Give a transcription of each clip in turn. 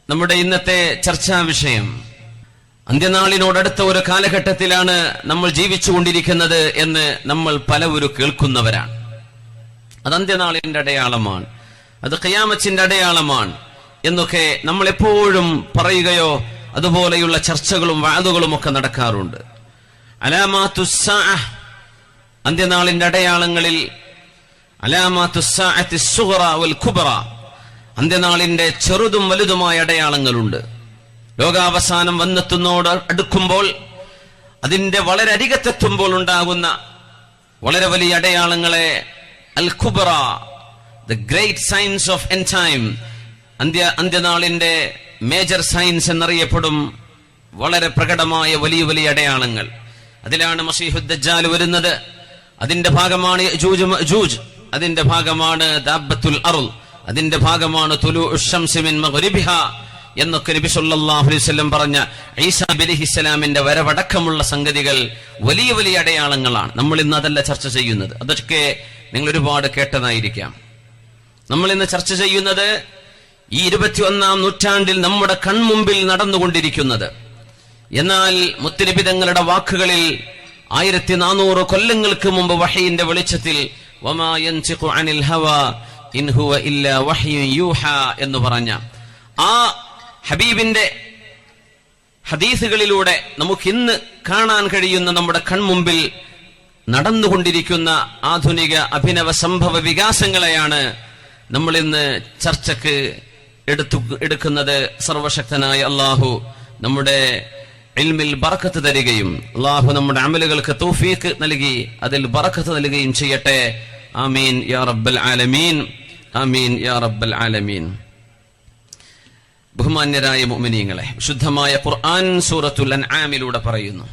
നമ്മുടെ ഇന്നത്തെ ചർച്ചാ വിഷയം. അന്ത്യനാളിനോടടുത്ത ഒരു കാലഘട്ടത്തിലാണ് നമ്മൾ ജീവിച്ചുകൊണ്ടിരിക്കുന്നത് എന്ന് നമ്മൾ പലവരും കേൾക്കുന്നവരാണ്. അത് അന്ത്യനാളിന്റെ അടയാളമാണ്, അത് ഖിയാമത്തിന്റെ അടയാളമാണ് എന്നൊക്കെ നമ്മൾ എപ്പോഴും പറയുകയോ അതുപോലെയുള്ള ചർച്ചകളും വാദുകളും ഒക്കെ നടക്കാറുണ്ട്. അലാമാത്തുസ്സാഅഹ്, അന്ത്യനാളിന്റെ അടയാളങ്ങളിൽ അലാമാത്തുസ്സാഅത്തി സ്സുഗ്റ വൽ കുബ്റ, അന്ത്യനാളിന്റെ ചെറുതും വലുതുമായ അടയാളങ്ങളുണ്ട്. ലോകാവസാനം വന്നെത്തുന്നോട് അടുക്കുമ്പോൾ, അതിന്റെ വളരെ അരികത്തെത്തുമ്പോൾ ഉണ്ടാകുന്ന വളരെ വലിയ അടയാളങ്ങളെ അൽ കുബ്റ, the great signs of end time, അന്ത്യനാളിന്റെ മേജർ സയൻസ് എന്നറിയപ്പെടും വളരെ പ്രകടമായ വലിയ വലിയ അടയാളങ്ങൾ. അതിലാണ് മസീഹുദ് ദജ്ജാൽ വരുന്നത്, അതിന്റെ ഭാഗമാണ് യജൂജ് മഅജൂജ്, അതിന്റെ ഭാഗമാണ് ദാബത്തുൽ അർള്, അതിന്റെ ഭാഗമാണ് തുലൂഉശ് ശംസി മിൻ മഗ്രിബിഹാ എന്നൊക്കെ നബി സല്ലല്ലാഹു അലൈഹി വസല്ലം പറഞ്ഞ ഈസാ അലൈഹിസ്സലാമിന്റെ വരവടക്കമുള്ള സംഗതികൾ വലിയ വലിയ അടയാളങ്ങളാണ്. നമ്മൾ ഇന്ന് അതല്ല ചർച്ച ചെയ്യുന്നത്. അതൊക്കെ നിങ്ങൾ ഒരുപാട് കേട്ടതായിരിക്കാം. നമ്മൾ ഇന്ന് ചർച്ച ചെയ്യുന്നത് ഈ 21-ാം നൂറ്റാണ്ടിൽ നമ്മുടെ കൺമുമ്പിൽ നടന്നുകൊണ്ടിരിക്കുന്നത്. എന്നാൽ മുത്തുനബി തങ്ങളുടെ വാക്കുകളിൽ 1400 കൊല്ലങ്ങൾക്ക് മുമ്പ് വഹയിന്റെ വെളിച്ചത്തിൽ വമാ യൻതിഖു അനിൽ ഹവാ ഇൻ ഹുവ ഇല്ലാ വഹ്യുൻ യൂഹാ എന്ന് പറഞ്ഞ ആ ഹബീബിന്റെ ഹദീസുകളിലൂടെ നമുക്ക് ഇന്ന് കാണാൻ കഴിയുന്ന നമ്മുടെ കൺമുമ്പിൽ നടന്നുകൊണ്ടിരിക്കുന്ന ആധുനിക അഭിനവ സംഭവ വികാസങ്ങളെയാണ് നമ്മൾ ഇന്ന് ചർച്ചക്ക് എടുക്കുന്നത്. സർവശക്തനായ അല്ലാഹു നമ്മുടെ ഇൽമിൽ ബറക്കത്ത് തരികയും അല്ലാഹു നമ്മുടെ അമലുകൾക്ക് തൗഫീഖ് നൽകി അതിൽ ബറക്കത്ത് നൽകുകയും ചെയ്യട്ടെ. ആമീൻ യാ റബ്ബൽ ആലമീൻ, ആമീൻ യാ റബ്ബൽ ആലമീൻ. ബഹുമാന്യരായ മുഅ്മിനീങ്ങളെ, ശുദ്ധമായ ഖുർആൻ സൂറത്തുൽ അൻആമിലൂടെ പറയുന്നു,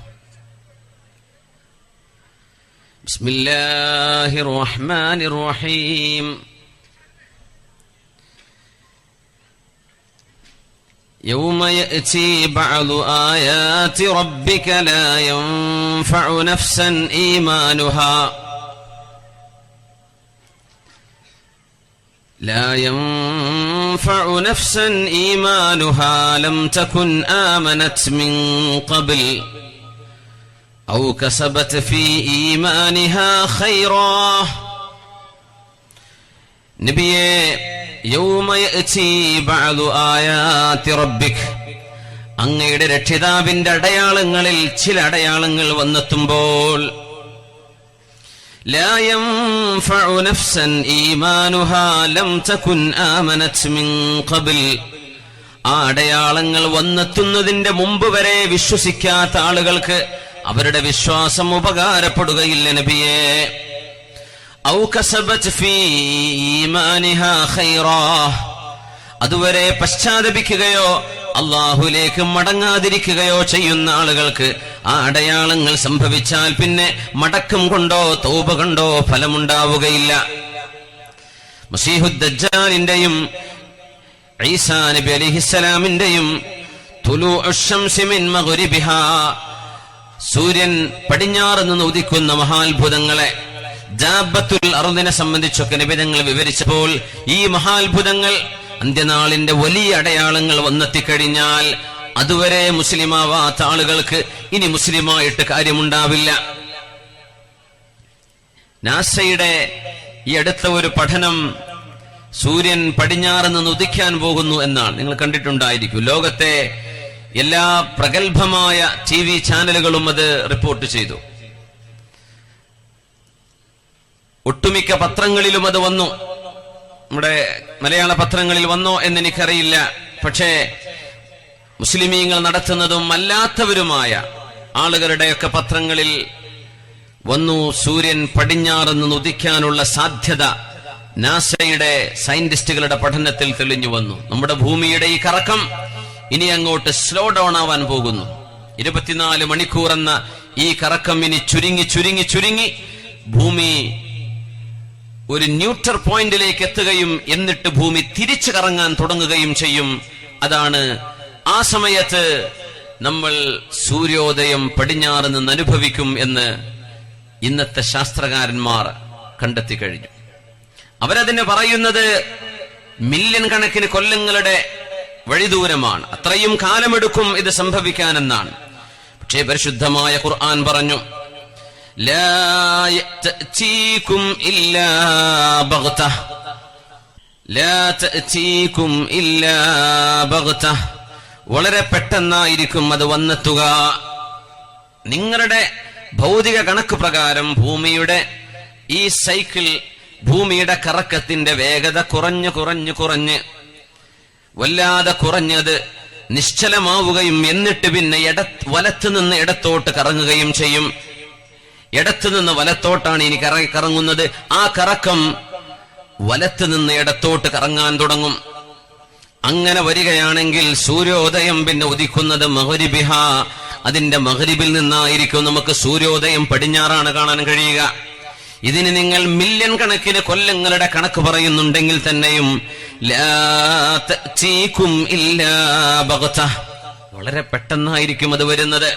ബിസ്മില്ലാഹിർ റഹ്മാനിർ റഹീം, يوم يأتي بعض آيات ربك لا ينفع نفسا إيمانها لم تكن آمنت من قبل أو كسبت في إيمانها خيرا. നബിയേ, യൗമ യഅതി ബഅദു ആയാതി റബ്ബിക്, അങ്ങയുടെ രക്ഷിതാവിന്റെ അടയാളങ്ങളിൽ ചില അടയാളങ്ങൾ വന്നെത്തുമ്പോൾ ലാ യൻഫഉ നഫ്സൻ ഈമാനുഹാ ലം തകുൻ ആമനത് മിൻ ഖബൽ, ആ അടയാളങ്ങൾ വന്നെത്തുന്നതിന്റെ മുമ്പ് വരെ വിശ്വസിക്കാത്ത ആളുകൾക്ക് അവരുടെ വിശ്വാസം ഉപകാരപ്പെടുകയില്ല നബിയേ. ഔ കസബത് ഫീ ഈമാനിഹാ ഖൈറാ, അതുവരെ പശ്ചാത്തപിക്കുകയോ അല്ലാഹുവിലേക്ക് മടങ്ങാതിരിക്കുകയോ ചെയ്യുന്ന ആളുകൾക്ക് ആ അടയാളങ്ങൾ സംഭവിച്ചാൽ പിന്നെ മടക്കം കൊണ്ടോ തൗബ കൊണ്ടോ ഫലമുണ്ടാവുകയില്ല. മസീഹുദ് ദജ്ജാലിന്റെയും ഈസാ നബി അലൈഹിസ്സലാമിന്റെയും തുലൂഉശ് ശംസി മിൻ മഗ്രിബിഹാ, സൂര്യൻ പടിഞ്ഞാറ് നിന്ന് ഉദിക്കുന്ന മഹാത്ഭുതങ്ങളെ, ദാബത്തുൽ അർളിനെ സംബന്ധിച്ചൊക്കെ നബി തങ്ങൾ വിവരിച്ചപ്പോൾ ഈ മഹാത്ഭുതങ്ങൾ അന്ത്യനാളിന്റെ വലിയ അടയാളങ്ങൾ വന്നെത്തിക്കഴിഞ്ഞാൽ അതുവരെ മുസ്ലിമാവാത്ത ആളുകൾക്ക് ഇനി മുസ്ലിമായിട്ട് കാര്യമുണ്ടാവില്ല. നാസയുടെ ഈ അടുത്ത ഒരു പഠനം സൂര്യൻ പടിഞ്ഞാറ് നിന്ന് ഉദിക്കാൻ പോകുന്നു എന്നാണ്. നിങ്ങൾ കണ്ടിട്ടുണ്ടായിരിക്കും. ലോകത്തെ എല്ലാ പ്രഗത്ഭമായ TV ചാനലുകളും അത് റിപ്പോർട്ട് ചെയ്തു. ഒട്ടുമിക്ക പത്രങ്ങളിലും അത് വന്നു. നമ്മുടെ മലയാള പത്രങ്ങളിൽ വന്നോ എന്നെനിക്കറിയില്ല. പക്ഷേ മുസ്ലിമീങ്ങൾ നടത്തുന്നതും അല്ലാത്തവരുമായ ആളുകളുടെയൊക്കെ പത്രങ്ങളിൽ വന്നു, സൂര്യൻ പടിഞ്ഞാറ് നിന്ന് ഉദിക്കാനുള്ള സാധ്യത നാസയുടെ സയന്റിസ്റ്റുകളുടെ പഠനത്തിൽ തെളിഞ്ഞു വന്നു. നമ്മുടെ ഭൂമിയുടെ ഈ കറക്കം ഇനി അങ്ങോട്ട് സ്ലോ ഡൗൺ ആവാൻ പോകുന്നു. 24 മണിക്കൂർ എന്ന ഈ കറക്കം ഇനി ചുരുങ്ങി ചുരുങ്ങി ചുരുങ്ങി ഭൂമി ഒരു ന്യൂട്രൽ പോയിന്റിലേക്ക് എത്തുകയും എന്നിട്ട് ഭൂമി തിരിച്ചു കറങ്ങാൻ തുടങ്ങുകയും ചെയ്യും. അതാണ് ആ സമയത്ത് നമ്മൾ സൂര്യോദയം പടിഞ്ഞാറ് നിന്ന് അനുഭവിക്കും എന്ന് ഇന്നത്തെ ശാസ്ത്രകാരന്മാർ കണ്ടെത്തി കഴിഞ്ഞു. അവരതിനെ പറയുന്നത് മില്യൺ കണക്കിന് കൊല്ലങ്ങളുടെ വഴിദൂരമാണ്, അത്രയും കാലമെടുക്കും ഇത് സംഭവിക്കാനെന്നാണ്. പക്ഷേ പരിശുദ്ധമായ ഖുർആൻ പറഞ്ഞു, ലാ യഅതീകും ഇല്ലാ ബഗ്തഹ, ലാ തഅതീകും ഇല്ലാ ബഗ്തഹ, വളരെ പെട്ടെന്നായിരിക്കും അത് വന്നെത്തുക. നിങ്ങളുടെ ഭൗതിക കണക്ക് പ്രകാരം ഭൂമിയുടെ ഈ സൈക്കിൾ, ഭൂമിയുടെ കറക്കത്തിന്റെ വേഗത കുറഞ്ഞ് വല്ലാതെ കുറഞ്ഞത് നിശ്ചലമാവുകയും എന്നിട്ട് പിന്നെ വലത്ത് നിന്ന് ഇടത്തോട്ട് കറങ്ങുകയും ചെയ്യും. ഇടത്ത് നിന്ന് വലത്തോട്ടാണ് ഇനി കറങ്ങുന്നത്. ആ കറക്കം വലത്ത് നിന്ന് ഇടത്തോട്ട് കറങ്ങാൻ തുടങ്ങും. അങ്ങനെ വരികയാണെങ്കിൽ സൂര്യോദയം പിന്നെ ഉദിക്കുന്നത് മഗ്രിബിഹ, അതിന്റെ മഗ്രിബിൽ നിന്നായിരിക്കും നമുക്ക് സൂര്യോദയം പടിഞ്ഞാറാണ് കാണാൻ കഴിയുക. ഇതിന് നിങ്ങൾ മില്യൺ കണക്കിന് കൊല്ലങ്ങളുടെ കണക്ക് പറയുന്നുണ്ടെങ്കിൽ തന്നെയും ലാ തഅതീകും ഇല്ലാ ബഗ്തഹ, വളരെ പെട്ടെന്നായിരിക്കും അത് വരുന്നത്.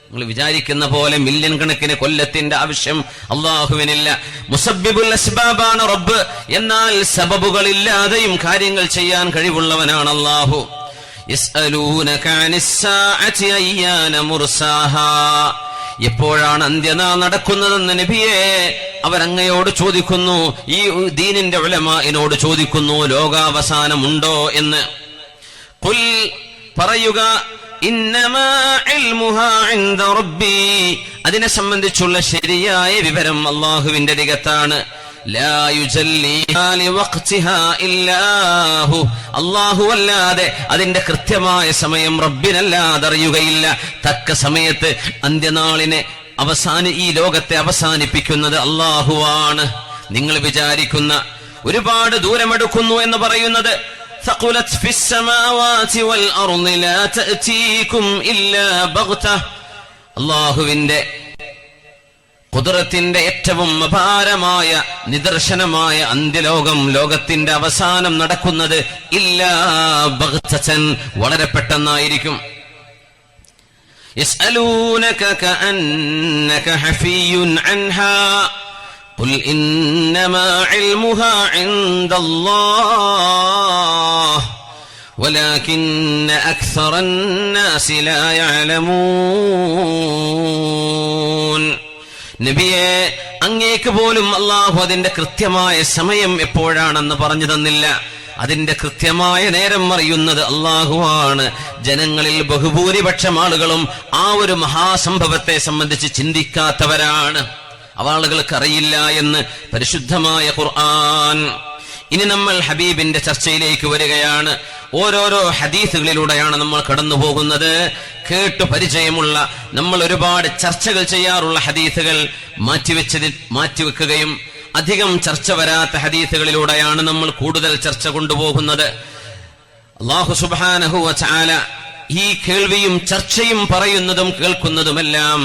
നിങ്ങൾ വിചാരിക്കുന്ന പോലെ മില്യൺ കണക്കിന് കൊല്ലത്തിന്റെ ആവശ്യം അള്ളാഹുവിനില്ല. മുസബ്ബിബുൽ അസ്ബാബാണ് റബ്ബ്, എന്നാൽ സബബുകളില്ലാതെയും കാര്യങ്ങൾ ചെയ്യാൻ കഴിവുള്ളവനാണ് അള്ളാഹു. യസ്അലൂനക അനിസ്സാഅതി അയ്യാന മുർസാഹാ, എപ്പോഴാണ് അന്ത്യനാൾ നടക്കുന്നതെന്ന് നബിയെ അവരങ്ങയോട് ചോദിക്കുന്നു. ഈ ദീനിന്റെ ഉലമാഇനോട് ചോദിക്കുന്നു, ലോകാവസാനമുണ്ടോ എന്ന്. ഖുൽ, പറയുക, ഇന്നമാ ഇൽമുഹാ ഇൻദ റബ്ബി, അതിനെ സംബന്ധിച്ചുള്ള ശരിയായ വിവരം അല്ലാഹുവിന്റെ അരികത്താണ്. ലാ യുജല്ലിഹാ ലിവഖ്തിഹാ ഇല്ലാഹു, അല്ലാഹു അല്ലാതെ അതിന്റെ കൃത്യമായ സമയം റബ്ബിനല്ലാതെ അറിയുകയില്ല. തക്ക സമയത്ത് അന്ത്യനാളിനെ ഈ ലോകത്തെ അവസാനിപ്പിക്കുന്നത് അല്ലാഹുവാണ്. നിങ്ങൾ വിചാരിക്കുന്ന ഒരുപാട് ദൂരമെടുക്കുന്നു എന്ന് പറയുന്നത് ثقلت في السماوات والأرض لا تأتيكم إلا بغتة, അല്ലാഹുവിന്റെ ഖുദ്റത്തിന്റെ ഏറ്റവും അപാരമായ നിദർശനമായ അന്ത്യലോകം, ലോകത്തിന്റെ അവസാനം നടക്കുന്നത് ഇല്ലാ ബഗ്തതൻ, വളരെ പെട്ടെന്നായിരിക്കും. യസ്അലൂനക കഅന്നക ഹഫിയ്യുൻ അൻഹാ ഖുൽ ഇന്നമാ ഇൽമുഹാ ഇൻദല്ലാഹ് വലാകിന്ന അക്സറൻ നാസി ലാ യഅലമൂൻ. നബിയെ, അങ്ങേക്ക് പോലും അല്ലാഹു അതിന്റെ കൃത്യമായ സമയം എപ്പോഴാണെന്ന് പറഞ്ഞു തന്നില്ല. അതിന്റെ കൃത്യമായ നേരം അറിയുന്നത് അല്ലാഹുവാണ്. ജനങ്ങളിൽ ബഹുഭൂരിപക്ഷം ആളുകളും ആ ഒരു മഹാസംഭവത്തെ സംബന്ധിച്ച് ചിന്തിക്കാത്തവരാണ്. ആളുകൾക്ക് അറിയില്ല എന്ന് പരിശുദ്ധമായ ഖുർആൻ. ഇനി നമ്മൾ ഹബീബിന്റെ ചർച്ചയിലേക്ക് വരികയാണ്. ഓരോരോ ഹദീസുകളിലൂടെയാണ് നമ്മൾ കടന്നു പോകുന്നത്. കേട്ടു പരിചയമുള്ള, നമ്മൾ ഒരുപാട് ചർച്ചകൾ ചെയ്യാറുള്ള ഹദീസുകൾ മാറ്റിവെക്കുകയും അധികം ചർച്ച വരാത്ത ഹദീസുകളിലൂടെയാണ് നമ്മൾ കൂടുതൽ ചർച്ച കൊണ്ടുപോകുന്നത്. അല്ലാഹു സുബ്ഹാനഹു വ തആല ഈ കേൾവിയും ചർച്ചയും പറയുന്നതും കേൾക്കുന്നതുമെല്ലാം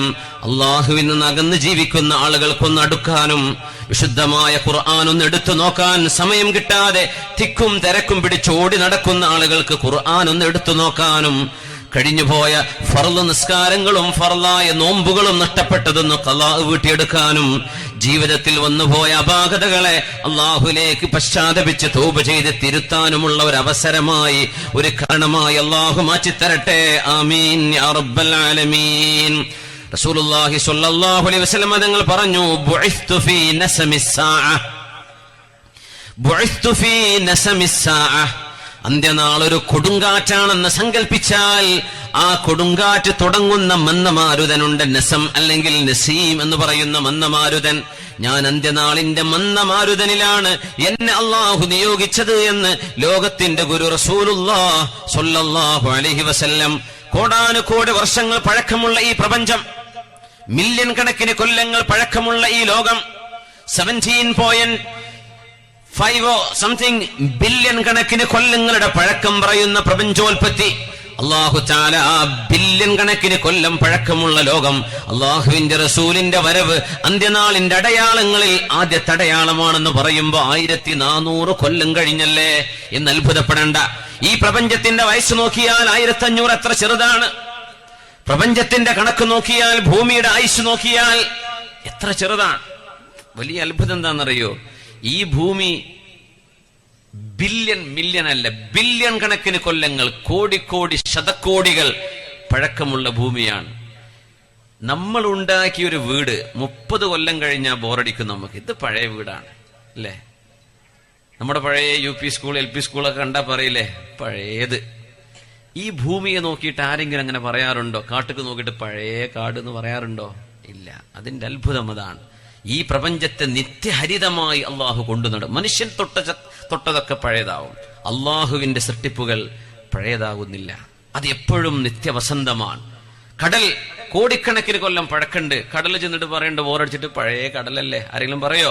അള്ളാഹുവിൽ നിന്ന് അകന്ന് ജീവിക്കുന്ന ആളുകൾക്കൊന്ന് അടുക്കാനും വിശുദ്ധമായ ഖുർആൻ ഒന്ന് എടുത്തു നോക്കാൻ സമയം കിട്ടാതെ തിക്കും തിരക്കും പിടിച്ച് ഓടി നടക്കുന്ന ആളുകൾക്ക് ഖുർആൻ ഒന്ന് എടുത്തു നോക്കാനും കഴിഞ്ഞുപോയ ഫർള് നിസ്കാരങ്ങളും ഫർളായ നോമ്പുകളും നഷ്ടപ്പെട്ടതൊന്ന് ഖളാ വീട്ടിയെടുക്കാനും ജീവിതത്തിൽ വന്നുപോയ അപാകതകളെ അള്ളാഹുലേക്ക് പശ്ചാത്തപിച്ച് തൗബ ചെയ്ത് തിരുത്താനുമുള്ള ഒരു അവസരമായി, ഒരു കാരണമായി അള്ളാഹു മാറ്റിത്തരട്ടെ. ആമീൻ യാ റബ്ബൽ ആലമീൻ. റസൂലുള്ളാഹി സ്വല്ലല്ലാഹു അലൈഹി വസല്ലം തങ്ങൾ പറഞ്ഞു, ബുഇസ്തു ഫീ നസമിസ്സാഅ, അന്ത്യനാൾ ഒരു കൊടുങ്കാറ്റാണെന്ന് സങ്കല്പിച്ചാൽ ആ കൊടുങ്കാറ്റ് തുടങ്ങുന്ന മന്ദമാരുതനുണ്ട്. നസം അല്ലെങ്കിൽ നസീം എന്ന് പറയുന്ന മന്ദമാരുതൻ. ഞാൻ അന്ത്യനാളിന്റെ മന്ദമാരുതനിലാണ് എന്നെ അള്ളാഹു നിയോഗിച്ചത് എന്ന് ലോകത്തിന്റെ ഗുരു റസൂലുള്ളാഹി സ്വല്ലല്ലാഹു അലൈഹി വസല്ലം. കോടാനുകോടി വർഷങ്ങൾ പഴക്കമുള്ള ഈ പ്രപഞ്ചം, മില്യൺ കണക്കിന് കൊല്ലങ്ങൾ പഴക്കമുള്ള ഈ ലോകം, 17.5 സംതിങ് ബില്യൺ കണക്കിന് കൊല്ലങ്ങളുടെ പഴക്കം പറയുന്ന പ്രപഞ്ചോൽപത്തി, അല്ലാഹു തആല ആ ബില്യൺ കണക്കിന് കൊല്ലം പഴക്കമുള്ള ലോകം, അല്ലാഹുവിന്റെ റസൂലിന്റെ വരവ് അന്ത്യനാളിന്റെ അടയാളങ്ങളിൽ ആദ്യത്തെ അടയാളമാണെന്ന് പറയുമ്പോൾ 1400 കൊല്ലം കഴിഞ്ഞല്ലേ എന്ന് അത്ഭുതപ്പെടേണ്ട. ഈ പ്രപഞ്ചത്തിന്റെ വയസ്സ് നോക്കിയാൽ 1500 എത്ര ചെറുതാണ്. പ്രപഞ്ചത്തിന്റെ കണക്ക് നോക്കിയാൽ, ഭൂമിയുടെ ആയുസ് നോക്കിയാൽ എത്ര ചെറുതാണ്. വലിയ അത്ഭുതം എന്താണെന്നറിയോ? ഈ ഭൂമി ബില്യൺ, മില്യൺ അല്ല, ബില്യൺ കണക്കിന് കൊല്ലങ്ങൾ, കോടിക്കോടി ശതകോടികൾ പഴക്കമുള്ള ഭൂമിയാണ്. നമ്മൾ ഉണ്ടാക്കിയ ഒരു വീട് 30 കൊല്ലം കഴിഞ്ഞാൽ ബോറടിക്കും നമുക്ക്. ഇത് പഴയ വീടാണ് അല്ലേ? നമ്മുടെ പഴയ UP സ്കൂൾ, LP സ്കൂളൊക്കെ കണ്ടാ പറയില്ലേ പഴയത്. ഈ ഭൂമിയെ നോക്കിയിട്ട് ആരെങ്കിലും അങ്ങനെ പറയാറുണ്ടോ? കാട്ടുക്ക് നോക്കിയിട്ട് പഴയ കാട് എന്ന് പറയാറുണ്ടോ? ഇല്ല. അതിന്റെ അത്ഭുതം അതാണ്. ഈ പ്രപഞ്ചത്തെ നിത്യഹരിതമായി അള്ളാഹു കൊണ്ടുനടും. മനുഷ്യൻ തൊട്ടതൊക്കെ പഴയതാവും. അള്ളാഹുവിന്റെ സൃഷ്ടിപ്പുകൾ പഴയതാകുന്നില്ല. അത് എപ്പോഴും നിത്യവസന്തമാണ്. കടൽ കോടിക്കണക്കിന് കൊല്ലം പഴക്കണ്ട്. കടൽ ചെന്നിട്ട് പറയേണ്ട ബോറടിച്ചിട്ട് പഴയ കടലല്ലേ ആരെങ്കിലും പറയോ?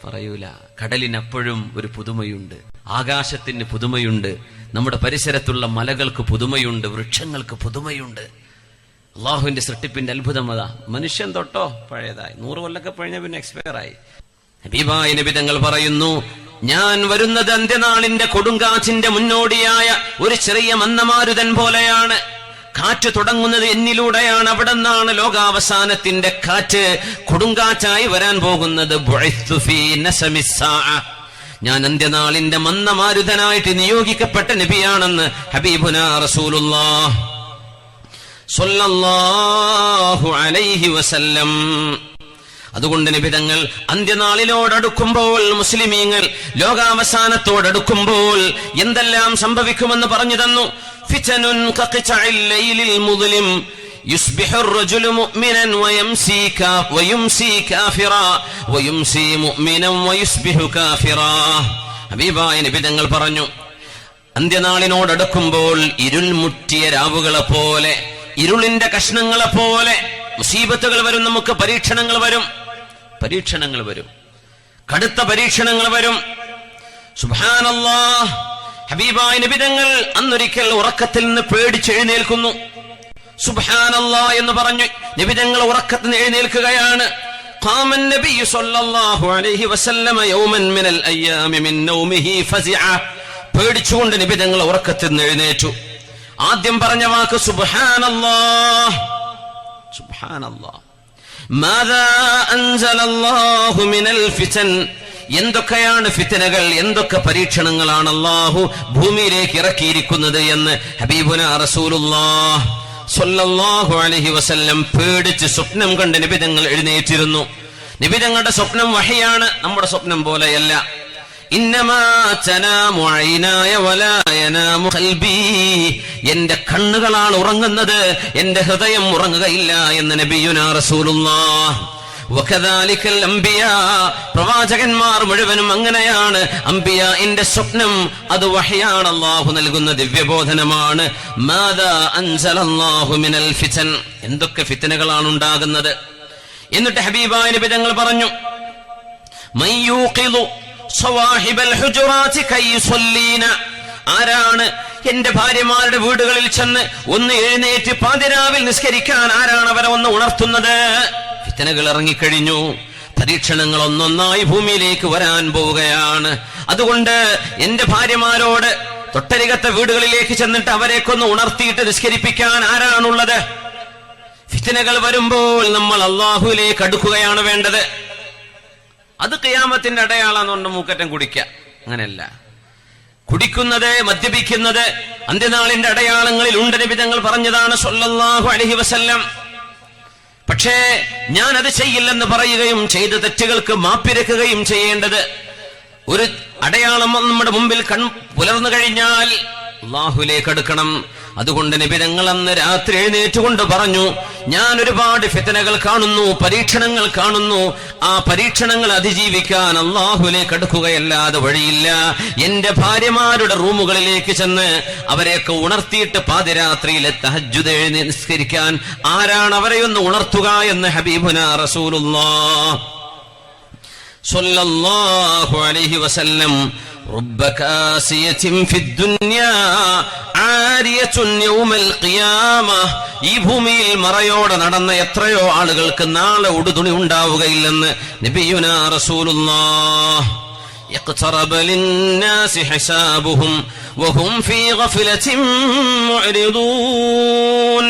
പറയൂല. കടലിനപ്പോഴും ഒരു പുതുമയുണ്ട്, ആകാശത്തിന് പുതുമയുണ്ട്, നമ്മുടെ പരിസരത്തുള്ള മലകൾക്ക് പുതുമയുണ്ട്, വൃക്ഷങ്ങൾക്ക് പുതുമയുണ്ട്. അള്ളാഹുവിന്റെ സൃഷ്ടിപ്പിന്റെ അത്ഭുതം അതാ. മനുഷ്യൻ തൊട്ടോ പഴയതായി. 100 കൊല്ലൊക്കെ കഴിഞ്ഞ പിന്നെ എക്സ്പയർ ആയി. ഹബീബായ നബി തങ്ങൾ പറയുന്നു, ഞാൻ വരുന്നത് അന്ത്യനാളിന്റെ കൊടുങ്കാറ്റിന്റെ മുന്നോടിയായ ഒരു ചെറിയ മന്ദമാരുതൻ പോലെയാണ്. കാറ്റ് തുടങ്ങുന്നത് എന്നിലൂടെയാണ്. അവിടെ നിന്നാണ് ലോകാവസാനത്തിന്റെ കാറ്റ് കൊടുങ്കാറ്റായി വരാൻ പോകുന്നത്. ഞാൻ അന്ത്യനാളിന്റെ മന്ദമാരുതനായിട്ട് നിയോഗിക്കപ്പെട്ട നബിയാണെന്ന് ഹബീബുനാ റസൂലുള്ളാഹ് സ്വല്ലല്ലാഹു അലൈഹി വസല്ലം. അതുകൊണ്ട് നിബിതങ്ങൾ അന്ത്യനാളിനോടടുക്കുമ്പോൾ, മുസ്ലിമീങ്ങൾ ലോകാവസാനത്തോടടുക്കുമ്പോൾ എന്തെല്ലാം സംഭവിക്കുമെന്ന് പറഞ്ഞു തന്നു. ഫിതനുൻ കഖിതഇൽ ലൈലിൽ മുദ്ലിം യുസ്ബിഹു الرجل مؤمنا ويمسي كافرا ويمسي مؤمنا ويصبح كافرا. ഹബീബായ നിബിതങ്ങൾ പറഞ്ഞു, അന്ത്യനാളിനോടടുക്കുമ്പോൾ ഇരുൾ മുറ്റിയ രാവുകളെ പോലെ, ഇരുളിന്റെ കഷ്ണങ്ങളെ പോലെ മുസീബത്തുകൾ വരും. നമുക്ക് പരീക്ഷണങ്ങൾ വരും, കടുത്ത പരീക്ഷണങ്ങൾ വരും. സുബ്ഹാനല്ലാഹ്. ഹബീബായ നബി തങ്ങൾ അന്നൊരിക്കൽ ഉറക്കത്തിൽ നിന്ന് പേടിച്ചെഴുന്നേൽക്കുന്നു. സുബ്ഹാനല്ലാഹ് എന്ന് പറഞ്ഞു നബി തങ്ങൾ ഉറക്കത്തിൽ നിന്ന് എഴുന്നേൽക്കുകയാണ്. ഖാമ النبي صلى الله عليه وسلم يوما من الايام من نومه فزع. പേടിച്ചുകൊണ്ട് നബി തങ്ങൾ ഉറക്കത്തിൽ നിന്ന് എഴുന്നേറ്റു. ആദ്യം പറഞ്ഞ വാക്ക് സുബ്ഹാനല്ലാഹ്. സുബ്ഹാനല്ലാഹ്. മാദാ അൻസലല്ലാഹു മിനൽ ഫിതൻ. എന്തൊക്കെയാണ് ഫിത്നകൾ, എന്തൊക്കെ പരീക്ഷണങ്ങളാണ് അല്ലാഹു ഭൂമിയിലേക്ക് ഇറക്കിയിരിക്കുന്നത് എന്ന് ഹബീബുനാ റസൂലുള്ളാഹ് സ്വല്ലല്ലാഹു അലൈഹി വസല്ലം പേടിച്ച് സ്വപ്നം കണ്ട് നബി തങ്ങൾ എഴുന്നേറ്റിരുന്നു. നബി തങ്ങളുടെ സ്വപ്നം വഹയാണ്, നമ്മുടെ സ്വപ്നം പോലെയല്ല. ഇന്നമാ തനാമു ഐനായ വലാ യനാമു ഖൽബി. എന്റെ കണ്ണുകളാണ് ഉറങ്ങുന്നത്, എന്റെ ഹൃദയം ഉറങ്ങുകയില്ല എന്ന് നബിയുനാ റസൂലുള്ളാഹ്. വകദാലികൽ അംബിയാ. പ്രവാചകന്മാർ മുഴുവനും അങ്ങനെയാണ്. അംബിയാഇന്റെ സ്വപ്നം അത് വഹയാണ്, അല്ലാഹു നൽകുന്ന ദിവ്യബോധനമാണ്. മാദാ അൻസലല്ലാഹു മിനൽ ഫിതൻ. എന്തൊക്കെ ഫിത്നകളാണ് ഉണ്ടാകുന്നത്. എന്നിട്ട് ഹബീബായ നബി തങ്ങൾ പറഞ്ഞു, മയ്യൂഖിദു സവാഹിബൽ ഹുജുറാത്തി കൈയുസല്ലീന. ആരാണ് എന്റെ ഭാര്യമാരുടെ വീടുകളിൽ ചെന്ന് ഒന്ന് എഴുന്നേറ്റ് പാതിരാവിൽ നിസ്കരിക്കാൻ ആരാണ് അവരെ ഒന്ന് ഉണർത്തുന്നത്? ഫിത്നകൾ ഇറങ്ങിക്കഴിഞ്ഞു. പരീക്ഷണങ്ങൾ ഒന്നൊന്നായി ഭൂമിയിലേക്ക് വരാൻ പോവുകയാണ്. അതുകൊണ്ട് എന്റെ ഭാര്യമാരോട് തൊട്ടരികത്തെ വീടുകളിലേക്ക് ചെന്നിട്ട് അവരെക്കൊന്ന് ഉണർത്തിയിട്ട് നിസ്കരിപ്പിക്കാൻ ആരാണുള്ളത്? ഫിത്നകൾ വരുമ്പോൾ നമ്മൾ അല്ലാഹുവിലേക്ക് അടുക്കുകയാണ് വേണ്ടത്. അത് ഖിയാമത്തിന്റെ അടയാളാന്നുകൊണ്ട് മൂക്കറ്റം കുടിക്കുക, അങ്ങനെയല്ല. കുടിക്കുന്നത്, മദ്യപിക്കുന്നത് അന്ത്യനാളിന്റെ അടയാളങ്ങളിൽ ഉണ്ട്. നബി തങ്ങൾ പറഞ്ഞതാണ് സ്വല്ലല്ലാഹു അലൈഹി വസല്ലം. പക്ഷേ ഞാൻ അത് ചെയ്യില്ലെന്ന് പറയുകയും ചെയ്ത തെറ്റുകൾക്ക് മാപ്പിരക്കുകയും ചെയ്യേണ്ടത്. ഒരു അടയാളം നമ്മുടെ മുമ്പിൽ പുലർന്നു കഴിഞ്ഞാൽ അല്ലാഹുവിലേക്ക് അടുക്കണം. അതുകൊണ്ട് നബി തങ്ങൾ അന്ന് രാത്രി എഴുന്നേറ്റുകൊണ്ട് പറഞ്ഞു, ഞാൻ ഒരുപാട് ഫിത്നകൾ കാണുന്നു, പരീക്ഷണങ്ങൾ കാണുന്നു. ആ പരീക്ഷണങ്ങൾ അതിജീവിക്കാൻ അല്ലാഹുവിലേക്ക് അടുക്കുകയല്ലാതെ വഴിയില്ല. എന്റെ ഭാര്യമാരുടെ റൂമുകളിലേക്ക് ചെന്ന് അവരെയൊക്കെ ഉണർത്തിയിട്ട് പാതിരാത്രിയിലെ തഹജ്ജുദ് നിസ്കരിക്കാൻ ആരാണ് അവരെയൊന്ന് ഉണർത്തുക എന്ന് ഹബീബുനാ റസൂലുള്ളാഹ് സ്വല്ലല്ലാഹു അലൈഹി വസല്ലം. رب كاسية في الدنيا عارية يوم القيامة. ഈ ഭൂമിയിൽ മറയോടെ നടന്ന എത്രയോ ആളുകൾക്ക് നാളെ ഉടുതുണി ഉണ്ടാവുകയില്ലെന്ന് നബിയുനാ റസൂലുള്ളാഹ്. اقترب للناس حسابهم وهم في غفلة معرضون.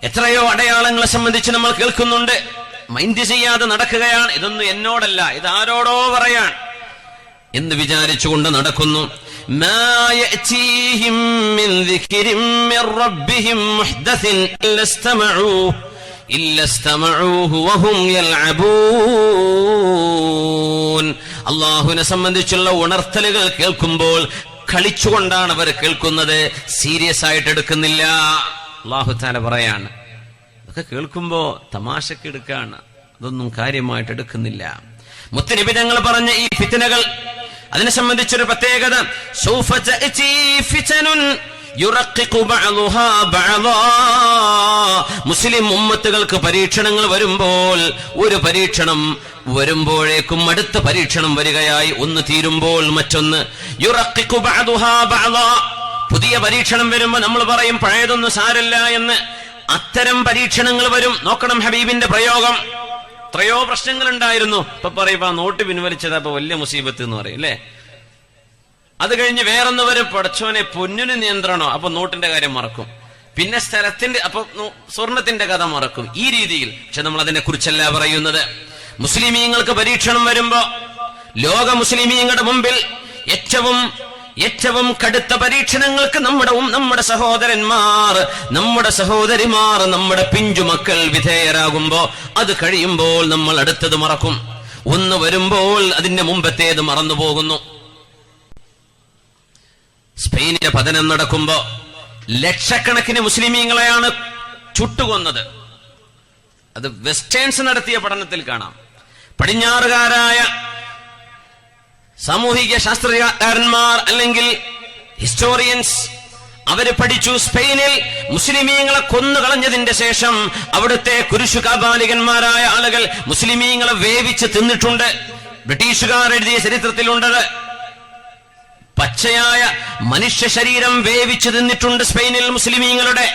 എത്രയോ അടയാളങ്ങളെ സംബന്ധിച്ച് നമ്മൾ കേൾക്കുന്നുണ്ട്, മൈൻഡ് ചെയ്യാതെ നടക്കുകയാണ്. ഇതൊന്നും എന്നോടല്ല, ഇത് ആരോടോ പറയാൻ. എന്ന് വിചാരിച്ചുകൊണ്ട് നടക്കുന്നു. മാ യഅതീഹിം മിൻ ദിക്രിൻ മിർ റബ്ബിഹിം മുഹ്ദസിൻ ഇല്ലസ്തമഊഹു വഹും യൽഅബൂൻ. അല്ലാഹുവിനെ സംബന്ധിച്ചുള്ള ഉണർത്തലുകൾ കേൾക്കുമ്പോൾ കളിച്ചുകൊണ്ടാണ് അവർ കേൾക്കുന്നത്, സീരിയസ് ആയിട്ട് എടുക്കുന്നില്ല. അല്ലാഹു തആല പറയാണ്, അതൊക്കെ കേൾക്കുമ്പോ തമാശക്ക് എടുക്കാണ്, അതൊന്നും കാര്യമായിട്ട് എടുക്കുന്നില്ല. മുത്തനബി തങ്ങൾ പറഞ്ഞ ഈ ഫിത്നകൾ, അതിനെ സംബന്ധിച്ചൊരു പ്രത്യേകത, സൗഫ തഅതി ഫിതനുൻ യുറഖിഖു ബഅദുഹാ ബഅദാ. മുസ്ലിം ഉമ്മത്തുകൾക്ക് പരീക്ഷണങ്ങൾ വരുമ്പോൾ, ഒരു പരീക്ഷണം വരുമ്പോഴേക്കും അടുത്ത പരീക്ഷണം വരികയായി, ഒന്ന് തീരുമ്പോൾ മറ്റൊന്ന്. യുറഖിഖു ബഅദുഹാ ബഅദാ. പുതിയ പരീക്ഷണം വരുമ്പോ നമ്മൾ പറയും പഴയതൊന്നും സാരല്ല എന്ന്. അത്തരം പരീക്ഷണങ്ങൾ വരും. നോക്കണം ഹബീബിന്റെ പ്രയോഗം. എത്രയോ പ്രശ്നങ്ങൾ ഉണ്ടായിരുന്നു, ഇപ്പൊ പറയും നോട്ട് പിൻവലിച്ചത് അപ്പൊ വലിയ മുസീബത്ത് എന്ന് പറയും അല്ലേ. അത് കഴിഞ്ഞ് വേറൊന്ന് വരും, പടച്ചോനെ പൊന്നിന് നിയന്ത്രണോ, അപ്പൊ നോട്ടിന്റെ കാര്യം മറക്കും. പിന്നെ സ്ഥലത്തിന്റെ, അപ്പൊ സ്വർണത്തിന്റെ കഥ മറക്കും. ഈ രീതിയിൽ. പക്ഷെ നമ്മൾ അതിനെ കുറിച്ചല്ല പറയുന്നത്. മുസ്ലിമീങ്ങൾക്ക് പരീക്ഷണം വരുമ്പോ, ലോക മുസ്ലിമീങ്ങളുടെ മുമ്പിൽ ഏറ്റവും കടുത്ത പരീക്ഷണങ്ങൾക്ക് നമ്മുടെ സഹോദരന്മാർ, നമ്മുടെ സഹോദരിമാർ, നമ്മുടെ പിഞ്ചുമക്കൾ വിധേയരാകുമ്പോ, അത് കഴിയുമ്പോൾ നമ്മൾ അടുത്തത് മറക്കും. ഒന്ന് വരുമ്പോൾ അതിന്റെ മുമ്പത്തേത് മറന്നു പോകുന്നു. സ്പെയിനിലെ പതനം നടക്കുമ്പോ ലക്ഷക്കണക്കിന് മുസ്ലിമീങ്ങളെയാണ് ചുട്ടുകൊന്നത്. അത് വെസ്റ്റേൺസ് നടത്തിയ പഠനത്തിൽ കാണാം. പടിഞ്ഞാറുകാരായ സാമൂഹിക ശാസ്ത്രകാരന്മാർ അല്ലെങ്കിൽ ഹിസ്റ്റോറിയൻസ്, അവര് പഠിച്ചു, സ്പെയിനിൽ മുസ്ലിമീങ്ങളെ കൊന്നുകളഞ്ഞതിന്റെ ശേഷം അവിടുത്തെ കുരിശുകാബാലികന്മാരായ ആളുകൾ മുസ്ലിമീങ്ങളെ വേവിച്ച് തിന്നിട്ടുണ്ട്. ബ്രിട്ടീഷുകാർ എഴുതിയ ചരിത്രത്തിലുണ്ടത്. പച്ചയായ മനുഷ്യ ശരീരം വേവിച്ചു തിന്നിട്ടുണ്ട് സ്പെയിനിൽ മുസ്ലിമീങ്ങളുടെ.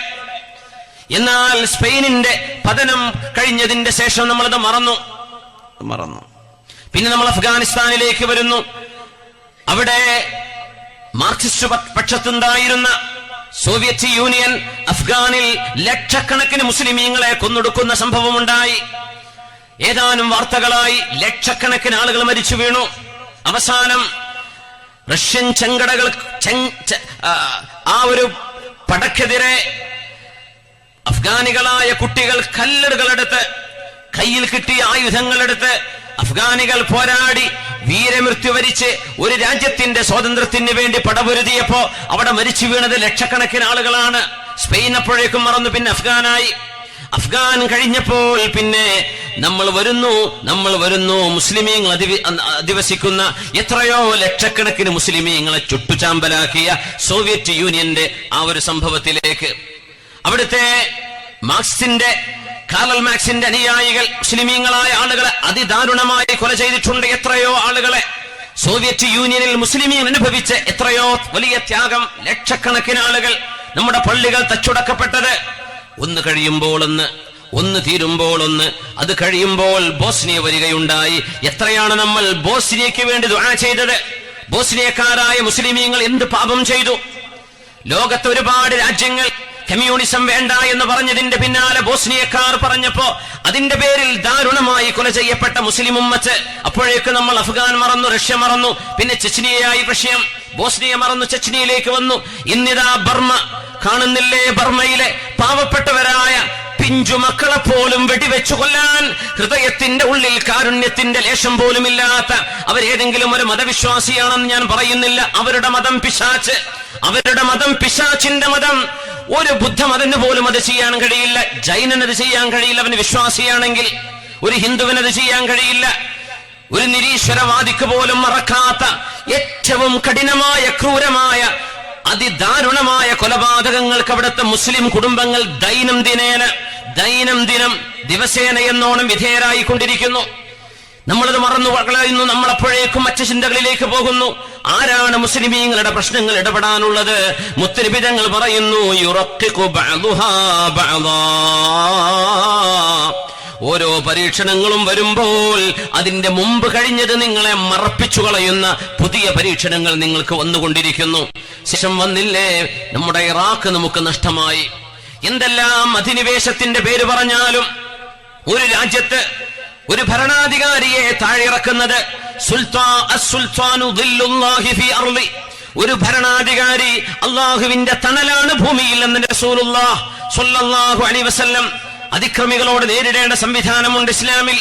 എന്നാൽ സ്പെയിനിന്റെ പതനം കഴിഞ്ഞതിന്റെ ശേഷം നമ്മളത് മറന്നു. പിന്നെ നമ്മൾ അഫ്ഗാനിസ്ഥാനിലേക്ക് വരുന്നു. അവിടെ മാർക്സിസ്റ്റ് പക്ഷത്തുണ്ടായിരുന്ന സോവിയറ്റ് യൂണിയൻ അഫ്ഗാനിൽ ലക്ഷക്കണക്കിന് മുസ്ലിമീങ്ങളെ കൊന്നൊടുക്കുന്ന സംഭവമുണ്ടായി. ഏതാനും വാർത്തകളായി ലക്ഷക്കണക്കിന് ആളുകൾ മരിച്ചു വീണു. അവസാനം റഷ്യൻ ചെങ്കടകൾ ആ ഒരു പടക്കെതിരെ അഫ്ഗാനികളായ കുട്ടികൾ കല്ലെടുകളെടുത്ത്, കയ്യിൽ കിട്ടിയ ആയുധങ്ങളെടുത്ത് അഫ്ഗാനികൾ പോരാടി വീരമൃത്യു വരിച്ച് ഒരു രാജ്യത്തിന്റെ സ്വാതന്ത്ര്യത്തിന് വേണ്ടി പടപൊരുതിയപ്പോ അവിടെ മരിച്ചു വീണത് ലക്ഷക്കണക്കിന് ആളുകളാണ്. സ്പെയിൻ അപ്പോഴേക്കും മറന്നു, പിന്നെ അഫ്ഗാനായി. അഫ്ഗാൻ കഴിഞ്ഞപ്പോൾ പിന്നെ നമ്മൾ വരുന്നു മുസ്ലിമീങ്ങൾ അധിവസിക്കുന്ന എത്രയോ ലക്ഷക്കണക്കിന് മുസ്ലിമീങ്ങളെ ചുട്ടുചാമ്പലാക്കിയ സോവിയറ്റ് യൂണിയന്റെ ആ ഒരു സംഭവത്തിലേക്ക്. അവിടുത്തെ കാർൽ മാർക്സിന്റെ അനുയായികൾ മുസ്ലിമീങ്ങളായ ആളുകളെ അതിദാരുണമായി കൊല ചെയ്തിട്ടുണ്ട്. എത്രയോ ആളുകളെ സോവിയറ്റ് യൂണിയനിൽ മുസ്ലിമീങ്ങൾ അനുഭവിച്ച എത്രയോ വലിയ ത്യാഗം, ലക്ഷക്കണക്കിന് ആളുകൾ. നമ്മുടെ പള്ളികൾ തച്ചുടക്കപ്പെട്ടത്. ഒന്ന് കഴിയുമ്പോൾ ഒന്ന് തീരുമ്പോൾ ഒന്ന്. അത് കഴിയുമ്പോൾ ബോസ്നിയ വരികയുണ്ടായി. എത്രയാണ് നമ്മൾ ബോസ്നിയയ്ക്ക് വേണ്ടി ദുആ ചെയ്തത്. ബോസ്നിയക്കാരായ മുസ്ലിമീങ്ങൾ എന്ത് പാപം ചെയ്തു. ലോകത്ത് ഒരുപാട് രാജ്യങ്ങൾ കമ്മ്യൂണിസം വേണ്ട എന്ന് പറഞ്ഞതിന്റെ പിന്നാലെ ബോസ്നിയക്കാർ പറഞ്ഞപ്പോ അതിന്റെ പേരിൽ ദാരുണമായി കൊല ചെയ്യപ്പെട്ട മുസ്ലിം ഉമ്മത്ത്. അപ്പോഴേക്ക് നമ്മൾ അഫ്ഗാൻ മറന്നു, റഷ്യ മറന്നു, പിന്നെ ചെച്നിയയായി വിഷയം. ബോസ്നിയ മറന്നു, ചെച്നിയയിലേക്ക് വന്നു. ഇന്നിതാ ബർമ്മ കാണുന്നില്ലേ? ബർമ്മയിലെ പാവപ്പെട്ടവരായ പിഞ്ചു മക്കളെ പോലും വെടിവെച്ചു കൊല്ലാൻ ഹൃദയത്തിന്റെ ഉള്ളിൽ കാരുണ്യത്തിന്റെ ലേശം പോലും ഇല്ലാത്ത അവരേതെങ്കിലും ഒരു മതവിശ്വാസിയാണെന്ന് ഞാൻ പറയുന്നില്ല. അവരുടെ മതം പിശാച്ച്, അവരുടെ മതം പിശാച്ചിന്റെ മതം. ഒരു ബുദ്ധമതന് പോലും അത് ചെയ്യാൻ കഴിയില്ല. ജൈനനത് ചെയ്യാൻ കഴിയില്ല, അവന് വിശ്വാസിയാണെങ്കിൽ. ഒരു ഹിന്ദുവിനത് ചെയ്യാൻ കഴിയില്ല. ഒരു നിരീശ്വരവാദിക്ക് പോലും മറക്കാത്ത ഏറ്റവും കഠിനമായ ക്രൂരമായ അതിദാരുണമായ കൊലപാതകങ്ങൾക്ക് അവിടുത്തെ മുസ്ലിം കുടുംബങ്ങൾ ദൈനംദിനം ദിവസേന എന്നോണം വിധേയരായിക്കൊണ്ടിരിക്കുന്നു. നമ്മളത് മറന്നു കളയുന്നു. നമ്മളപ്പോഴേക്കും മറ്റു ചിന്തകളിലേക്ക് പോകുന്നു. ആരാണ് മുസ്ലിമീങ്ങളുടെ പ്രശ്നങ്ങൾ ഇടപെടാനുള്ളത്? മുത്തനബി തങ്ങൾ പറയുന്നു, യുറഖിഖു ബഅദുഹാ ബഅദാ. ഓരോ പരീക്ഷണങ്ങളും വരുമ്പോൾ അതിന്റെ മുമ്പ് കഴിഞ്ഞത് നിങ്ങളെ മറപ്പിച്ചു കളയുന്ന പുതിയ പരീക്ഷണങ്ങൾ നിങ്ങൾക്ക് വന്നുകൊണ്ടിരിക്കുന്നു. ശേഷം വന്നില്ലേ നമ്മുടെ ഇറാഖ് നമുക്ക് നഷ്ടമായി. എന്തെല്ലാം അധിനിവേശത്തിന്റെ പേര് പറഞ്ഞാലും ഒരു രാജ്യത്ത് ഒരു ഭരണാധികാരിയെ താഴെയിറക്കുന്നത്. ഒരു ഭരണാധികാരി അള്ളാഹുവിന്റെ തണലാണ് ഭൂമിയിൽ എന്ന് റസൂലുള്ളാഹി സ്വല്ലല്ലാഹു അലൈഹി വസല്ലം. അതിക്രമികളോട് നേരിടേണ്ട സംവിധാനമുണ്ട് ഇസ്ലാമിൽ.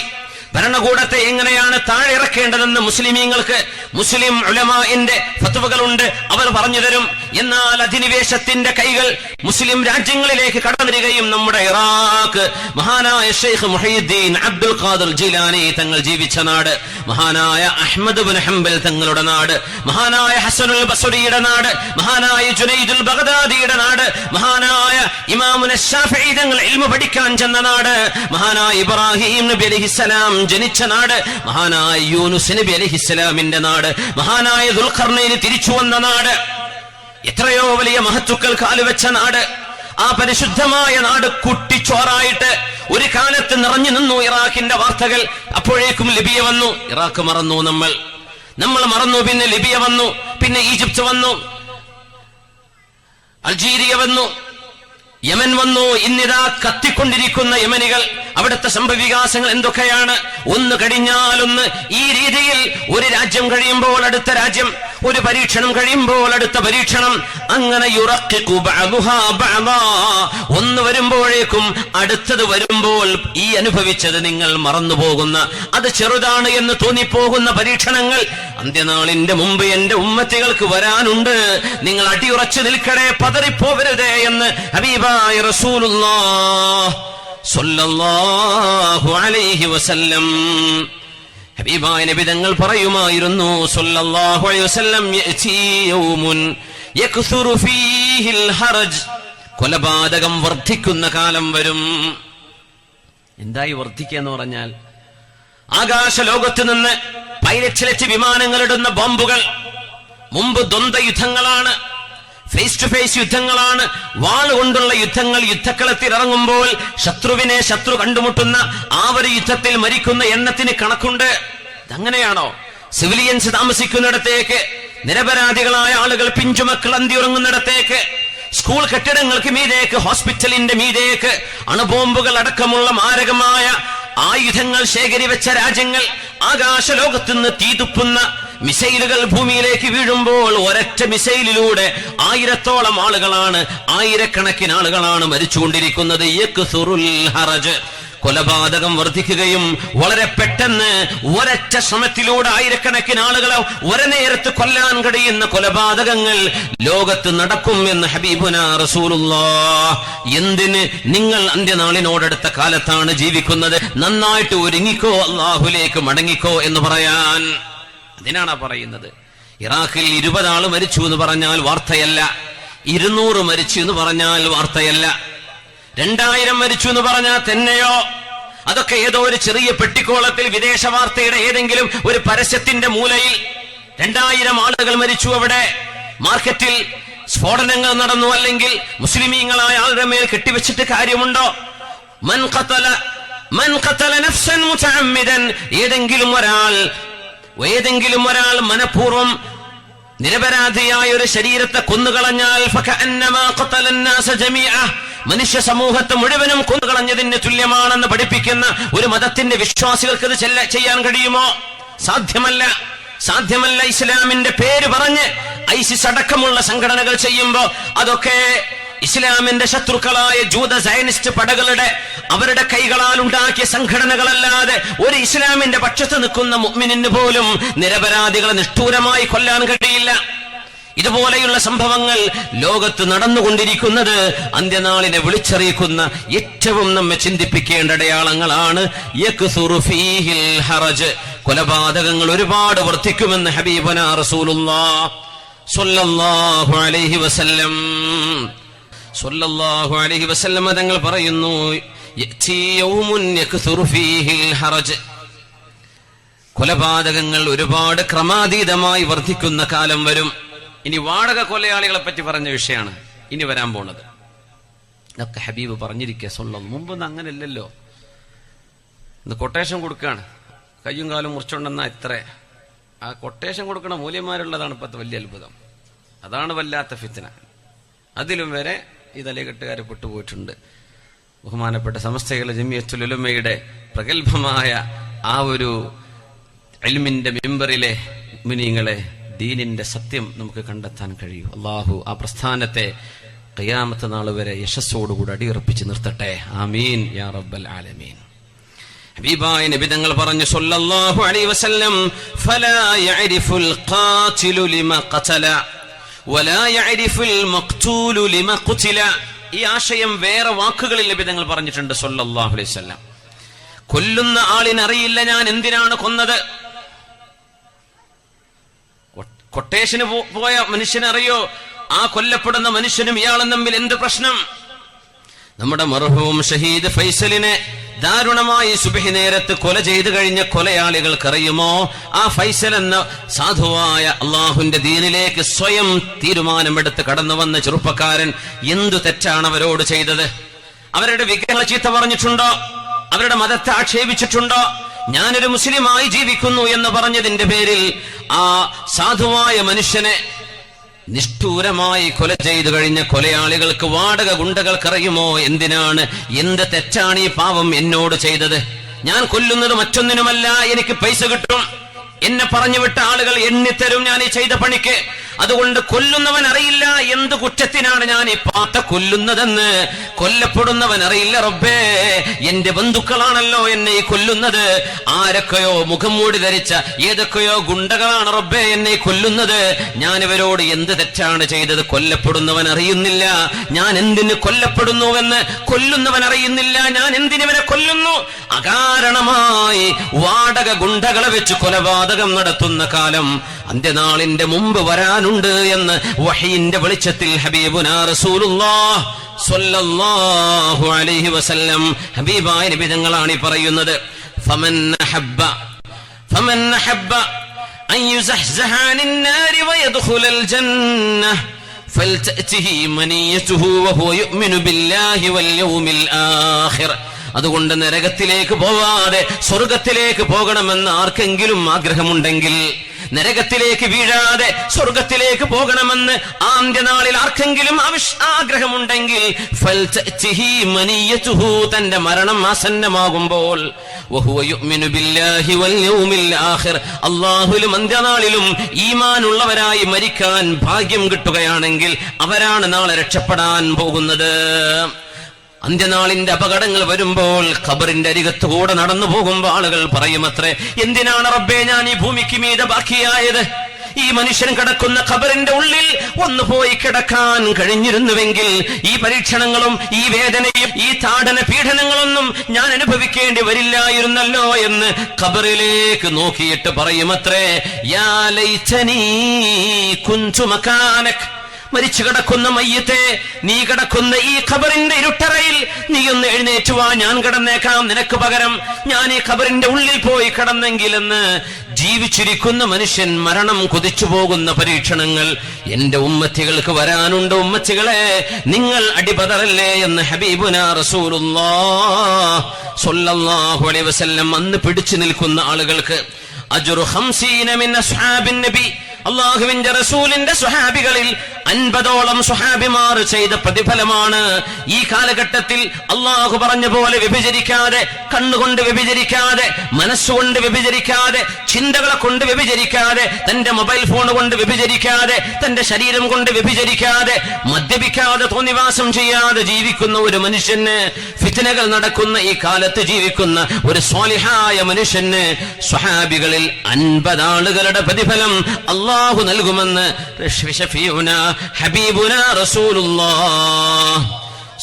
ഭരണകൂടത്തെ എങ്ങനെയാണ് താഴെ ഇറക്കേണ്ടതെന്ന് മുസ്ലിമീങ്ങൾക്ക് മുസ്ലിം ഉലമാഇന്റെ ഫത്വകളുണ്ട്, അവർ പറഞ്ഞു തരും. എന്നാൽ അധിനിവേശത്തിന്റെ കൈകൾ മുസ്ലിം രാജ്യങ്ങളിലേക്ക് കടന്നുവരികയും നമ്മുടെ ഇറാഖ് മഹാനായ ഷെയ്ഖ് മുഹയ്യിദ്ദീൻ അബ്ദുൽ ഖാദിർ ജീലാനി തങ്ങൾ ജീവിച്ച നാട്, മഹാനായ അഹ്മദ് ഇബ്നു ഹംബൽ തങ്ങളുടെ നാട്, മഹാനായ ഹസനുൽ ബസ്രിയുടെ നാട്, മഹാനായ ജുനൈദുൽ ബഗ്ദാദിയുടെ നാട്, മഹാനായ ഇമാമുന ശാഫിഈ തങ്ങൾ ഇൽമു പഠിക്കാൻ ചെന്ന നാട്, മഹാനായ ഇബ്രാഹിം നബി അലൈഹിസ്സലാം ജനിച്ച നാട്, മഹാനായ യൂനുസ് നബി അലൈഹിസ്സലാമിന്റെ നാട്, മഹാനായ ദുൽഖർനൈന് തിരിച്ചു വന്ന നാട്, എത്രയോ വലിയ മഹത്തുക്കൾ കാലുവെച്ച നാട്. ആ പരിശുദ്ധമായ നാട് കുട്ടിച്ചോറായിട്ട് ഒരു കാലത്ത് നിറഞ്ഞു നിന്നു ഇറാഖിന്റെ വാർത്തകൾ. അപ്പോഴേക്കും ലിബിയ വന്നു. ഇറാഖ് മറന്നു, നമ്മൾ മറന്നു. പിന്നെ ലിബിയ വന്നു, പിന്നെ ഈജിപ്ത് വന്നു, അൾജീരിയ വന്നു, യമൻ വന്നു. ഇന്നിതാ കത്തിക്കൊണ്ടിരിക്കുന്ന യമനികൾ. അവിടുത്തെ സംഭവവികാസങ്ങൾ എന്തൊക്കെയാണ്? ഒന്ന് കഴിഞ്ഞാലൊന്ന്. ഈ രീതിയിൽ ഒരു രാജ്യം കഴിയുമ്പോൾ അടുത്ത രാജ്യം, ഒരു പരീക്ഷണം കഴിയുമ്പോൾ അടുത്ത പരീക്ഷണം, അങ്ങനെ യുറഖിഖു ബഅദുഹാ ബഅദാ. ഒന്ന് വരുമ്പോഴേക്കും അടുത്തത് വരുമ്പോൾ ഈ അനുഭവിച്ചത് നിങ്ങൾ മറന്നുപോകുന്ന, അത് ചെറുതാണ് എന്ന് തോന്നിപ്പോകുന്ന പരീക്ഷണങ്ങൾ അന്ത്യനാളിന്റെ മുമ്പ് എന്റെ ഉമ്മത്തികൾക്ക് വരാനുണ്ട്. നിങ്ങൾ അടിയുറച്ചു നിൽക്കണേ, പതറിപ്പോവരുതേ എന്ന് ഹബീബായ റസൂലുള്ളാഹി സ്വല്ലല്ലാഹു അലൈഹി വസല്ലം. ഹബീബായ നബി തങ്ങൾ പറയുമായിരുന്നു സ്വല്ലല്ലാഹു അലൈഹി വസല്ലം, യഅതി യൗമുൻ യക്സുറു ഫീഹിൽ ഹറജ്. കൊലപാതകം വർദ്ധിക്കുന്ന കാലം വരും. എന്തായി വർദ്ധിക്കുക എന്ന് പറഞ്ഞാൽ, ആകാശ ലോകത്ത് നിന്ന് പൈലറ്റ് വിമാനങ്ങളിടുന്ന ബോംബുകൾ. മുമ്പ് ദ്വന്ദ്വ യുദ്ധങ്ങളാണ്, ഫേസ് ടു ഫേസ് യുദ്ധങ്ങളാണ്, വാളുകൊണ്ടുള്ള യുദ്ധങ്ങൾ. യുദ്ധക്കളത്തിൽ ഇറങ്ങുമ്പോൾ ശത്രുവിനെ ശത്രു കണ്ടുമുട്ടുന്ന ആ ഒരു യുദ്ധത്തിൽ മരിക്കുന്ന എണ്ണത്തിന് കണക്കുണ്ട്. ഇതങ്ങനെയാണോ? സിവിലിയൻസ് താമസിക്കുന്നിടത്തേക്ക്, നിരപരാധികളായ ആളുകൾ, പിഞ്ചുമക്കൾ അന്തിയുറങ്ങുന്നിടത്തേക്ക്, സ്കൂൾ കെട്ടിടങ്ങൾക്ക് മീതേക്ക്, ഹോസ്പിറ്റലിന്റെ മീതേക്ക് അണുബോംബുകൾ അടക്കമുള്ള മാരകമായ ആയുധങ്ങൾ ശേഖരിവെച്ച രാജ്യങ്ങൾ. ആകാശ ലോകത്തുനിന്ന് തീതുപ്പുന്ന മിസൈലുകൾ ഭൂമിയിലേക്ക് വീഴുമ്പോൾ ഒരൊറ്റ മിസൈലിലൂടെ 1000-ഓളം ആളുകളാണ്, ആയിരക്കണക്കിന് ആളുകളാണ് മരിച്ചുകൊണ്ടിരിക്കുന്നത്. യക്സുറുൽ ഹറജ്. കൊലപാതകം വർദ്ധിക്കുകയും വളരെ പെട്ടെന്ന് ഒരൊറ്റ ശ്രമത്തിലൂടെ ആയിരക്കണക്കിന് ആളുകളെ ഒരു നേരത്ത് കൊല്ലാൻ കഴിയുന്ന കൊലപാതകങ്ങൾ ലോകത്ത് നടക്കും എന്ന് ഹബീബുനാ റസൂലുള്ളാഹ്. എന്തിന്? നിങ്ങൾ അന്ത്യനാളിനോടടുത്ത കാലത്താണ് ജീവിക്കുന്നത്. നന്നായിട്ട് ഒരുങ്ങിക്കോ, അല്ലാഹുലേക്ക് മടങ്ങിക്കോ എന്ന് പറയാൻ. അതിനാണ് പറയുന്നത്. ഇറാഖിൽ 20 ആള് മരിച്ചു എന്ന് പറഞ്ഞാൽ വാർത്തയല്ല, 200 മരിച്ചു എന്ന് പറഞ്ഞാൽ വാർത്തയല്ല, 2000 മരിച്ചു എന്ന് പറഞ്ഞാൽ തന്നെയോ അതൊക്കെ ഏതോ ഒരു ചെറിയ പെട്ടിക്കോളത്തിൽ വിദേശ വാർത്തയുടെ ഏതെങ്കിലും ഒരു പരസ്യത്തിന്റെ മൂലയിൽ 2000 ആളുകൾ മരിച്ചു. അവിടെ മാർക്കറ്റിൽ സ്ഫോടനങ്ങൾ നടന്നു, അല്ലെങ്കിൽ മുസ്ലിമീങ്ങളായ ആളുടെ മേൽ കെട്ടിവെച്ചിട്ട് കാര്യമുണ്ടോ? മൻ ഖതല നഫ്സൻ മുതഅമ്മിദൻ. ഏതെങ്കിലും ഒരാൾ മനഃപൂർവ്വം നിരപരാധിയായ ഒരു ശരീരത്തെ കൊന്നുകളഞ്ഞാൽ ഫകഅന്നമാ ഖതലന്നാസ ജമീഅ. മനുഷ്യ സമൂഹത്തെ മുഴുവനും കൊന്നുകളഞ്ഞതിന് തുല്യമാണെന്ന് പഠിപ്പിക്കുന്ന ഒരു മതത്തിന്റെ വിശ്വാസികൾക്ക് ഇത് ചെയ്യാൻ കഴിയുമോ? സാധ്യമല്ല. ഇസ്ലാമിന്റെ പേര് പറഞ്ഞ് ഐസിസ് അടക്കമുള്ള സംഘടനകൾ ചെയ്യുമ്പോ അതൊക്കെ ഇസ്ലാമിന്റെ ശത്രുക്കളായ ജൂത സയനിസ്റ്റ് പടകളുടെ അവരുടെ കൈകളാൽ ഉണ്ടാക്കിയ സംഘടനകളല്ലാതെ ഒരു ഇസ്ലാമിന്റെ പക്ഷത്ത് നിൽക്കുന്ന മുഅ്മിനിന് പോലും നിരപരാധികളെ നിഷ്ഠൂരമായി കൊല്ലാൻ കഴിയില്ല. ഇതുപോലെയുള്ള സംഭവങ്ങൾ ലോകത്ത് നടന്നുകൊണ്ടിരിക്കുന്നത് അന്ത്യനാളിനെ വിളിച്ചറിയിക്കുന്ന ഏറ്റവും നമ്മെ ചിന്തിപ്പിക്കേണ്ട അടയാളങ്ങളാണ്. യക്സുറു ഫീഹിൽ ഹറജ്. കൊലപാതകങ്ങൾ ഒരുപാട് വർദ്ധിക്കുമെന്ന് ഹബീബനാ റസൂലുള്ളാഹി സ്വല്ലല്ലാഹു അലൈഹി വസല്ലം തങ്ങൾ പറയുന്നു, യഅതി യൗമുൻ യക്സുറു ഫീഹിൽ ഹറജ്. കൊലപാതകങ്ങൾ ഒരുപാട് ക്രമാതീതമായി വർദ്ധിക്കുന്ന കാലം വരും. ഇനി വാടക കൊലയാളികളെ പറ്റി പറഞ്ഞ വിഷയമാണ് ഇനി വരാൻ പോണത്. ഇതൊക്കെ ഹബീബ് പറഞ്ഞിരിക്കുക സ്വല്ലല്ലാഹു. മുമ്പൊന്നും അങ്ങനെയല്ലല്ലോ. ഇന്ന് കൊട്ടേഷൻ കൊടുക്കുകയാണ്, കയ്യും കാലും മുറിച്ചുകൊണ്ടെന്നാ ഇത്ര. ആ കൊട്ടേഷൻ കൊടുക്കണ മൂല്യന്മാരുള്ളതാണ് ഇപ്പോഴത്തെ വലിയ അത്ഭുതം. അതാണ് വല്ലാത്ത ഫിത്ന. അതിലും വരെ ഈ തലകെട്ടുകാരെ പെട്ടുപോയിട്ടുണ്ട്. ബഹുമാനപ്പെട്ട സമസ്തകളുടെ ജമിയത്തുൽ ഉലമയുടെ പ്രഗത്ഭമായ ആ ഒരു ഇൽമിന്റെ മിമ്പറിലെ മുഅ്മിനീങ്ങളെ ദീനിന്റെ സത്യം നമുക്ക് കണ്ടെത്താൻ കഴിയും. അല്ലാഹു ആ പ്രസ്ഥാനത്തെ ഖിയാമത്ത് നാൾ വരെ യശസ്സോടുകൂടി അടിയുറപ്പിച്ച് നിർത്തട്ടെ. ആമീൻ യാ റബ്ബൽ ആലമീൻ. ഹബീബായ നബി തങ്ങൾ പറഞ്ഞു സല്ലല്ലാഹു അലൈഹി വസല്ലം, ഫലാ യഅരിഫുൽ ഖാതിലു ലിമാ ഖതല വലാ യഅരിഫുൽ മഖ്തൂലു ലിമാ ഖുതില. ഈ ആശയം വേറെ വാക്കുകളിൽ നബി തങ്ങൾ പറഞ്ഞിട്ടുണ്ട് സല്ലല്ലാഹു അലൈഹി വസല്ലം. കൊല്ലുന്ന ആളിനറിയില്ല ഞാൻ എന്തിനാണ് കൊന്നത്. കൊട്ടേഷന് പോയ മനുഷ്യനറിയോ ആ കൊല്ലപ്പെടുന്ന മനുഷ്യനും ഇയാളും തമ്മിൽ എന്ത് പ്രശ്നം? നമ്മുടെ മർഹൂം ഷഹീദ് ഫൈസലിനെ ദാരുണമായി സുബ്ഹി നേരത്ത് കൊല ചെയ്തു കഴിഞ്ഞ കൊലയാളികൾക്കറിയുമോ ആ ഫൈസൽ എന്ന സാധുവായ അള്ളാഹുവിന്റെ ദീനിലേക്ക് സ്വയം തീരുമാനമെടുത്ത് കടന്നു വന്ന ചെറുപ്പക്കാരൻ എന്തു തെറ്റാണ് അവരോട് ചെയ്തത്? അവരുടെ വിഗ്രഹങ്ങളെ ചീത്ത പറഞ്ഞിട്ടുണ്ടോ? അവരുടെ മതത്തെ ആക്ഷേപിച്ചിട്ടുണ്ടോ? ഞാനൊരു മുസ്ലിമായി ജീവിക്കുന്നു എന്ന് പറഞ്ഞതിന്റെ പേരിൽ ആ സാധുവായ മനുഷ്യനെ നിഷ്ഠൂരമായി കൊല ചെയ്തു കഴിഞ്ഞ കൊലയാളികൾക്ക് വാടക ഗുണ്ടകൾക്കറിയുമോ എന്തിനാണ്, എന്ത് തെറ്റാണ് ഈ പാവം എന്നോട് ചെയ്തത്? ഞാൻ കൊല്ലുന്നത് മറ്റൊന്നിനുമല്ല, എനിക്ക് പൈസ കിട്ടും, എന്നെ പറഞ്ഞു വിട്ട ആളുകൾ എണ്ണിത്തരും ഞാൻ ഈ ചെയ്ത പണിക്ക്. അതുകൊണ്ട് കൊല്ലുന്നവൻ അറിയില്ല എന്ത് കുറ്റത്തിനാണ് ഞാൻ ഈ പാത്ത കൊല്ലുന്നതെന്ന്. കൊല്ലപ്പെടുന്നവൻ അറിയില്ല, റബ്ബേ എന്റെ ബന്ധുക്കളാണല്ലോ എന്നെ ഈ കൊല്ലുന്നത്, ആരൊക്കെയോ മുഖം മൂടി ധരിച്ച ഏതൊക്കെയോ ഗുണ്ടകളാണ് റബ്ബേ എന്നെ കൊല്ലുന്നത്, ഞാൻ ഇവരോട് എന്ത് തെറ്റാണ് ചെയ്തത്? കൊല്ലപ്പെടുന്നവൻ അറിയുന്നില്ല ഞാൻ എന്തിന് കൊല്ലപ്പെടുന്നുവെന്ന്, കൊല്ലുന്നവൻ അറിയുന്നില്ല ഞാൻ എന്തിനിവനെ കൊല്ലുന്നു. അകാരണമായി വാടക ഗുണ്ടകളെ വെച്ച് കൊലപാതകം നടത്തുന്ന കാലം അന്ത്യനാളിന്റെ മുമ്പ് വരാനുണ്ട് എന്ന് വഹീന്റെ വെളിച്ചത്തിൽ ഹബീബുനാ റസൂലുള്ളാഹ് സ്വല്ലല്ലാഹു അലൈഹി വസല്ലം ഹബീബായ നബി തങ്ങളാണ് ഈ പറയുന്നത്. ഫമൻ അഹബ്ബ അൻ യുസഹ്സഹ അനിൻ നാരി വയദ്ഖുലൽ ജന്നഹ ഫൽതഅതിഹി മനിയതുഹു വഹുവ യുഅ്മിനു ബില്ലാഹി വൽ യൗമിൽ ആഖിർ. അതുകൊണ്ട് നരകത്തിലേക്ക് പോവാതെ സ്വർഗത്തിലേക്ക് പോകണമെന്ന് ആർക്കെങ്കിലും ആഗ്രഹമുണ്ടെങ്കിൽ, നരകത്തിലേക്ക് വീഴാതെ സ്വർഗത്തിലേക്ക് പോകണമെന്ന് ആന്ത്യനാളിൽ ആർക്കെങ്കിലും ആഗ്രഹമുണ്ടെങ്കിൽ, ഫൽതഅതിഹി മനിയതുഹു തന്റെ മരണം ആസന്നമാകുമ്പോൾ, വഹുവ യുഅ്മിനു ബില്ലാഹി വൽ യൗമിൽ ആഖിർ അല്ലാഹുവിലും അന്ത്യനാളിലും ഈമാനുള്ളവരായി മരിക്കാൻ ഭാഗ്യം കിട്ടുകയാണെങ്കിൽ അവരാണ് നാളെ രക്ഷപ്പെടാൻ പോകുന്നത്. അന്ത്യനാളിന്റെ അപകടങ്ങൾ വരുമ്പോൾ ഖബറിന്റെ അരികത്തുകൂടെ നടന്നു പോകുമ്പോൾ ആളുകൾ പറയുമത്രേ, എന്തിനാണ് റബ്ബേ ഞാൻ ഈ ഭൂമിക്ക് മീതെ ബാക്കിയായത്? ഈ മനുഷ്യൻ കിടക്കുന്ന ഖബറിന്റെ ഉള്ളിൽ ഒന്ന് പോയി കിടക്കാൻ കഴിഞ്ഞിരുന്നുവെങ്കിൽ ഈ പരീക്ഷണങ്ങളും ഈ വേദനയും ഈ താടന പീഡനങ്ങളൊന്നും ഞാൻ അനുഭവിക്കേണ്ടി വരില്ലായിരുന്നല്ലോ എന്ന് ഖബറിലേക്ക് നോക്കിയിട്ട് പറയുമത്രേ, യാ ലൈതനീ കുൻതു മകാനക്. മരിച്ചു കിടക്കുന്ന മയ്യത്തെ, നീ കിടക്കുന്ന ഈ ഖബറിന്റെ ഇരുട്ടറയിൽ നീ ഒന്ന് എഴുന്നേറ്റുവാ, ഞാൻ കിടന്നേക്കാം നിനക്ക് പകരം, ഞാൻ ഈ ഖബറിന്റെ ഉള്ളിൽ പോയി കിടന്നെങ്കിലെന്ന് ജീവിച്ചിരിക്കുന്ന മനുഷ്യൻ മരണം കൊതിച്ചു പോകുന്ന പരീക്ഷണങ്ങൾ എന്റെ ഉമ്മത്തികൾക്ക് വരാനുണ്ട്. ഉമ്മത്തികളെ നിങ്ങൾ അടിപതറല്ലേ എന്ന് ഹബീബുനാ റസൂലുള്ളാഹ് സ്വല്ലല്ലാഹു അലൈഹി വസല്ലം അന്ന് പിടിച്ചു നിൽക്കുന്ന ആളുകൾക്ക് അജ്റു 50 മിൻ അസ്ഹാബിൻ നബി, അല്ലാഹുവിന്റെ റസൂലിന്റെ സ്വഹാബികളിൽ 50ഓളം സ്വഹാബിമാർ ചെയ്ത പ്രതിഫലമാണ്. ഈ കാലഘട്ടത്തിൽ അല്ലാഹു പറഞ്ഞ പോലെ വ്യഭിചരിക്കാതെ, കണ്ണുകൊണ്ട് വ്യഭിചരിക്കാതെ, മനസ്സുകൊണ്ട് വ്യഭിചരിക്കാതെ, ചിന്തകളെ കൊണ്ട് വ്യഭിചരിക്കാതെ, തന്റെ മൊബൈൽ ഫോൺ കൊണ്ട് വ്യഭിചരിക്കാതെ, തന്റെ ശരീരം കൊണ്ട് വ്യഭിചരിക്കാതെ, മദ്യപിക്കാതെ, തോന്നിവാസം ചെയ്യാതെ ജീവിക്കുന്ന ഒരു മനുഷ്യന്, ഫിത്നകൾ നടക്കുന്ന ഈ കാലത്ത് ജീവിക്കുന്ന ഒരു സ്വാലിഹായ മനുഷ്യന് സ്വഹാബികളിൽ 50 ആളുകളുടെ പ്രതിഫലം അല്ലാഹു നൽകുമെന്ന് ഷഫീഉനാ ഹബീബുനാ റസൂലുള്ളാഹ്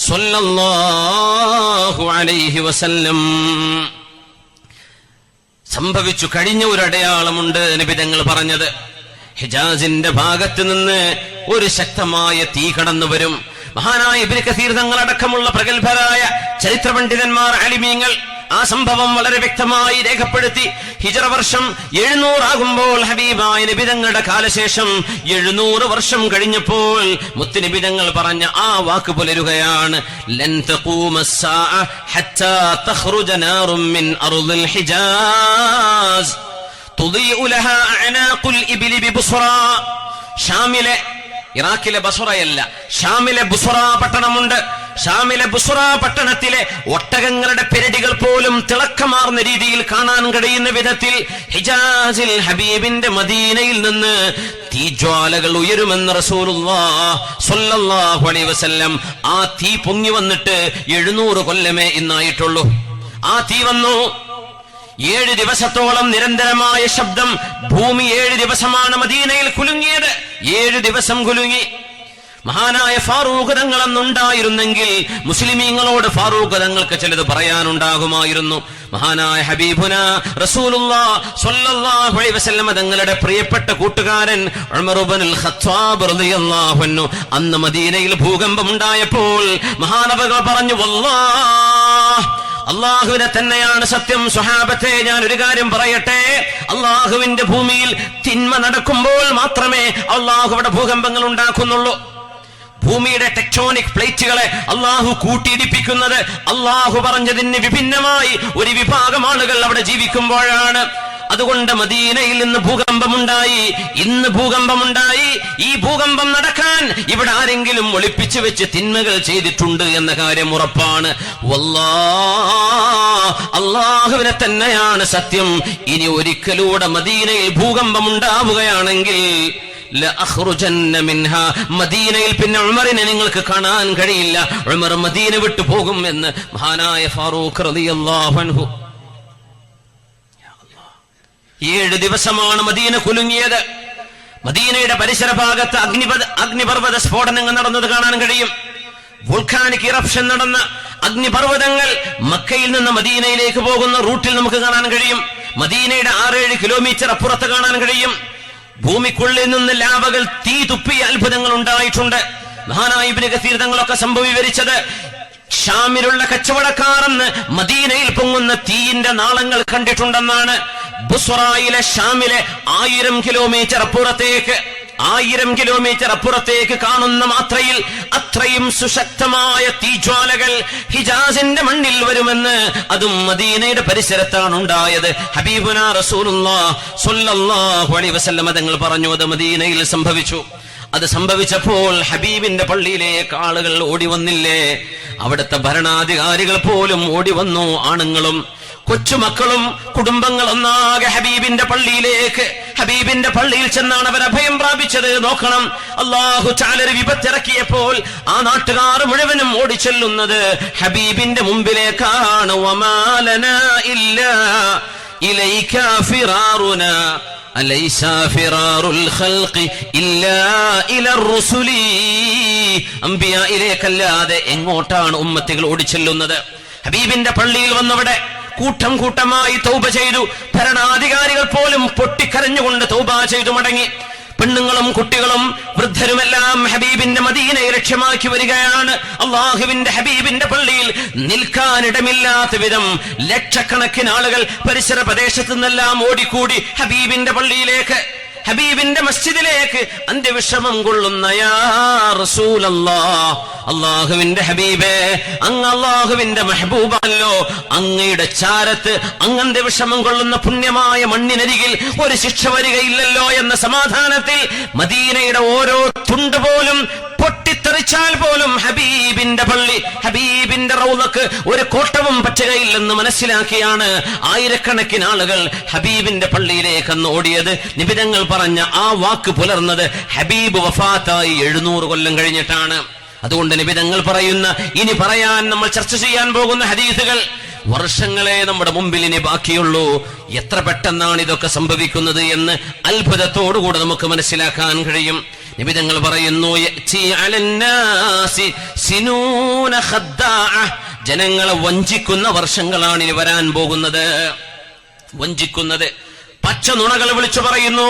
സ്വല്ലല്ലാഹു അലൈഹി വസല്ലം സംഭവിച്ചു കഴിഞ്ഞ ഒരു അടയാളമുണ്ട് നബി തങ്ങൾ പറഞ്ഞത്. ഹിജാസിന്റെ ഭാഗത്ത് നിന്ന് ഒരു ശക്തമായ തീ കടന്നു വരും. മഹാനായ ഇബ്നു കസീർ തങ്ങളടക്കമുള്ള പ്രഗത്ഭരായ ചരിത്ര പണ്ഡിതന്മാർ, ആലിമീങ്ങൾ ആ സംഭവം വളരെ വ്യക്തമായി രേഖപ്പെടുത്തി. ഹിജ്റ വർഷം 700 ആകുമ്പോൾ ഹബീബായ നബി തങ്ങളുടെ കാലശേഷം 700 വർഷം കഴിഞ്ഞപ്പോൾ മുത്തുനബി തങ്ങൾ പറഞ്ഞ ആ വാക്ക് പുലരുകയാണ്, ലൻ തഖൂമസ്സാഅ ഹത്താ തഖ്റുജ നാറും മിൻ അർദിൽ ഹിജാസ് തുദീഉ ലഹാ അഅനാഖുൽ ഇബ്ലി ബിബുസ്റ. ഷാമിലെ, ഇറാഖിലെ ബസ്റയല്ല, ഷാമിലെ ബുസ്റ പട്ടണമുണ്ട്. ഷാമിലെ ബുസ്റ പട്ടണത്തിലെ ഒട്ടകങ്ങളുടെ പെരടികൾ പോലും തിളക്കമാർന്ന രീതിയിൽ കാണാൻ കഴിയുന്ന വിധത്തിൽ ഹിജാസിൽ ഹബീബിന്റെ മദീനയിൽ നിന്ന് തീജ്വാലകൾ ഉയരുമെന്ന് റസൂലുള്ളാഹി സ്വല്ലല്ലാഹു അലൈഹി വസല്ലം. ആ തീ പൊങ്ങി വന്നിട്ട് 700 കൊല്ലമേ ഇന്നായിട്ടുള്ളൂ. ആ തീ വന്നു. 7 ദിവസത്തോളം നിരന്തരമായ ശബ്ദം. ഭൂമി 7 ദിവസമാണ് മദീനയിൽ കുലുങ്ങിയത്. 7 ദിവസം കുലുങ്ങി. മഹാനായ ഫാറൂഖ് തങ്ങൾ അന്നുണ്ടായിരുന്നെങ്കിൽ മുസ്ലിമീങ്ങളോട് ഫാറൂഖ് തങ്ങൾക്ക് ചിലത് പറയാനുണ്ടാകുമായിരുന്നു. മഹാനായ ഹബീബുന റസൂലുള്ളാഹി സ്വല്ലല്ലാഹു അലൈഹി വസല്ലം തങ്ങളുടെ പ്രിയപ്പെട്ട കൂട്ടുകാരൻ ഉമർ ഇബ്നുൽ ഖത്താബ് റളിയല്ലാഹു അൻഹു അന്ന് മദീനയിൽ ഭൂകമ്പം ഉണ്ടായപ്പോൾ മഹാനവകൾ പറഞ്ഞു, വല്ലാഹ്, അള്ളാഹുവിനെ തന്നെയാണ് സത്യം. സ്വഹാബത്തെ, ഞാൻ ഒരു കാര്യം പറയട്ടെ, അള്ളാഹുവിന്റെ ഭൂമിയിൽ തിന്മ നടക്കുമ്പോൾ മാത്രമേ അള്ളാഹുവിടെ ഭൂകമ്പങ്ങൾ ഉണ്ടാക്കുന്നുള്ളൂ. ഭൂമിയുടെ ടെക്ടോണിക് പ്ലേറ്റുകളെ അള്ളാഹു കൂട്ടിയിടിപ്പിക്കുന്നത് അള്ളാഹു പറഞ്ഞതിന് വിഭിന്നമായി ഒരു വിഭാഗം ആളുകൾ അവിടെ ജീവിക്കുമ്പോഴാണ്. അതുകൊണ്ട് മദീനയിൽ നിന്ന് ഭൂകമ്പമുണ്ടായി. ഇന്ന് ഭൂകമ്പമുണ്ടായി. ഈ ഭൂകമ്പം നടക്കാൻ ഇവിടെ ആരെങ്കിലും ഒളിപ്പിച്ചു വെച്ച് തിന്മകൾ ചെയ്തിട്ടുണ്ട് എന്ന കാര്യം ഉറപ്പാണ്. വല്ലാഹ്, അള്ളാഹുവിനെ തന്നെയാണ് സത്യം. ഇനി ഒരിക്കലൂടെ മദീനയിൽ ഭൂകമ്പം ഉണ്ടാവുകയാണെങ്കിൽ മദീനയിൽ പിന്നെ ഉമറിനെ നിങ്ങൾക്ക് കാണാൻ കഴിയില്ല. ഉമർ മദീന വിട്ടു പോകും എന്ന് മഹാനായ ഫാറൂഖ് റളിയല്ലാഹു അൻഹു. 7 ദിവസമാണ് മദീന കുലുങ്ങിയത്. മദീനയുടെ പരിസര ഭാഗത്ത് അഗ്നിപർവ്വത സ്ഫോടനങ്ങൾ നടന്നത് കാണാൻ കഴിയും. വോൾക്കാനിക് ഇറപ്ഷൻ നടന്ന അഗ്നിപർവ്വതങ്ങൾ മക്കയിൽ നിന്ന് മദീനയിലേക്ക് പോകുന്ന റൂട്ടിൽ നമുക്ക് കാണാൻ കഴിയും. മദീനയുടെ 6-7 കിലോമീറ്റർ അപ്പുറത്ത് കാണാൻ കഴിയും. ഭൂമിക്കുള്ളിൽ നിന്ന് ലാവകൾ തീ തുപ്പിയ അത്ഭുതങ്ങൾ ഉണ്ടായിട്ടുണ്ട്. മഹാനായ ഇബ്നു കസീർ തങ്ങളൊക്കെ സംഭവം വിവരിച്ചത്, ഷാമിലുള്ള കച്ചവടക്കാരെന്ന് മദീനയിൽ പൊങ്ങുന്ന തീയിന്റെ നാളങ്ങൾ കണ്ടിട്ടുണ്ടെന്നാണ്. ബുസ്റയിലെ ഷാമിലെ 1000 കിലോമീറ്റർ അപ്പുറത്തേക്ക് കാണുന്ന മാത്രയിൽ അത്രയും സുശക്തമായ തീജ്വാലകൾ ഹിജാസിന്റെ മണ്ണിൽ വരുമെന്ന്, അതും മദീനയുടെ പരിസരത്താണ് ഉണ്ടായത്. ഹബീബുന റസൂലുള്ളാഹി സ്വല്ലല്ലാഹു അലൈഹി വസല്ലം തങ്ങൾ പറഞ്ഞു, അത് മദീനയിൽ സംഭവിച്ചു. അത് സംഭവിച്ചപ്പോൾ ഹബീബിന്റെ പള്ളിയിലേക്ക് ആളുകൾ ഓടി വന്നില്ലേ? അവിടുത്തെ ഭരണാധികാരികൾ പോലും ഓടി വന്നു. ആണുങ്ങളും കൊച്ചുമക്കളും കുടുംബങ്ങളൊന്നാകെ ഹബീബിന്റെ പള്ളിയിൽ ചെന്നാണ് അവർ അഭയം പ്രാപിച്ചത്. നോക്കണം, അല്ലാഹു തആല ഒരു വിപത്തിറക്കിയപ്പോൾ ആ നാട്ടുകാർ മുഴുവനും ഓടിച്ചെല്ലുന്നത് ഹബീബിന്റെ മുമ്പിലേക്കാണ്. വമാലനാ ഇല്ലാ ഇലൈക ഫിറാറുനാ അലൈസ ഫിറാറുൽ ഖൽഖി ഇല്ലാ ഇലർ റുസുലി. അംബിയായിലേക്കല്ലാതെ എങ്ങോട്ടാണ് ഉമ്മത്തികൾ ഓടിച്ചെല്ലുന്നത്? ഹബീബിന്റെ പള്ളിയിൽ വന്നവിടെ കൂട്ടം കൂട്ടമായി തൗബ ചെയ്തു. ഭരണാധികാരികൾ പോലും പൊട്ടിക്കരഞ്ഞുകൊണ്ട് തൗബ ചെയ്തു മടങ്ങി. പെണ്ണുങ്ങളും കുട്ടികളും വൃദ്ധരുമെല്ലാം ഹബീബിന്റെ മദീനയെ ലക്ഷ്യമാക്കി വരികയാണ്. അള്ളാഹുവിന്റെ ഹബീബിന്റെ പള്ളിയിൽ നിൽക്കാനിടമില്ലാത്ത വിധം ലക്ഷക്കണക്കിന് ആളുകൾ പരിസര പ്രദേശത്തു നിന്നെല്ലാം ഓടിക്കൂടി ഹബീബിന്റെ പള്ളിയിലേക്ക്, ഹബീബിന്റെ മസ്ജിദിലേക്ക് അന്ത്യവിശ്രമം കൊള്ളുന്ന യാ റസൂലല്ലാഹ്, അള്ളാഹുവിന്റെ ഹബീബേ, അങ്ങ് അള്ളാഹുവിന്റെ മെഹബൂബല്ലോ, അങ്ങയുടെ ചാരത്ത് അങ്ങന്റെ വിഷമം കൊള്ളുന്ന പുണ്യമായ മണ്ണിനരികിൽ ഒരു ശിക്ഷ വരികയില്ലല്ലോ എന്ന സമാധാനത്തിൽ മദീനയുടെ ഓരോ തുണ്ട് പോലും പൊട്ടിത്തെറിച്ചാൽ പോലും ഹബീബിന്റെ പള്ളി, ഹബീബിന്റെ റൗളക്ക് ഒരു കോട്ടവും പറ്റുകയില്ലെന്ന് മനസ്സിലാക്കിയാണ് ആയിരക്കണക്കിന് ആളുകൾ ഹബീബിന്റെ പള്ളിയിലേക്ക് അന്ന് ഓടിയത്. നിബിതങ്ങൾ പറഞ്ഞ ആ വാക്ക് പുലർന്നത് ഹബീബ് വഫാത്തായി 700 കൊല്ലം കഴിഞ്ഞിട്ടാണ്. അതുകൊണ്ട് നിബിതങ്ങൾ പറയുന്ന, ഇനി പറയാൻ നമ്മൾ ചർച്ച ചെയ്യാൻ പോകുന്ന ഹദീസുകൾ വർഷങ്ങളെ നമ്മുടെ മുമ്പിൽ ഇനി ബാക്കിയുള്ളൂ. എത്ര പെട്ടെന്നാണ് ഇതൊക്കെ സംഭവിക്കുന്നത് എന്ന് അത്ഭുതത്തോടുകൂടെ നമുക്ക് മനസ്സിലാക്കാൻ കഴിയും. നിബിതങ്ങൾ പറയുന്നു, ജനങ്ങളെ വഞ്ചിക്കുന്ന വർഷങ്ങളാണ് ഇനി വരാൻ പോകുന്നത്. വഞ്ചിക്കുന്നത്, പച്ച നുണകൾ വിളിച്ചു പറയുന്നു.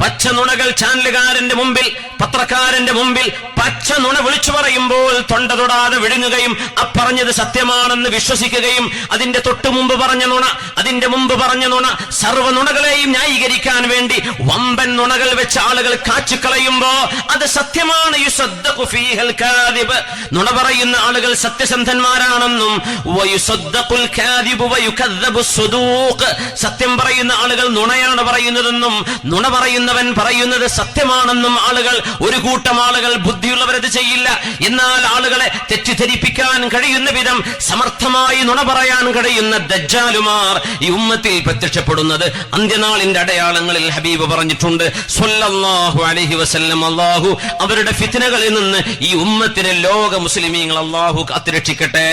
പച്ച നുണകൾ ചാനലുകാരന്റെ മുമ്പിൽ, പത്രക്കാരന്റെ മുമ്പിൽ പച്ച നുണ വിളിച്ചു പറയുമ്പോൾ തൊണ്ട തൊടാതെ വിഴുങ്ങുകയും അപ്പറഞ്ഞത് സത്യമാണെന്ന് വിശ്വസിക്കുകയും അതിന്റെ തൊട്ടു മുമ്പ് പറഞ്ഞ നുണ, അതിന്റെ മുമ്പ് പറഞ്ഞ നുണ, സർവ്വ നുണകളെയും ന്യായീകരിക്കാൻ വേണ്ടി വമ്പൻ നുണകൾ വെച്ച് ആളുകൾ കാച്ചിക്കളയുമ്പോ അത് സത്യമാണ്. യുസദ്ദഖു ഫീഹൽ കാദിബ്, നുണ പറയുന്ന ആളുകൾ സത്യസന്ധന്മാരാണെന്നും വയുസദ്ദഖുൽ കാദിബു വയുകദ്ദബു സുദൂഖ്, സത്യം പറയുന്ന ആളുകൾ നുണയാണ് പറയുന്നതെന്നും നുണ പറയുന്ന പറയുന്നവൻ പറയുന്നത് സത്യമാണെന്നും ആളുകൾ, ഒരു കൂട്ടം ആളുകൾ, ബുദ്ധിയുള്ളവരത് ചെയ്യില്ല, എന്നാൽ ആളുകളെ തെറ്റിദ്ധരിപ്പിക്കാൻ കഴിയുന്ന വിധം സമർത്ഥമായി നുണ പറയാൻ കഴിയുന്ന ദജ്ജാലുമാർ ഈ ഉമ്മത്തിൽ പ്രത്യക്ഷപ്പെടുന്നത് അന്ത്യനാളിന്റെ അടയാളങ്ങളിൽ ഹബീബ് പറഞ്ഞിട്ടുണ്ട് സ്വല്ലല്ലാഹു അലൈഹി വസല്ലം. അല്ലാഹു അവരുടെ ഫിത്നകളിൽ നിന്ന് ഈ ഉമ്മത്തിനെ, ലോക മുസ്ലിമീങ്ങൾ അല്ലാഹു കാത്തുരക്ഷിക്കട്ടെ.